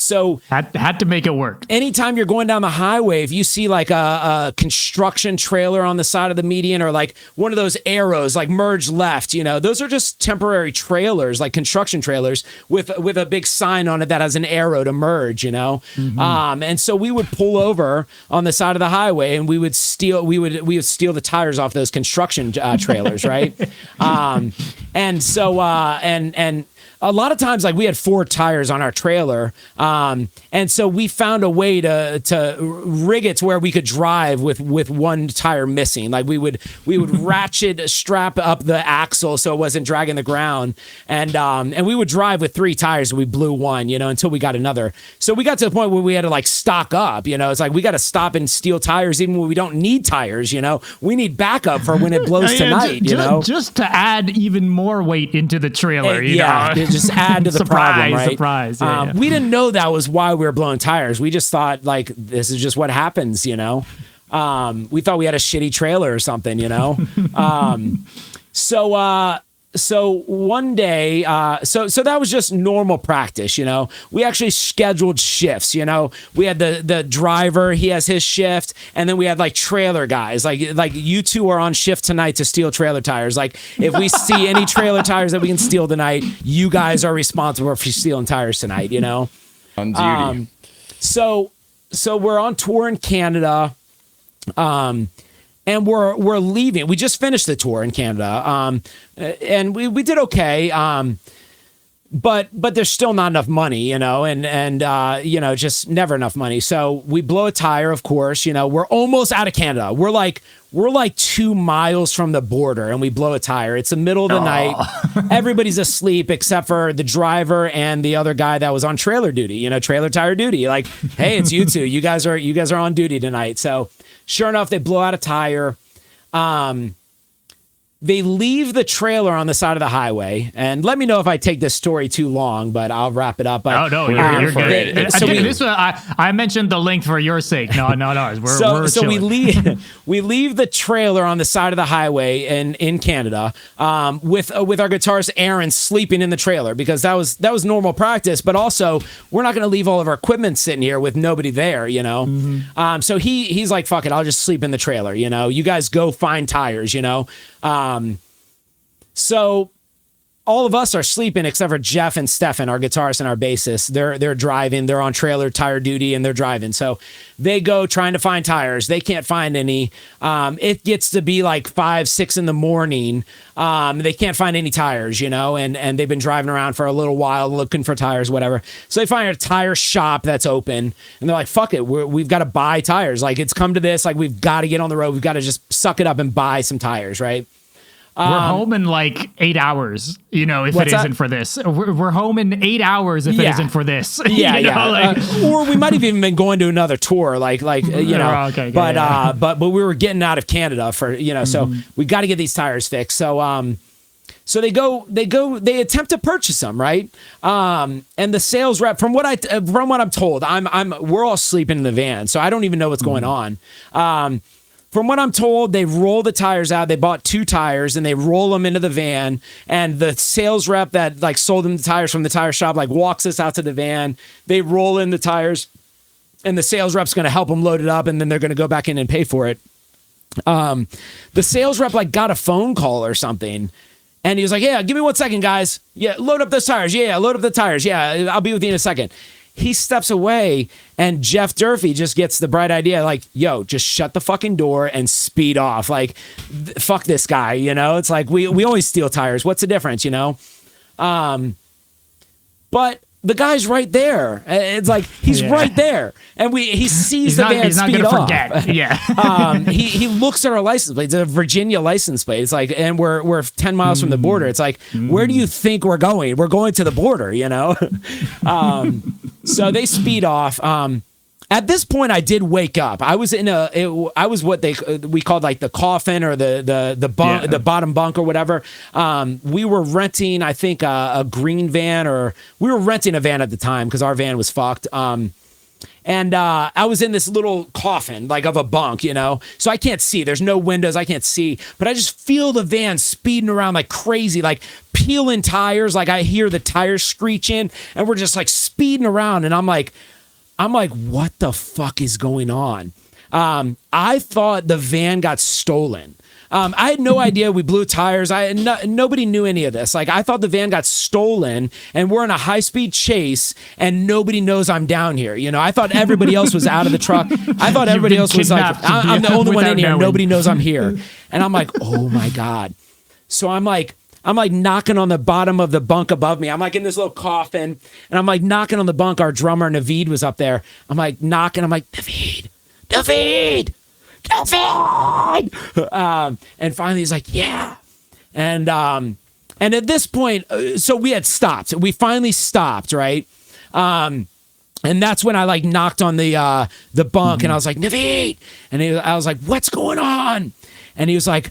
to make it work. Anytime you're going down the highway, if you see like a construction trailer on the side of the median or like one of those arrows, like merge left, those are just temporary trailers, like construction trailers with a big sign on it that has an arrow to merge, and so we would pull over on the side of the highway and we would steal the tires off those construction trailers, right? And so and a lot of times, like we had 4 tires on our trailer, and so we found a way to rig it to where we could drive with 1 tire missing. Like we would strap up the axle so it wasn't dragging the ground, and we would drive with 3 tires. And we blew 1, until we got another. So we got to the point where we had to like stock up. It's like we got to stop and steal tires even when we don't need tires. We need backup for when it blows tonight. Just to add even more weight into the trailer. just add to the problem, right? Surprise. Yeah. We didn't know that was why we were blowing tires. We just thought like this is just what happens, you know. We thought we had a shitty trailer or something, you know. So one day, so that was just normal practice, you know. We actually scheduled shifts, you know. We had the driver, he has his shift, and then we had like trailer guys, like you two are on shift tonight to steal trailer tires. Like if we see any trailer tires that we can steal tonight, you guys are responsible for stealing tires tonight, you know. On duty. So we're on tour in Canada. And we're leaving. We just finished the tour in Canada, and we did okay. But there's still not enough money, you know, and you know, just never enough money. So we blow a tire, of course. You know, we're almost out of Canada. We're like 2 miles from the border, and we blow a tire. It's the middle of the night. Everybody's asleep except for the driver and the other guy that was on trailer duty. You know, trailer tire duty. Like, hey, it's you two. You guys are on duty tonight. So. Sure enough, they blow out a tire. They leave the trailer on the side of the highway. And let me know if I take this story too long, but I'll wrap it up. But, oh, no, you're good. I mentioned the length for your sake. No. So we leave the trailer on the side of the highway in Canada with our guitarist Aaron sleeping in the trailer because that was normal practice. But also, we're not going to leave all of our equipment sitting here with nobody there, you know. Mm-hmm. So he's like, fuck it, I'll just sleep in the trailer, you know. You guys go find tires, you know. So all of us are sleeping except for Jeff and Stefan, our guitarist and our bassist. They're driving. They're on trailer tire duty and they're driving. So they go trying to find tires. They can't find any. It gets to be like 5, 6 in the morning. They can't find any tires, you know, and they've been driving around for a little while looking for tires, whatever. So they find a tire shop that's open and they're like, fuck it. We've got to buy tires. Like it's come to this, like we've got to get on the road. We've got to just suck it up and buy some tires. Right. We're home in like 8 hours, you know, if it isn't for this. We're home in 8 hours if it isn't for this. Yeah, you know, like, or we might have even been going to another tour, like you know. Okay, but we were getting out of Canada for, you know, so we got to get these tires fixed. So they attempt to purchase them, right? And the sales rep, from what I'm told, we're all sleeping in the van, so I don't even know what's going on. From what I'm told, they roll the tires out. They bought 2 tires and they roll them into the van. And the sales rep that like sold them the tires from the tire shop like walks us out to the van. They roll in the tires, and the sales rep's going to help them load it up, and then they're going to go back in and pay for it. The sales rep like got a phone call or something, and he was like, "Yeah, give me 1 second, guys. Yeah, load up those tires. Yeah, load up the tires. Yeah, I'll be with you in a second." He steps away, and Jeff Durfee just gets the bright idea, like, yo, just shut the fucking door and speed off. Like, fuck this guy, you know? It's like, we always steal tires. What's the difference, you know? But the guy's right there. It's like, he's right there. And he sees the van speed off. Forget. Yeah. He looks at our license plate. It's a Virginia license plate. It's like, and we're 10 miles from the border. It's like, where do you think we're going? We're going to the border, you know? So they speed off. At this point, I did wake up. I was I was what we called like the coffin or the bottom bunk or whatever. We were renting, I think, a green van, or we were renting a van at the time because our van was fucked. And I was in this little coffin, like of a bunk, you know? So I can't see. There's no windows. I can't see. But I just feel the van speeding around like crazy, like peeling tires. Like I hear the tires screeching, and we're just like speeding around. And I'm like, what the fuck is going on? I thought the van got stolen. I had no idea we blew tires. Nobody knew any of this. Like, I thought the van got stolen and we're in a high-speed chase and nobody knows I'm down here. You know, I thought everybody else was out of the truck. I thought everybody else was like, I'm the only one in here. Knowing. Nobody knows I'm here. And I'm like, oh my God. So I'm like knocking on the bottom of the bunk above me. I'm like in this little coffin, and I'm like knocking on the bunk. Our drummer, Naveed, was up there. I'm like knocking. I'm like, Naveed. And finally he's like, yeah. And at this point, so we had stopped. We finally stopped, right? And that's when I like knocked on the bunk, and I was like, Naveed. And I was like, what's going on? And he was like,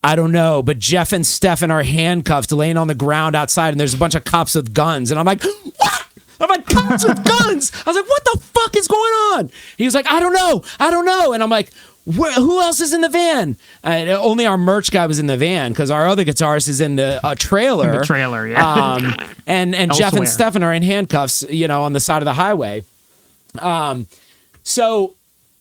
I don't know, but Jeff and Stefan are handcuffed, laying on the ground outside, and there's a bunch of cops with guns. And I'm like, what? I'm like, cops with guns. I was like, what the fuck is going on? He was like, I don't know. And I'm like, who else is in the van? Only our merch guy was in the van because our other guitarist is in the trailer. In the trailer, yeah. And Jeff and Stefan are in handcuffs, on the side of the highway. So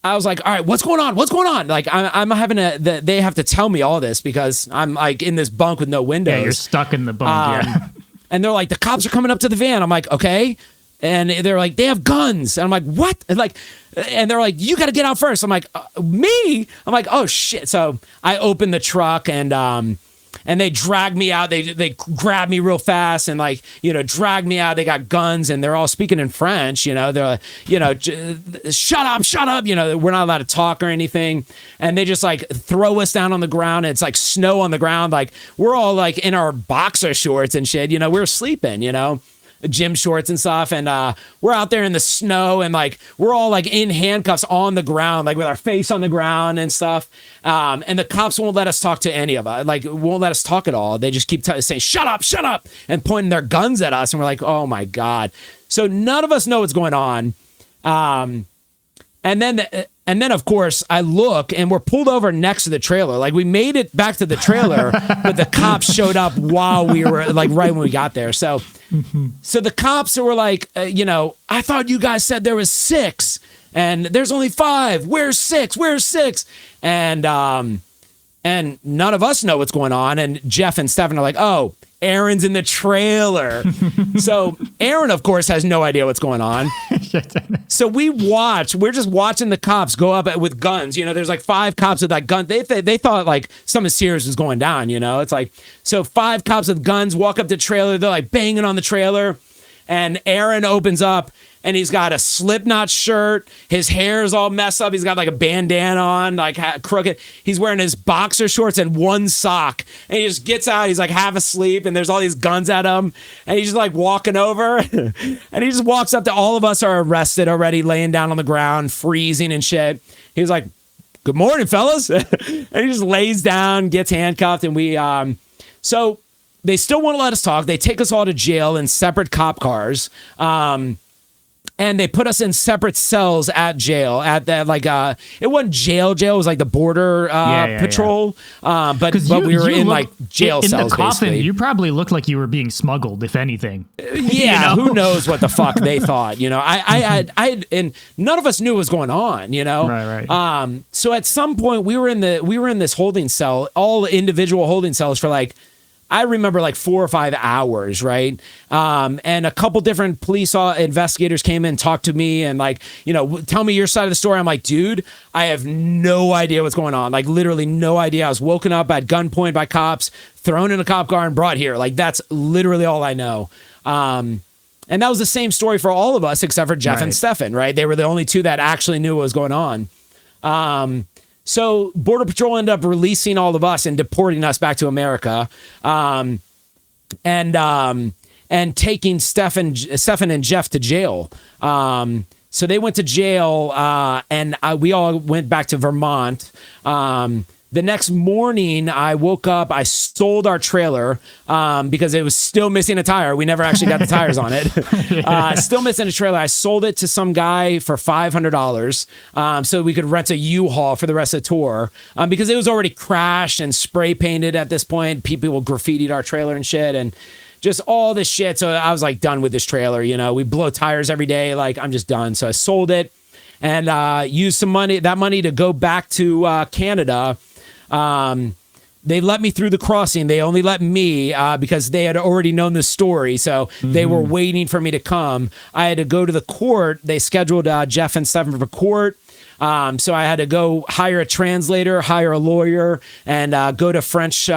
I was like, all right, what's going on? What's going on? Like, I'm having they have to tell me all this because I'm like in this bunk with no windows. Yeah, you're stuck in the bunk. Yeah. And they're like, the cops are coming up to the van. I'm like, okay. And they're like, they have guns. And I'm like, what? And they're like, you got to get out first. I'm like, me? I'm like, oh shit. So I open the truck and they drag me out. They grab me real fast and drag me out. They got guns and they're all speaking in French. They're like, shut up. We're not allowed to talk or anything. And they just throw us down on the ground. And it's like snow on the ground. Like we're all like in our boxer shorts and shit. We're sleeping. Gym shorts and stuff, and we're out there in the snow, and we're all in handcuffs on the ground, with our face on the ground and stuff. And the cops won't let us talk to any of us, won't let us talk at all. They just keep saying shut up, and pointing their guns at us, and we're like, oh my god. So none of us know what's going on. And then, of course, I look and we're pulled over next to the trailer. We made it back to the trailer, but the cops showed up while we were right when we got there. So the cops were like, I thought you guys said there was 6 and there's only 5. Where's 6? Where's 6? And none of us know what's going on. And Jeff and Stefan are like, oh, Aaron's in the trailer. So Aaron, of course, has no idea what's going on. So we're just watching the cops go up with guns. There's 5 cops with guns. They thought something serious was going down, It's so 5 cops with guns walk up the trailer. They're banging on the trailer. And Aaron opens up and he's got a Slipknot shirt. His hair is all messed up. He's got a bandana on, crooked. He's wearing his boxer shorts and one sock. And he just gets out. He's half asleep and there's all these guns at him. And he's just walking over. And he just walks up to all of us are arrested already, laying down on the ground, freezing and shit. He was like, good morning, fellas. And he just lays down, gets handcuffed. And we, so they still won't let us talk. They take us all to jail in separate cop cars. And they put us in separate cells at jail. At that, it wasn't jail. It was the border patrol. But we were in jail cells. In the coffin, basically. You probably looked like you were being smuggled, if anything. Yeah, who knows what the fuck they thought? I and none of us knew what was going on. Right. So at some point we were in this holding cell, all individual holding cells for I remember 4 or 5 hours, right? And a couple different police investigators came in and talked to me and tell me your side of the story. I'm like, dude, I have no idea what's going on. Literally no idea. I was woken up at gunpoint by cops, thrown in a cop car and brought here. That's literally all I know. And that was the same story for all of us except for Jeff and Stefan, right? They were the only 2 that actually knew what was going on. So Border Patrol ended up releasing all of us and deporting us back to America, and taking Stefan and Jeff to jail. So they went to jail, and we all went back to Vermont. The next morning, I woke up. I sold our trailer because it was still missing a tire. We never actually got the tires on it. Still missing a trailer. I sold it to some guy for $500 so we could rent a U-Haul for the rest of the tour because it was already crashed and spray painted at this point. People graffitied our trailer and shit and just all this shit. So I was done with this trailer. We blow tires every day. I'm just done. So I sold it and used that money to go back to Canada. They let me through the crossing. They only let me because they had already known the story. So they were waiting for me to come. I had to go to the court. They scheduled Jeff and Stefan for court. So I had to go hire a translator, hire a lawyer, and go to French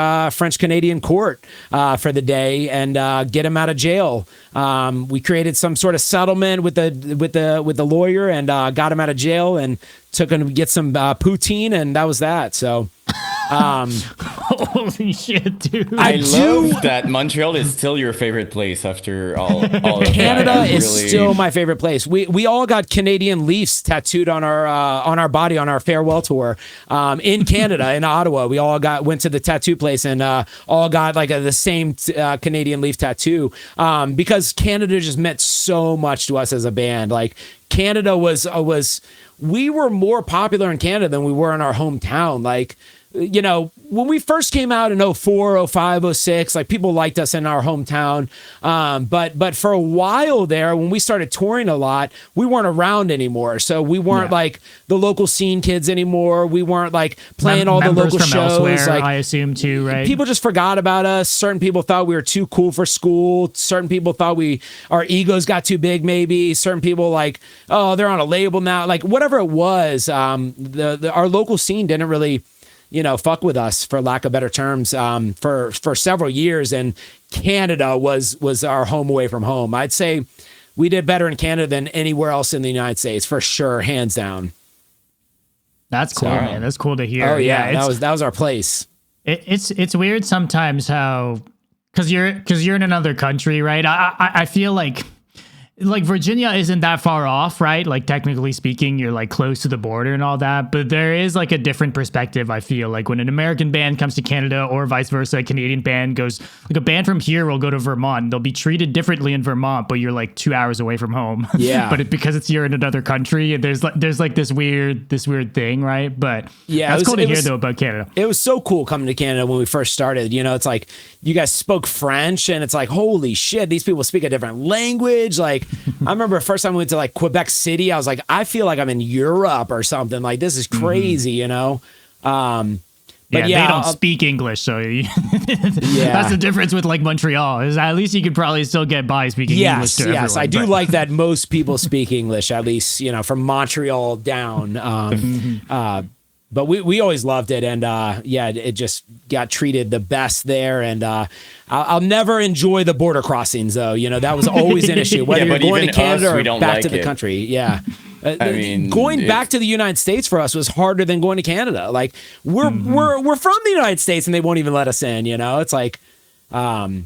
Canadian court for the day and get him out of jail. We created some sort of settlement with the lawyer and got him out of jail and took him to get some poutine, and that was that. So Holy shit, dude. I love that Montreal is still your favorite place after all of Canada that. is still my favorite place. We all got Canadian Leafs tattooed on our body on our farewell tour in Canada, in Ottawa. We all went to the tattoo place and all got like the same Canadian Leaf tattoo because Canada just meant so much to us as a band. Like Canada was we were more popular in Canada than we were in our hometown. Like, you know, when we first came out in 04, 05, 06, like people liked us in our hometown. But for a while there, when we started touring a lot, we weren't around anymore. So we weren't like the local scene kids anymore. We weren't like playing all the local from shows. Elsewhere, like, I assume too, right? People just forgot about us. Certain people thought we were too cool for school. Certain people thought our egos got too big. Maybe certain people like, oh, they're on a label now. Like whatever it was, our local scene didn't really, you know, fuck with us, for lack of better terms, for several years. And Canada was our home away from home. I'd say we did better in Canada than anywhere else in the United States, for sure, hands down. That's cool, man. That's cool to hear. Oh yeah, that was our place. It's weird sometimes how, because you're in another country, right? I feel like Virginia isn't that far off, right? Like technically speaking, you're like close to the border and all that, but there is like a different perspective. I feel like when an American band comes to Canada or vice versa, a Canadian band goes, like a band from here will go to Vermont. They'll be treated differently in Vermont, but you're like 2 hours away from home. Yeah. But because you're in another country, there's like this weird thing, right? But yeah, that's cool to hear though about Canada. It was so cool coming to Canada when we first started. You know, it's like you guys spoke French and it's like, holy shit, these people speak a different language. Like, I remember the first time we went to like Quebec City, I was like, I feel like I'm in Europe or something. Like, this is crazy, you know? But they don't speak English, so that's the difference with like Montreal. Is at least you could probably still get by speaking English to everyone. Yes, I do like that most people speak English, at least, you know, from Montreal down. But we always loved it, and it just got treated the best there. And I'll never enjoy the border crossings, though. You know, that was always an issue, whether you're going to Canada or back to the country. Yeah. I mean, going back to the United States for us was harder than going to Canada. Like we're from the United States and they won't even let us in, you know. It's like you're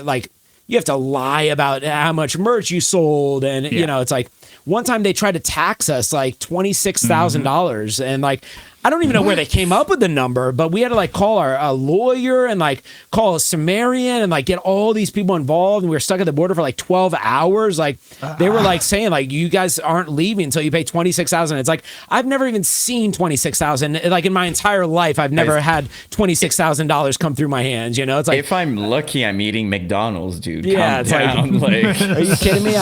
like, you have to lie about how much merch you sold, and you know, it's like one time they tried to tax us like $26,000, and like I don't even know where they came up with the number, but we had to like call a lawyer and like call a Sumerian and like get all these people involved. And we were stuck at the border for like 12 hours. Like they were like saying like, you guys aren't leaving until you pay $26,000. It's like, I've never even seen $26,000. Like in my entire life, I've never had $26,000 come through my hands. You know, it's like, if I'm lucky, I'm eating McDonald's, dude. Yeah. It's down. like, are you kidding me?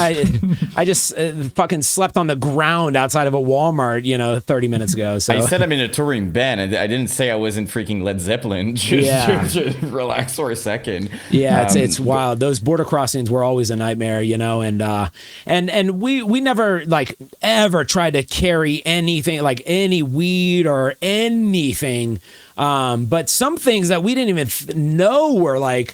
I just fucking slept on the ground outside of a Walmart, you know, 30 minutes ago. So I said I'm in a touring band, and I didn't say I wasn't freaking Led Zeppelin. Just relax for a second. Yeah, it's wild. Those border crossings were always a nightmare, you know, and we never like ever tried to carry anything like any weed or anything, but some things that we didn't even know were like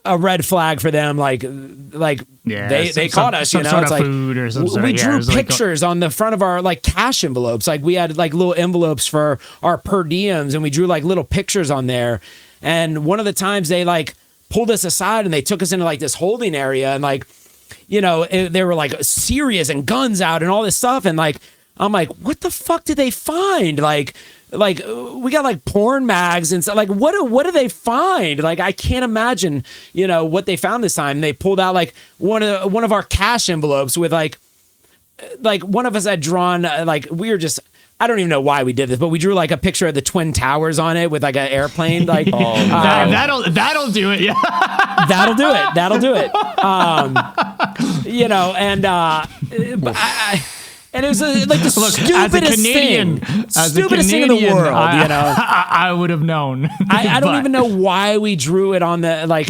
a red flag for them, they caught us, you know. It's like food or some we drew pictures on the front of our like cash envelopes. Like we had like little envelopes for our per diems, and we drew like little pictures on there. And one of the times they like pulled us aside and they took us into like this holding area, and like, you know, they were like serious and guns out and all this stuff. And like, I'm like, what the fuck did they find? Like we got like porn mags and stuff. Like what do they find? Like I can't imagine, you know, what they found this time. They pulled out like one of our cash envelopes with like one of us had drawn like we were just, I don't even know why we did this, but we drew like a picture of the Twin Towers on it with like an airplane. Like that'll do it. Yeah, that'll do it. You know, and and it was like the stupidest thing in the world, you know. I would have known. I don't even know why we drew it on the like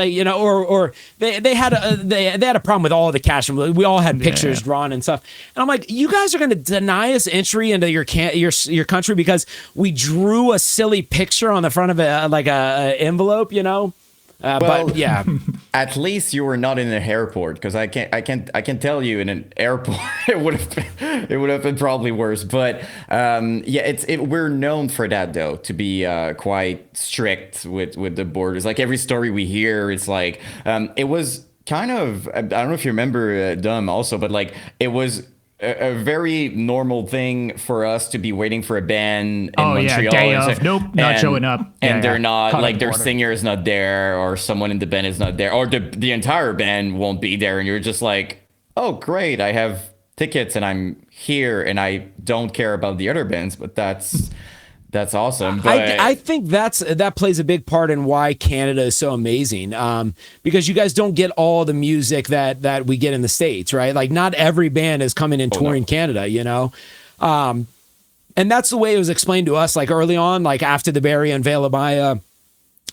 you know, or they had a problem with all the cash. We all had pictures drawn and stuff, and I'm like, you guys are going to deny us entry into your country because we drew a silly picture on the front of a envelope, you know. But yeah. At least you were not in an airport, because I can tell you in an airport it would have been probably worse. But we're known for that though, to be quite strict with the borders. Like every story we hear, it's like it was kind of, I don't know if you remember Dom also, but like it was a very normal thing for us to be waiting for a band in Montreal. Day of, nope, not showing up. And they're not, Caught like, the their border. singer is not there, or someone in the band is not there, or the entire band won't be there. And you're just like, oh, great, I have tickets and I'm here and I don't care about the other bands, but that's awesome. But I think that plays a big part in why Canada is so amazing, because you guys don't get all the music that we get in the States, right? Like not every band is coming and touring Canada, you know? And that's the way it was explained to us, like early on, like after the Barry and Veil of Maya,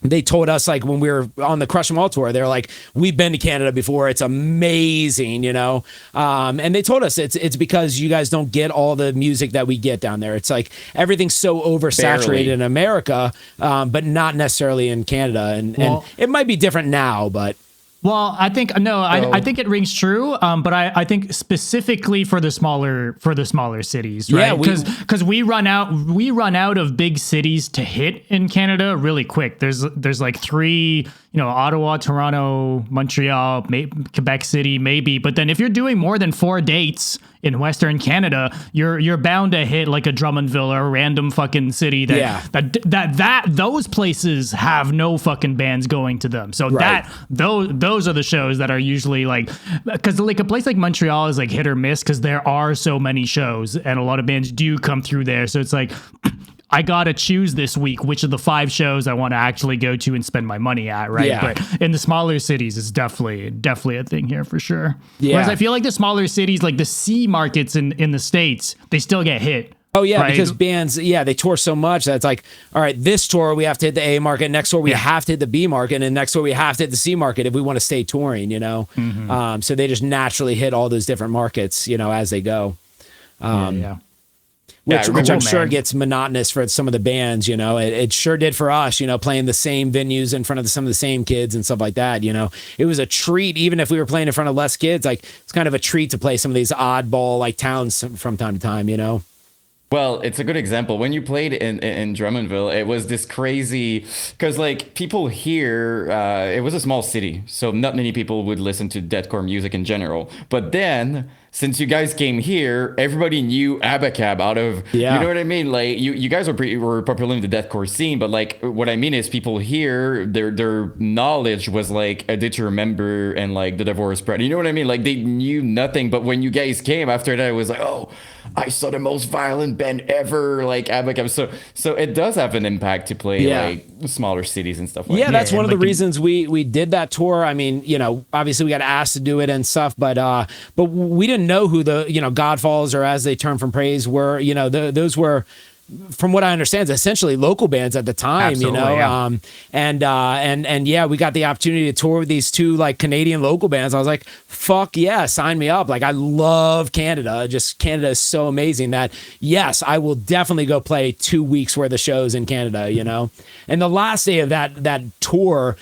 they told us, like when we were on the Crush 'Em All tour, they're like, we've been to Canada before. It's amazing, you know? And they told us it's because you guys don't get all the music that we get down there. It's like everything's so oversaturated Barely. in America, but not necessarily in Canada. And it might be different now, but Well, I think I think it rings true. But I think specifically for the smaller cities, right? Yeah, Because we run out of big cities to hit in Canada really quick. There's like 3, Ottawa, Toronto, Montreal, Quebec City, maybe. But then if you're doing more than 4 dates in Western Canada, you're bound to hit like a Drummondville or a random fucking city that those places have no fucking bands going to them. So Right. those are the shows that are usually like, because like a place like Montreal is like hit or miss because there are so many shows and a lot of bands do come through there. So it's like, I gotta choose this week which of the 5 shows I want to actually go to and spend my money at, right? Yeah. But in the smaller cities, it's definitely a thing here for sure. Yeah. Whereas I feel like the smaller cities, like the C markets in the States, they still get hit. oh yeah, right? because bands, they tour so much that it's like, all right, this tour we have to hit the A market, next tour we have to hit the B market, and next tour we have to hit the C market if we want to stay touring, Mm-hmm. So they just naturally hit all those different markets, as they go. Yeah. Which I'm sure man. gets monotonous for some of the bands, It sure did for us, playing the same venues in front of some of the same kids and stuff like that, It was a treat, even if we were playing in front of less kids, like it's kind of a treat to play some of these oddball like towns from time to time, Well, it's a good example. When you played in Drummondville, it was this crazy, because like people here, it was a small city, so not many people would listen to deathcore music in general. But then, since you guys came here, everybody knew ABACABB out of, you know what I mean? Like you guys were popular in the deathcore scene, but like what I mean is people here, their knowledge was like A Day to Remember and like The Divorce Spread. You know what I mean? Like they knew nothing, but when you guys came after that, it was like, oh, I saw the most violent band ever, like ABACABB. So it does have an impact to play like smaller cities and stuff like that. Yeah, that's one of the like reasons we did that tour. I mean, obviously we got asked to do it and stuff, but we didn't know who the, Godfalls, or As They Turn from Praise were. Those were, from what I understand, essentially local bands at the time, Absolutely, yeah. We got the opportunity to tour with these 2 like Canadian local bands. I was like, fuck yeah, sign me up. Like I love Canada. Just Canada is so amazing that yes, I will definitely go play 2 weeks worth of shows in Canada, And the last day of that tour,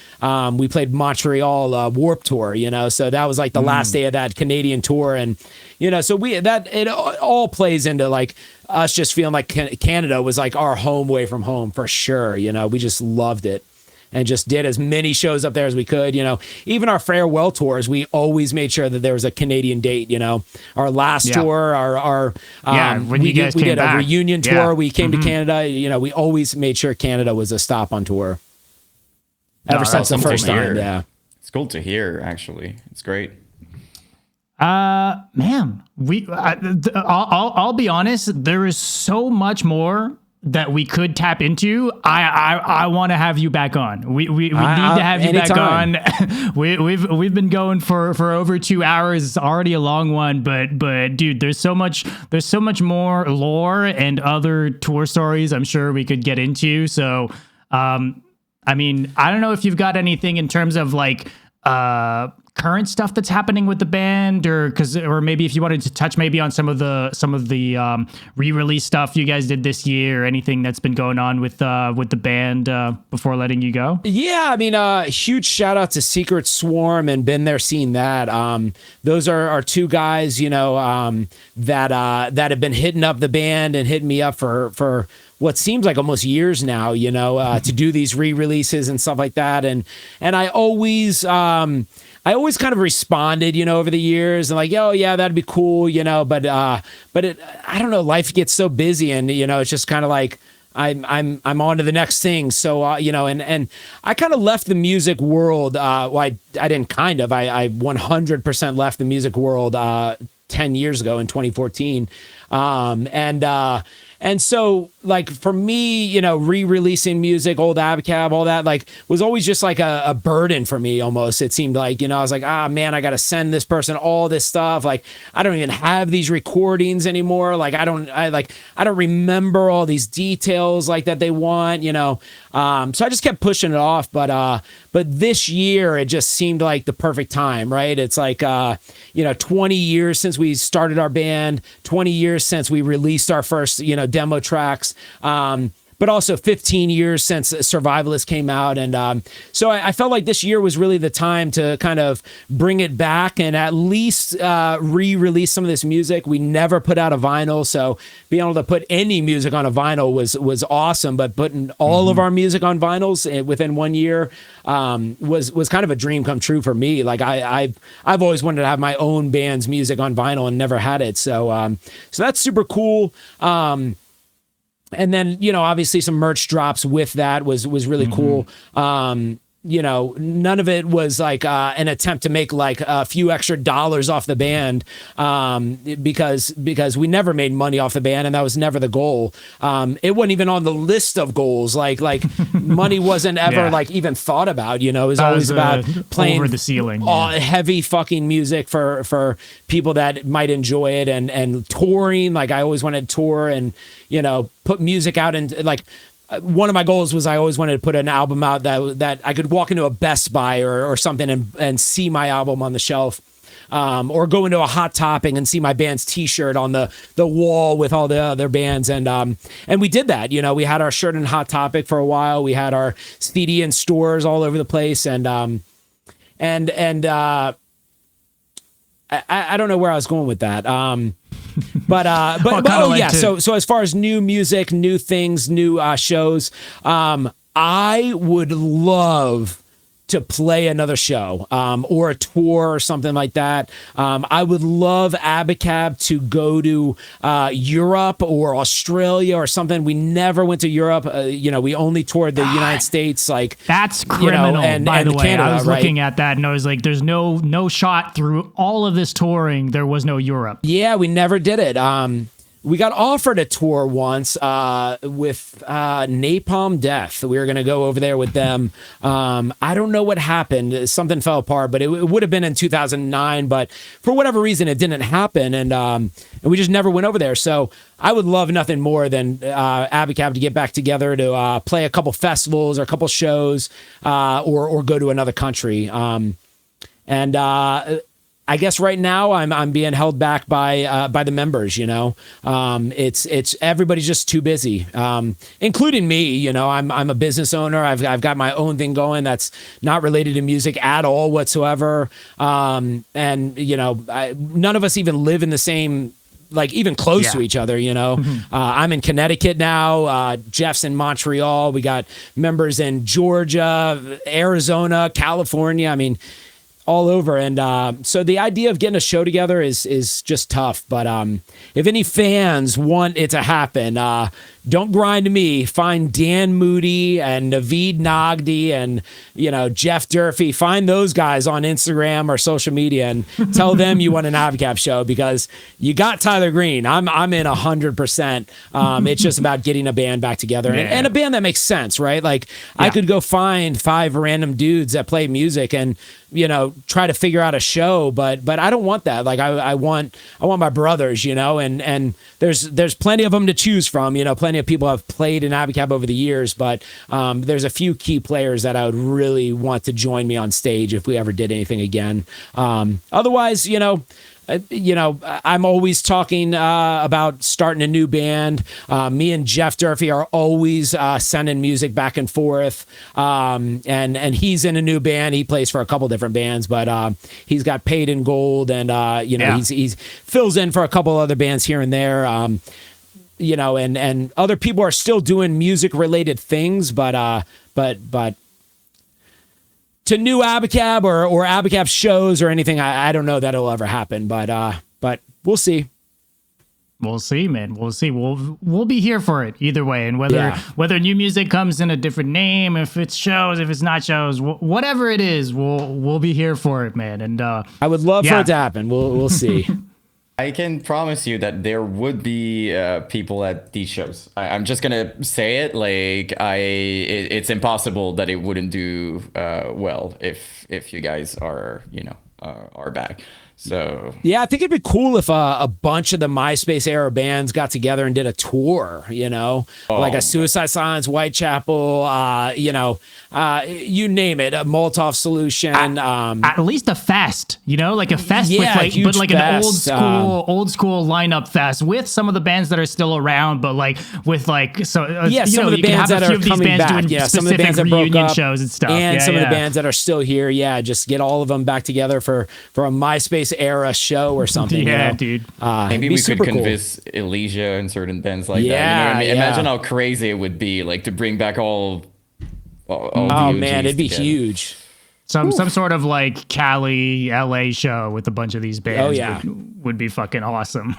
we played Montreal Warp Tour, so that was like the last day of that Canadian tour. And, so it all plays into like us just feeling like Canada was like our home away from home for sure. We just loved it and just did as many shows up there as we could. Even our farewell tours, we always made sure that there was a Canadian date. Our last tour, when you guys we came did back. a reunion tour. We came to Canada. We always made sure Canada was a stop on tour. Ever since the awesome to first time, hear. It's cool to hear. Actually, it's great. Man, I'll be honest. There is so much more that we could tap into. I want to have you back on. We need to have you anytime. back on. We've been going for over 2 hours. It's already a long one, but dude, there's so much more lore and other tour stories I'm sure we could get into. So, I mean, I don't know if you've got anything in terms of like current stuff that's happening with the band, or maybe if you wanted to touch maybe on some of the re-release stuff you guys did this year, or anything that's been going on with the band before letting you go? Yeah, I mean, huge shout out to Secret Swarm and Been There, Seen That. Those are two guys, that have been hitting up the band and hitting me up for what seems like almost years now, to do these re-releases and stuff like that. And I always kind of responded, over the years, and like, oh yeah, that'd be cool, but I don't know, life gets so busy, and it's just kind of like I'm on to the next thing. So and I kind of left the music world. I didn't kind of. I 100% left the music world 10 years ago in 2014, and so, like, for me, re-releasing music, old ABACABB, all that, like, was always just like a burden for me almost. It seemed like, I was like, man, I got to send this person all this stuff. Like, I don't even have these recordings anymore. Like, I don't remember all these details like that they want, So I just kept pushing it off. But this year, it just seemed like the perfect time, right? It's like, 20 years since we started our band, 20 years since we released our first, demo tracks, but also 15 years since Survivalist came out. And so I felt like this year was really the time to kind of bring it back and at least re-release some of this music. We never put out a vinyl, so being able to put any music on a vinyl was awesome, but putting all of our music on vinyls within 1 year was kind of a dream come true for me. Like I've always wanted to have my own band's music on vinyl and never had it. So that's super cool. And then, obviously some merch drops with that was really cool. None of it was like an attempt to make like a few extra dollars off the band, because we never made money off the band, and that was never the goal. It wasn't even on the list of goals. Like money wasn't ever like even thought about. It was always about playing over the ceiling, heavy fucking music for people that might enjoy it, and touring. Like I always wanted to tour and put music out, and like. One of my goals was I always wanted to put an album out that I could walk into a Best Buy or something and see my album on the shelf, or go into a Hot Topic and see my band's T-shirt on the wall with all the other bands, and we did that. We had our shirt in Hot Topic for a while. We had our CD in stores all over the place, and I don't know where I was going with that. But yeah. So as far as new music, new things, new shows, I would love to play another show, or a tour or something like that. I would love ABACABB to go to Europe or Australia or something. We never went to Europe. We only toured the United States. Like that's criminal. By the way, Canada, I was looking at that and I was like, "There's no shot through all of this touring. There was no Europe." Yeah, we never did it. We got offered a tour once with Napalm Death. We were going to go over there with them. I don't know what happened. Something fell apart, but it would have been in 2009. But for whatever reason, it didn't happen, and we just never went over there. So I would love nothing more than ABACABB to get back together to play a couple festivals or a couple shows, or go to another country. I guess right now I'm being held back by the members. It's everybody's just too busy, including me. I'm a business owner. I've got my own thing going that's not related to music at all whatsoever. And none of us even live in the same, like even close to each other. I'm in Connecticut now. Jeff's in Montreal. We got members in Georgia, Arizona, California. I mean, all over. And so the idea of getting a show together is just tough. But if any fans want it to happen, don't grind me. Find Dan Moody and Naveed Nagdi and Jeff Durfee. Find those guys on Instagram or social media and tell them you want an ABACABB show, because you got Tyler Greene. I'm in 100%. It's just about getting a band back together, and a band that makes sense, right? Like I could go find 5 random dudes that play music and try to figure out a show, but I don't want that. Like I want my brothers, and there's plenty of them to choose from, plenty plenty of people have played in ABACABB over the years, but there's a few key players that I would really want to join me on stage if we ever did anything again. Otherwise, I'm always talking about starting a new band. Me and Jeff Durfee are always sending music back and forth. And he's in a new band. He plays for a couple different bands, but he's got Paid in Gold, and he's fills in for a couple other bands here and there. And other people are still doing music related things, but to new ABACABB or ABACABB shows or anything, I don't know that it'll ever happen, but we'll see. We'll see, man. We'll see. We'll be here for it either way, and whether new music comes in a different name, if it's shows, if it's not shows, whatever it is, we'll be here for it, man. And I would love for it to happen. We'll see. I can promise you that there would be people at these shows. I'm just gonna say it, it's impossible that it wouldn't do well if you guys are back. So yeah, I think it'd be cool if a bunch of the MySpace era bands got together and did a tour, like a Suicide Silence, Whitechapel, you name it, a Molotov Solution. At least a fest, like a fest with an old school lineup fest with some of the bands that are still around, but some of the bands that are coming back, some of the bands that broke up, shows and stuff, and some of the bands that are still here. Yeah, just get all of them back together for a MySpace era show or something. Dude. Maybe we could convince Elysia and certain bands like that. Imagine how crazy it would be, to bring back all oh man, it'd be huge. Some sort of Cali, LA show with a bunch of these bands would be fucking awesome.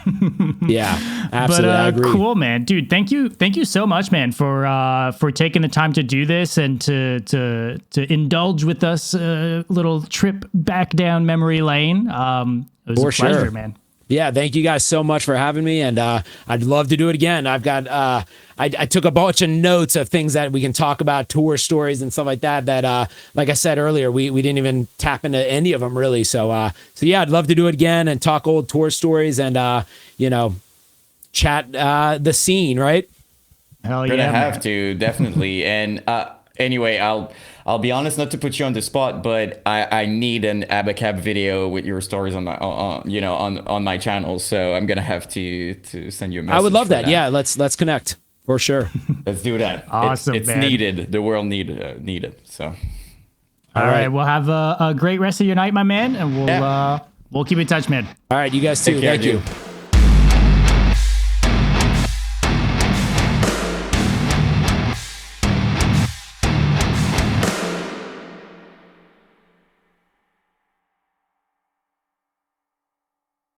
Yeah, absolutely. But I agree. Cool, man, dude. Thank you so much, man, for taking the time to do this and to indulge with us a little trip back down memory lane. It was a pleasure, man. Yeah, thank you guys so much for having me, and I'd love to do it again. I've got I took a bunch of notes of things that we can talk about, tour stories and stuff like that. That like I said earlier, we didn't even tap into any of them really. So yeah, I'd love to do it again and talk old tour stories and chat the scene, right? Hell yeah, we're gonna have to definitely. And anyway, I'll be honest, not to put you on the spot, but I need an ABACABB video with your stories on my on my channel. So I'm gonna have to send you a message. I would love that. Yeah, let's connect for sure. Let's do that. Awesome. It's needed. The world need it. So. All right. We'll have a great rest of your night, my man, and we'll keep in touch, man. All right, you guys too. Thank you.